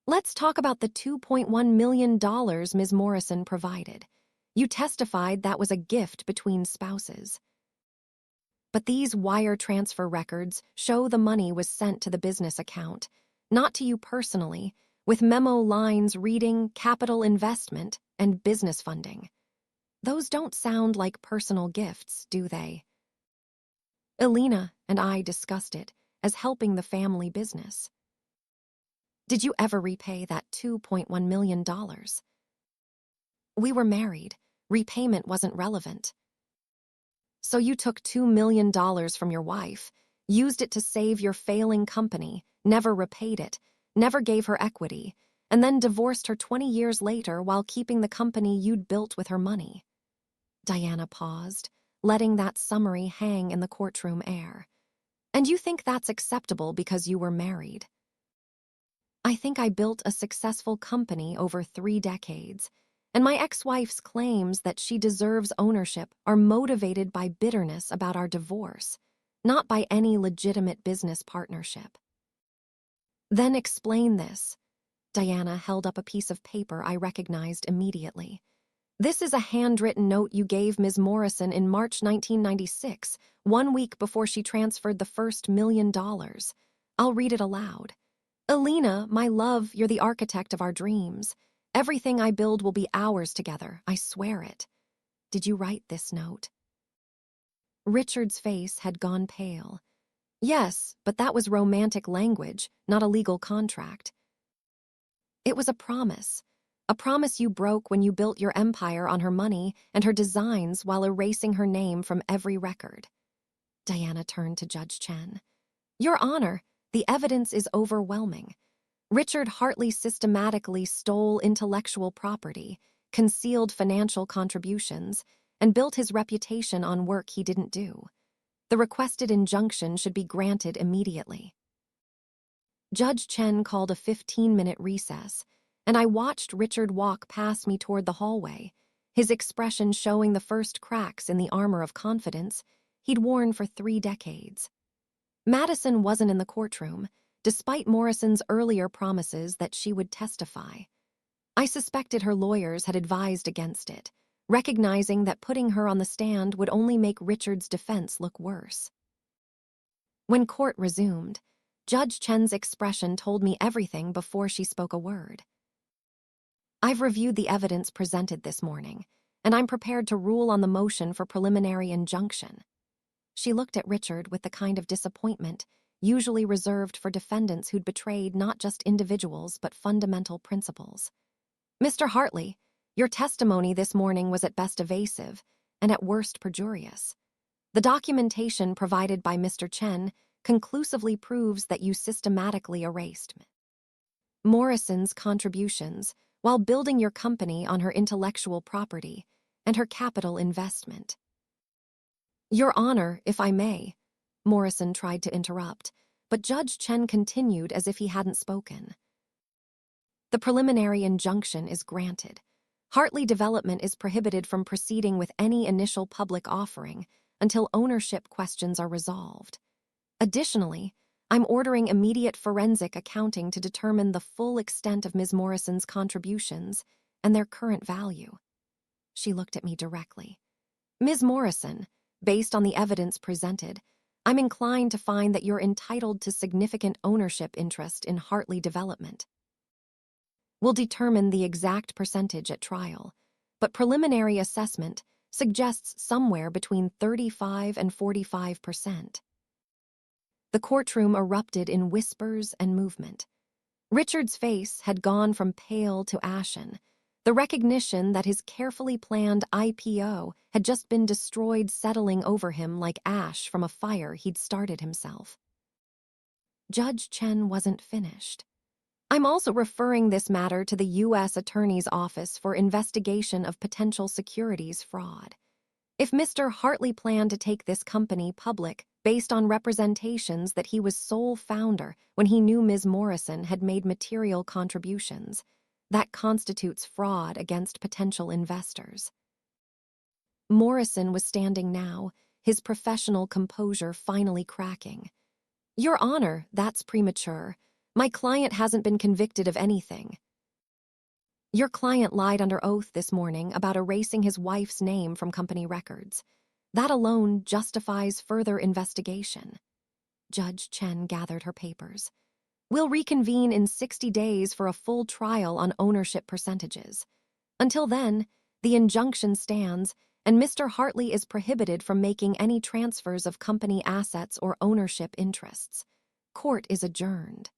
"Let's talk about the $2.1 million Ms. Morrison provided. You testified that was a gift between spouses. But these wire transfer records show the money was sent to the business account, not to you personally, with memo lines reading capital investment and business funding. Those don't sound like personal gifts, do they?" "Alina and I discussed it as helping the family business." "Did you ever repay that $2.1 million? "We were married. Repayment wasn't relevant." "So you took $2 million from your wife, used it to save your failing company, never repaid it, never gave her equity, and then divorced her 20 years later while keeping the company you'd built with her money." Diana paused, letting that summary hang in the courtroom air. "And you think that's acceptable because you were married?" "I think I built a successful company over 3 decades. And my ex-wife's claims that she deserves ownership are motivated by bitterness about our divorce, not by any legitimate business partnership." "Then explain this." Diana held up a piece of paper I recognized immediately. "This is a handwritten note you gave Ms. Morrison in March 1996, 1 week before she transferred the first $1 million. I'll read it aloud. Alina, my love, you're the architect of our dreams. Everything I build will be ours together, I swear it. Did you write this note?" Richard's face had gone pale. "Yes, but that was romantic language, not a legal contract." "It was a promise you broke when you built your empire on her money and her designs while erasing her name from every record." Diana turned to Judge Chen. "Your Honor, the evidence is overwhelming. Richard Hartley systematically stole intellectual property, concealed financial contributions, and built his reputation on work he didn't do. The requested injunction should be granted immediately." Judge Chen called a 15-minute recess, and I watched Richard walk past me toward the hallway, his expression showing the first cracks in the armor of confidence he'd worn for 3 decades. Madison wasn't in the courtroom, despite Morrison's earlier promises that she would testify. I suspected her lawyers had advised against it, recognizing that putting her on the stand would only make Richard's defense look worse. When court resumed, Judge Chen's expression told me everything before she spoke a word. "I've reviewed the evidence presented this morning, and I'm prepared to rule on the motion for preliminary injunction." She looked at Richard with the kind of disappointment usually reserved for defendants who'd betrayed not just individuals but fundamental principles. "Mr. Hartley, your testimony this morning was at best evasive and at worst perjurious. The documentation provided by Mr. Chen conclusively proves that you systematically erased Morrison's contributions while building your company on her intellectual property and her capital investment." "Your Honor, if I may," Morrison tried to interrupt, but Judge Chen continued as if he hadn't spoken. "The preliminary injunction is granted. Hartley Development is prohibited from proceeding with any initial public offering until ownership questions are resolved. Additionally, I'm ordering immediate forensic accounting to determine the full extent of Ms. Morrison's contributions and their current value." She looked at me directly. "Ms. Morrison, based on the evidence presented, I'm inclined to find that you're entitled to significant ownership interest in Hartley Development. We'll determine the exact percentage at trial, but preliminary assessment suggests somewhere between 35 and 45%. The courtroom erupted in whispers and movement. Richard's face had gone from pale to ashen, the recognition that his carefully planned IPO had just been destroyed settling over him like ash from a fire he'd started himself. Judge Chen wasn't finished. "I'm also referring this matter to the U.S. Attorney's Office for investigation of potential securities fraud. If Mr. Hartley planned to take this company public based on representations that he was sole founder when he knew Ms. Morrison had made material contributions, that constitutes fraud against potential investors." Morrison was standing now, his professional composure finally cracking. "Your Honor, that's premature. My client hasn't been convicted of anything. Your client lied under oath this morning about erasing his wife's name from company records. That alone justifies further investigation." Judge Chen gathered her papers. "We'll reconvene in 60 days for a full trial on ownership percentages. Until then, the injunction stands, and Mr. Hartley is prohibited from making any transfers of company assets or ownership interests. Court is adjourned."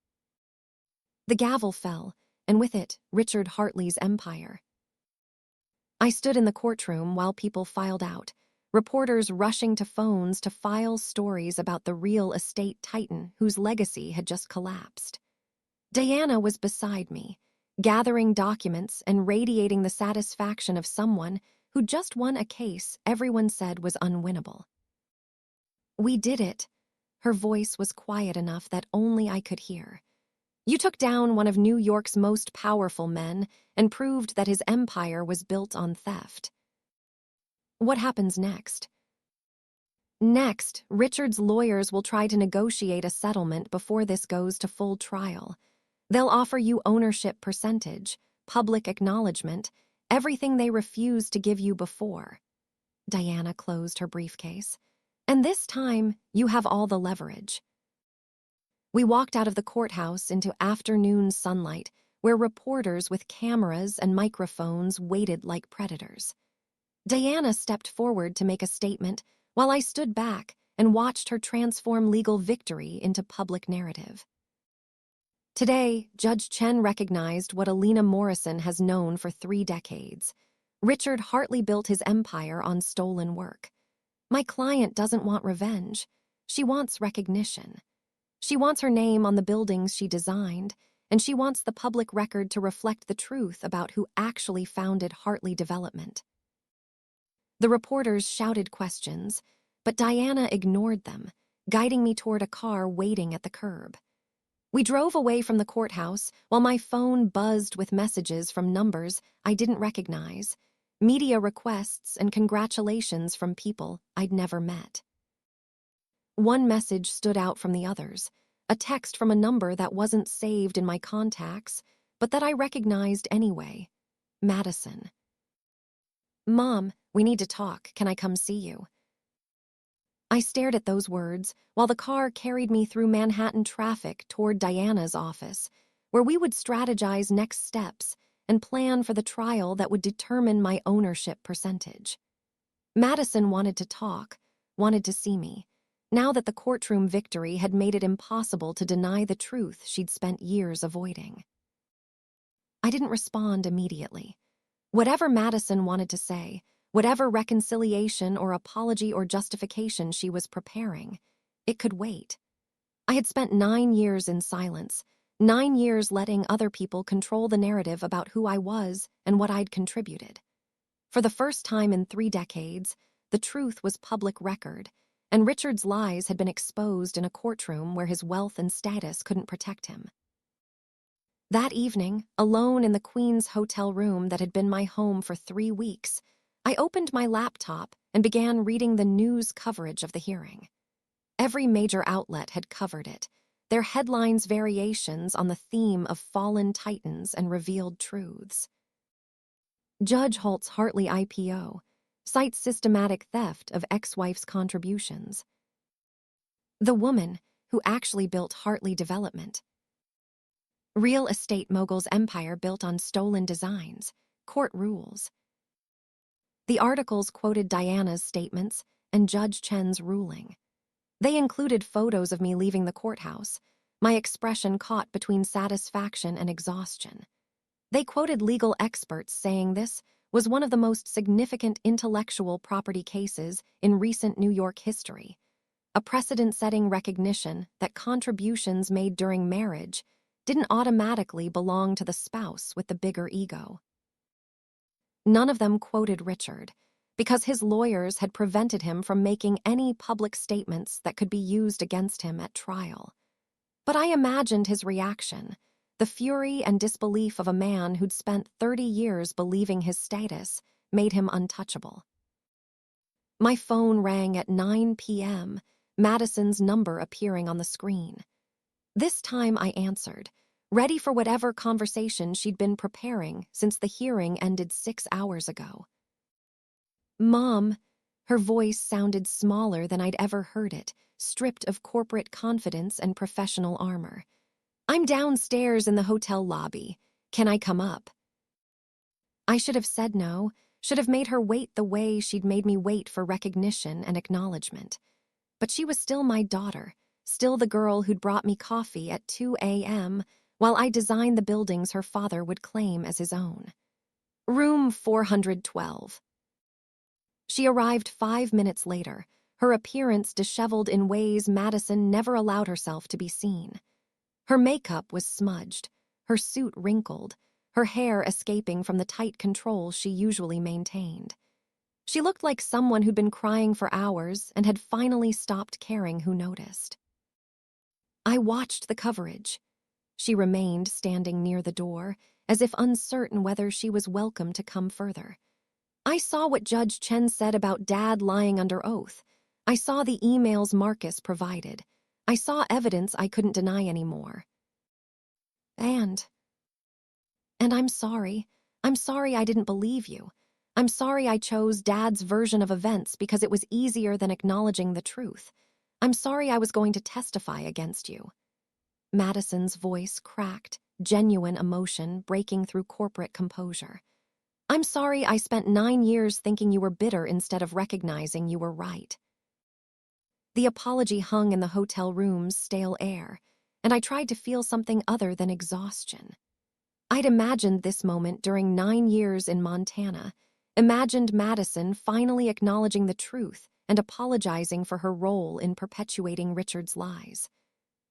The gavel fell, and with it, Richard Hartley's empire. I stood in the courtroom while people filed out, reporters rushing to phones to file stories about the real estate titan whose legacy had just collapsed. Diana was beside me, gathering documents and radiating the satisfaction of someone who just won a case everyone said was unwinnable. "We did it." Her voice was quiet enough that only I could hear. "You took down one of New York's most powerful men and proved that his empire was built on theft. What happens next?" "Next, Richard's lawyers will try to negotiate a settlement before this goes to full trial. They'll offer you ownership percentage, public acknowledgement, everything they refused to give you before." Diana closed her briefcase. "And this time, you have all the leverage." We walked out of the courthouse into afternoon sunlight, where reporters with cameras and microphones waited like predators. Diana stepped forward to make a statement, while I stood back and watched her transform legal victory into public narrative. Today, Judge Chen recognized what Alina Morrison has known for 3 decades. Richard Hartley built his empire on stolen work. My client doesn't want revenge. She wants recognition. She wants her name on the buildings she designed, and she wants the public record to reflect the truth about who actually founded Hartley Development. The reporters shouted questions, but Diana ignored them, guiding me toward a car waiting at the curb. We drove away from the courthouse while my phone buzzed with messages from numbers I didn't recognize, media requests and congratulations from people I'd never met. One message stood out from the others, a text from a number that wasn't saved in my contacts, but that I recognized anyway. Madison. "Mom, we need to talk. Can I come see you?" I stared at those words while the car carried me through Manhattan traffic toward Diana's office, where we would strategize next steps and plan for the trial that would determine my ownership percentage. Madison wanted to talk, wanted to see me. now that the courtroom victory had made it impossible to deny the truth she'd spent years avoiding. I didn't respond immediately. Whatever Madison wanted to say, whatever reconciliation or apology or justification she was preparing, it could wait. I had spent 9 years in silence, 9 years letting other people control the narrative about who I was and what I'd contributed. For the first time in 3 decades, the truth was public record, and Richard's lies had been exposed in a courtroom where his wealth and status couldn't protect him. That evening, alone in the Queen's hotel room that had been my home for 3 weeks, I opened my laptop and began reading the news coverage of the hearing. Every major outlet had covered it, their headlines variations on the theme of fallen titans and revealed truths. Judge Holt's Hartley IPO cites systematic theft of ex-wife's contributions. The woman who actually built Hartley Development. Real estate mogul's empire built on stolen designs, court rules. The articles quoted Diana's statements and Judge Chen's ruling. They included photos of me leaving the courthouse, my expression caught between satisfaction and exhaustion. They quoted legal experts saying this was one of the most significant intellectual property cases in recent New York history, a precedent-setting recognition that contributions made during marriage didn't automatically belong to the spouse with the bigger ego. None of them quoted Richard, because his lawyers had prevented him from making any public statements that could be used against him at trial. But I imagined his reaction, the fury and disbelief of a man who'd spent 30 years believing his status made him untouchable. My phone rang at 9 p.m., Madison's number appearing on the screen. This time I answered, ready for whatever conversation she'd been preparing since the hearing ended 6 hours ago. "Mom," her voice sounded smaller than I'd ever heard it, stripped of corporate confidence and professional armor. "I'm downstairs in the hotel lobby. Can I come up?" I should have said no, should have made her wait the way she'd made me wait for recognition and acknowledgement. But she was still my daughter, still the girl who'd brought me coffee at 2 a.m. while I designed the buildings her father would claim as his own. Room 412. She arrived 5 minutes later, her appearance disheveled in ways Madison never allowed herself to be seen. Her makeup was smudged, her suit wrinkled, her hair escaping from the tight control she usually maintained. She looked like someone who'd been crying for hours and had finally stopped caring who noticed. I watched the coverage. She remained standing near the door, as if uncertain whether she was welcome to come further. I saw what Judge Chen said about Dad lying under oath. I saw the emails Marcus provided. I saw evidence I couldn't deny anymore. And I'm sorry. I'm sorry I didn't believe you. I'm sorry I chose Dad's version of events because it was easier than acknowledging the truth. I'm sorry I was going to testify against you. Madison's voice cracked, genuine emotion breaking through corporate composure. I'm sorry I spent 9 years thinking you were bitter instead of recognizing you were right. The apology hung in the hotel room's stale air, and I tried to feel something other than exhaustion. I'd imagined this moment during 9 years in Montana, imagined Madison finally acknowledging the truth and apologizing for her role in perpetuating Richard's lies.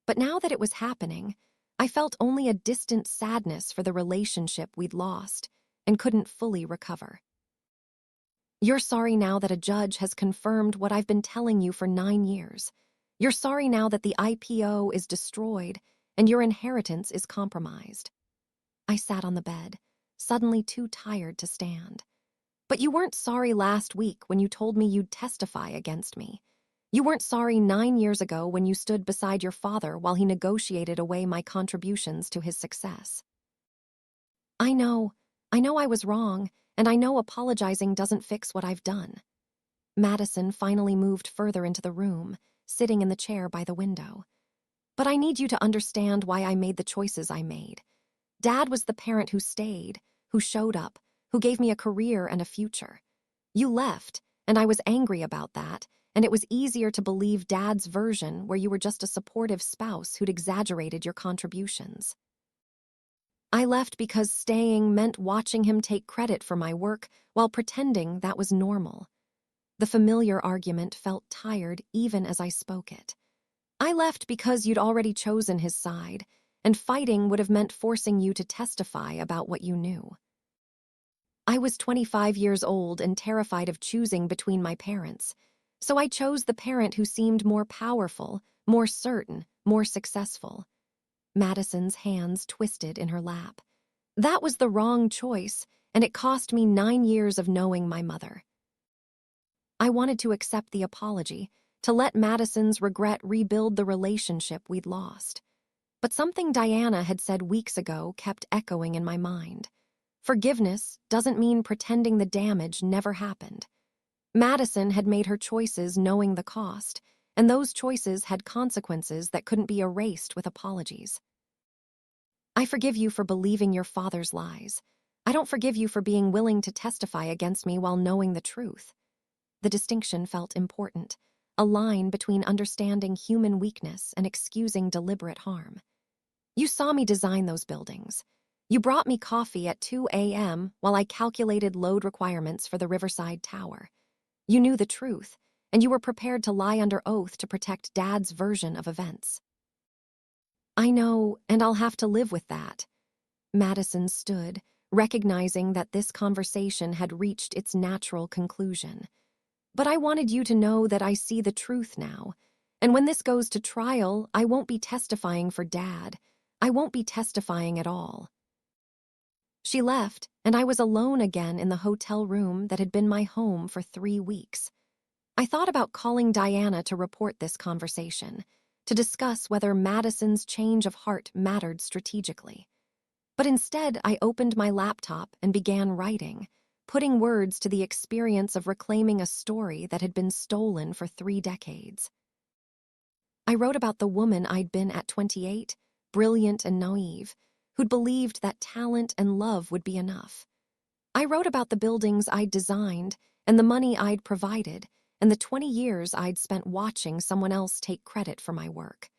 But now that it was happening, I felt only a distant sadness for the relationship we'd lost and couldn't fully recover. You're sorry now that a judge has confirmed what I've been telling you for 9 years. You're sorry now that the IPO is destroyed and your inheritance is compromised. I sat on the bed, suddenly too tired to stand. But you weren't sorry last week when you told me you'd testify against me. You weren't sorry 9 years ago when you stood beside your father while he negotiated away my contributions to his success. I know I was wrong, and I know apologizing doesn't fix what I've done. Madison finally moved further into the room, sitting in the chair by the window. But I need you to understand why I made the choices I made. Dad was the parent who stayed, who showed up, who gave me a career and a future. You left, and I was angry about that, and it was easier to believe Dad's version where you were just a supportive spouse who'd exaggerated your contributions. I left because staying meant watching him take credit for my work while pretending that was normal. The familiar argument felt tired even as I spoke it. I left because you'd already chosen his side, and fighting would have meant forcing you to testify about what you knew. I was 25 years old and terrified of choosing between my parents, so I chose the parent who seemed more powerful, more certain, more successful. Madison's hands twisted in her lap. That was the wrong choice, and it cost me 9 years of knowing my mother. I wanted to accept the apology, to let Madison's regret rebuild the relationship we'd lost. But something Diana had said weeks ago kept echoing in my mind. Forgiveness doesn't mean pretending the damage never happened. Madison had made her choices knowing the cost, and those choices had consequences that couldn't be erased with apologies. I forgive you for believing your father's lies. I don't forgive you for being willing to testify against me while knowing the truth. The distinction felt important, a line between understanding human weakness and excusing deliberate harm. You saw me design those buildings. You brought me coffee at 2 a.m. while I calculated load requirements for the Riverside Tower. You knew the truth, and you were prepared to lie under oath to protect Dad's version of events. I know, and I'll have to live with that. Madison stood, recognizing that this conversation had reached its natural conclusion. But I wanted you to know that I see the truth now, and when this goes to trial, I won't be testifying for Dad. I won't be testifying at all. She left, and I was alone again in the hotel room that had been my home for 3 weeks. I thought about calling Diana to report this conversation, to discuss whether Madison's change of heart mattered strategically. But instead, I opened my laptop and began writing, putting words to the experience of reclaiming a story that had been stolen for 3 decades. I wrote about the woman I'd been at 28, brilliant and naive, who'd believed that talent and love would be enough. I wrote about the buildings I'd designed and the money I'd provided and the 20 years I'd spent watching someone else take credit for my work.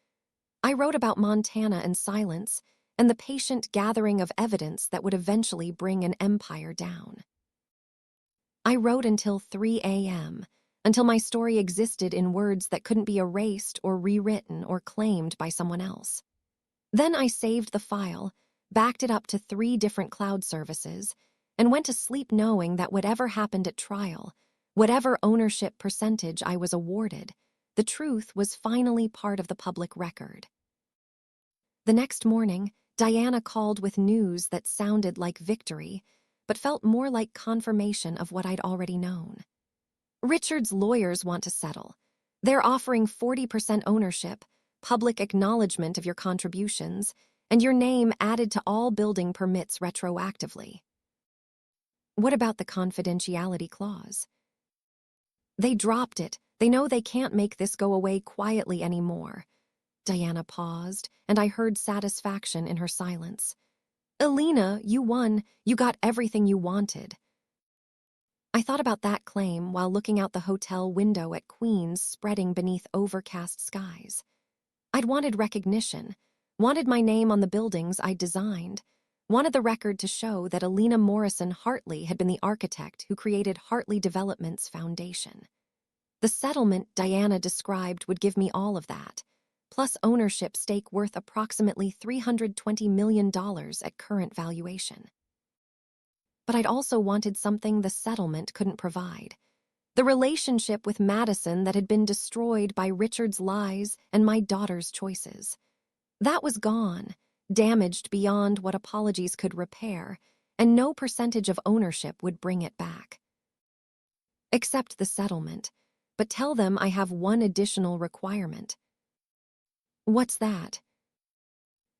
I wrote about Montana and silence and the patient gathering of evidence that would eventually bring an empire down. I wrote until 3 a.m., until my story existed in words that couldn't be erased or rewritten or claimed by someone else. Then I saved the file, backed it up to 3 different cloud services, and went to sleep knowing that whatever happened at trial, whatever ownership percentage I was awarded, the truth was finally part of the public record. The next morning, Diana called with news that sounded like victory, but felt more like confirmation of what I'd already known. Richard's lawyers want to settle. They're offering 40% ownership, public acknowledgement of your contributions, and your name added to all building permits retroactively. What about the confidentiality clause? They dropped it. They know they can't make this go away quietly anymore. Diana paused, and I heard satisfaction in her silence. Elena, you won. You got everything you wanted. I thought about that claim while looking out the hotel window at Queens spreading beneath overcast skies. I'd wanted recognition, wanted my name on the buildings I'd designed, wanted the record to show that Elena Morrison Hartley had been the architect who created Hartley Development's foundation. The settlement Diana described would give me all of that, plus ownership stake worth approximately $320 million at current valuation. But I'd also wanted something the settlement couldn't provide. The relationship with Madison that had been destroyed by Richard's lies and my daughter's choices. That was gone, damaged beyond what apologies could repair, and no percentage of ownership would bring it back. Accept the settlement, but tell them I have one additional requirement. What's that?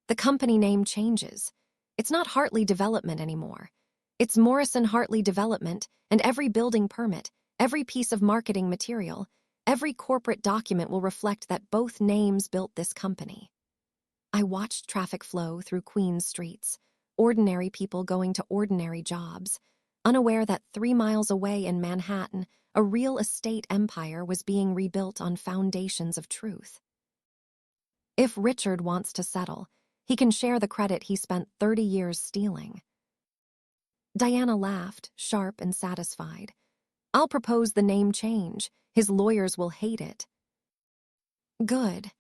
The company name changes. It's not Hartley Development anymore. It's Morrison Hartley Development, and every building permit, every piece of marketing material, every corporate document will reflect that both names built this company. I watched traffic flow through Queens streets, ordinary people going to ordinary jobs, unaware that 3 miles away in Manhattan, a real estate empire was being rebuilt on foundations of truth. If Richard wants to settle, he can share the credit he spent 30 years stealing. Diana laughed, sharp and satisfied. I'll propose the name change. His lawyers will hate it. Good.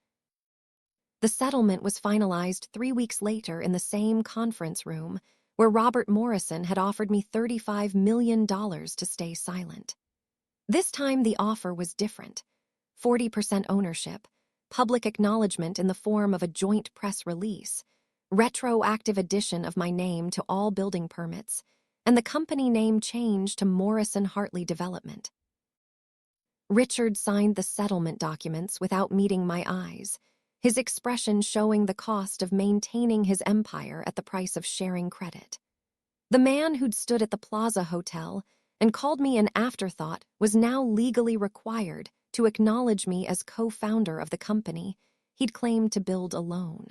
The settlement was finalized 3 weeks later in the same conference room where Robert Morrison had offered me $35 million to stay silent. This time the offer was different. 40% ownership, public acknowledgement in the form of a joint press release, retroactive addition of my name to all building permits, and the company name change to Morrison Hartley Development. Richard signed the settlement documents without meeting my eyes, his expression showing the cost of maintaining his empire at the price of sharing credit. The man who'd stood at the Plaza Hotel and called me an afterthought was now legally required to acknowledge me as co-founder of the company he'd claimed to build alone.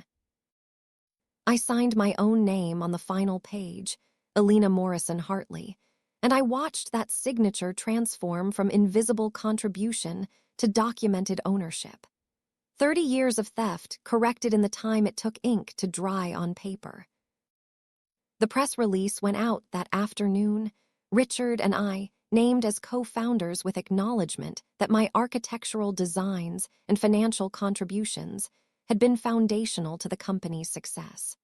I signed my own name on the final page, Elena Morrison Hartley, and I watched that signature transform from invisible contribution to documented ownership. 30 years of theft corrected in the time it took ink to dry on paper. The press release went out that afternoon. Richard and I, named as co-founders with acknowledgement that my architectural designs and financial contributions had been foundational to the company's success.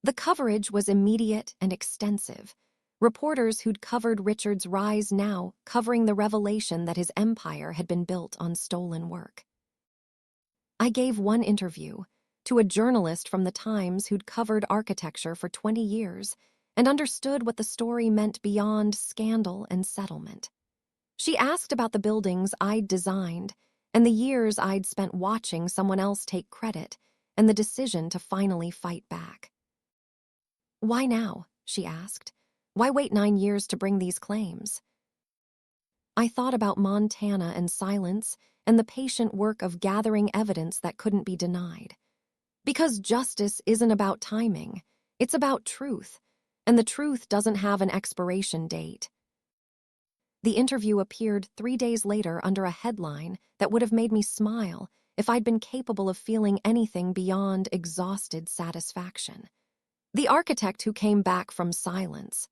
The coverage was immediate and extensive. Reporters who'd covered Richard's rise now covering the revelation that his empire had been built on stolen work. I gave one interview to a journalist from the Times who'd covered architecture for 20 years and understood what the story meant beyond scandal and settlement. She asked about the buildings I'd designed and the years I'd spent watching someone else take credit and the decision to finally fight back. Why now? She asked. Why wait 9 years to bring these claims? I thought about Montana and silence and the patient work of gathering evidence that couldn't be denied. Because justice isn't about timing, it's about truth, and the truth doesn't have an expiration date. The interview appeared 3 days later under a headline that would have made me smile if I'd been capable of feeling anything beyond exhausted satisfaction. The architect who came back from silence.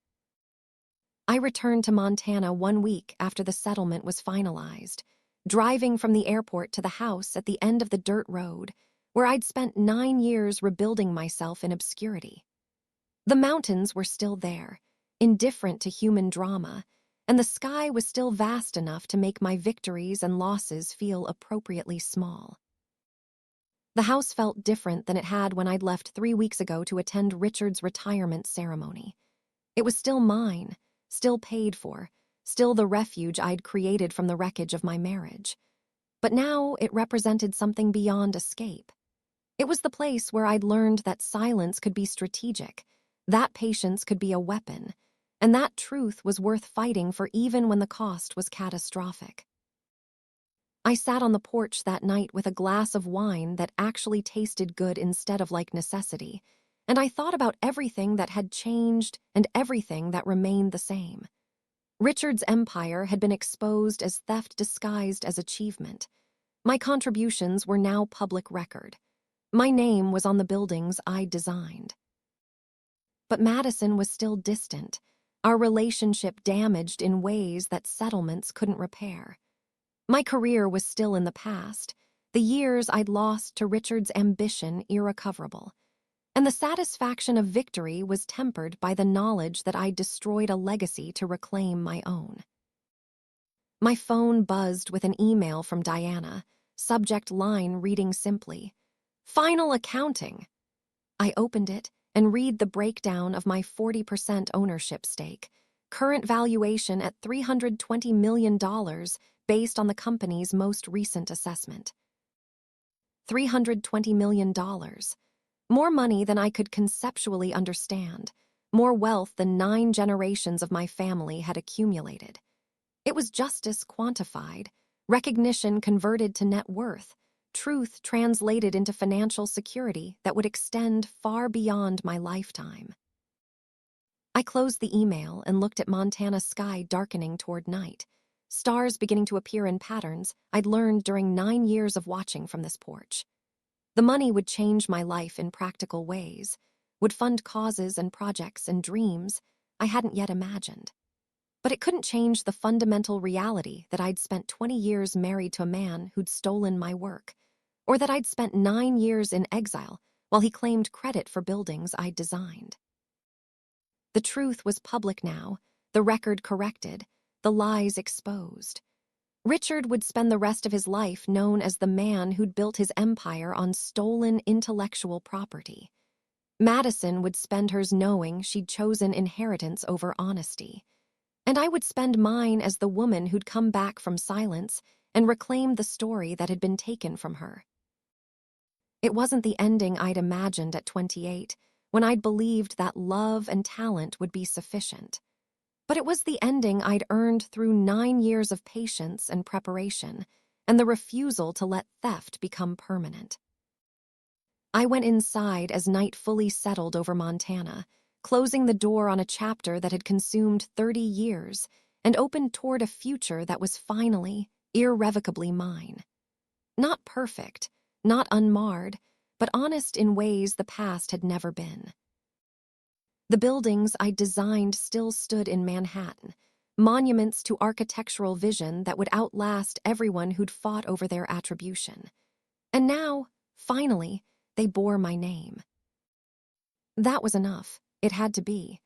I returned to Montana 1 week after the settlement was finalized, driving from the airport to the house at the end of the dirt road, where I'd spent 9 years rebuilding myself in obscurity. The mountains were still there, indifferent to human drama, and the sky was still vast enough to make my victories and losses feel appropriately small. The house felt different than it had when I'd left 3 weeks ago to attend Richard's retirement ceremony. It was still mine, still paid for, still the refuge I'd created from the wreckage of my marriage. But now it represented something beyond escape. It was the place where I'd learned that silence could be strategic, that patience could be a weapon, and that truth was worth fighting for even when the cost was catastrophic. I sat on the porch that night with a glass of wine that actually tasted good instead of like necessity, and I thought about everything that had changed and everything that remained the same. Richard's empire had been exposed as theft disguised as achievement. My contributions were now public record. My name was on the buildings I'd designed. But Madison was still distant, our relationship damaged in ways that settlements couldn't repair. My career was still in the past, the years I'd lost to Richard's ambition irrecoverable, and the satisfaction of victory was tempered by the knowledge that I'd destroyed a legacy to reclaim my own. My phone buzzed with an email from Diana, subject line reading simply, "Final accounting." I opened it and read the breakdown of my 40% ownership stake, current valuation at $320 million based on the company's most recent assessment. $320 million. More money than I could conceptually understand, more wealth than 9 generations of my family had accumulated. It was justice quantified, recognition converted to net worth, truth translated into financial security that would extend far beyond my lifetime. I closed the email and looked at Montana's sky darkening toward night. stars beginning to appear in patterns I'd learned during 9 years of watching from this porch. The money would change my life in practical ways, would fund causes and projects and dreams I hadn't yet imagined. But it couldn't change the fundamental reality that I'd spent 20 years married to a man who'd stolen my work, or that I'd spent 9 years in exile while he claimed credit for buildings I'd designed. The truth was public now, the record corrected, the lies exposed. Richard would spend the rest of his life known as the man who'd built his empire on stolen intellectual property. Madison would spend hers knowing she'd chosen inheritance over honesty. And I would spend mine as the woman who'd come back from silence and reclaim the story that had been taken from her. It wasn't the ending I'd imagined at 28, when I'd believed that love and talent would be sufficient. But it was the ending I'd earned through 9 years of patience and preparation, and the refusal to let theft become permanent. I went inside as night fully settled over Montana, closing the door on a chapter that had consumed 30 years and opened toward a future that was finally, irrevocably mine. Not perfect, not unmarred, but honest in ways the past had never been. The buildings I'd designed still stood in Manhattan, monuments to architectural vision that would outlast everyone who'd fought over their attribution. And now, finally, they bore my name. That was enough. It had to be.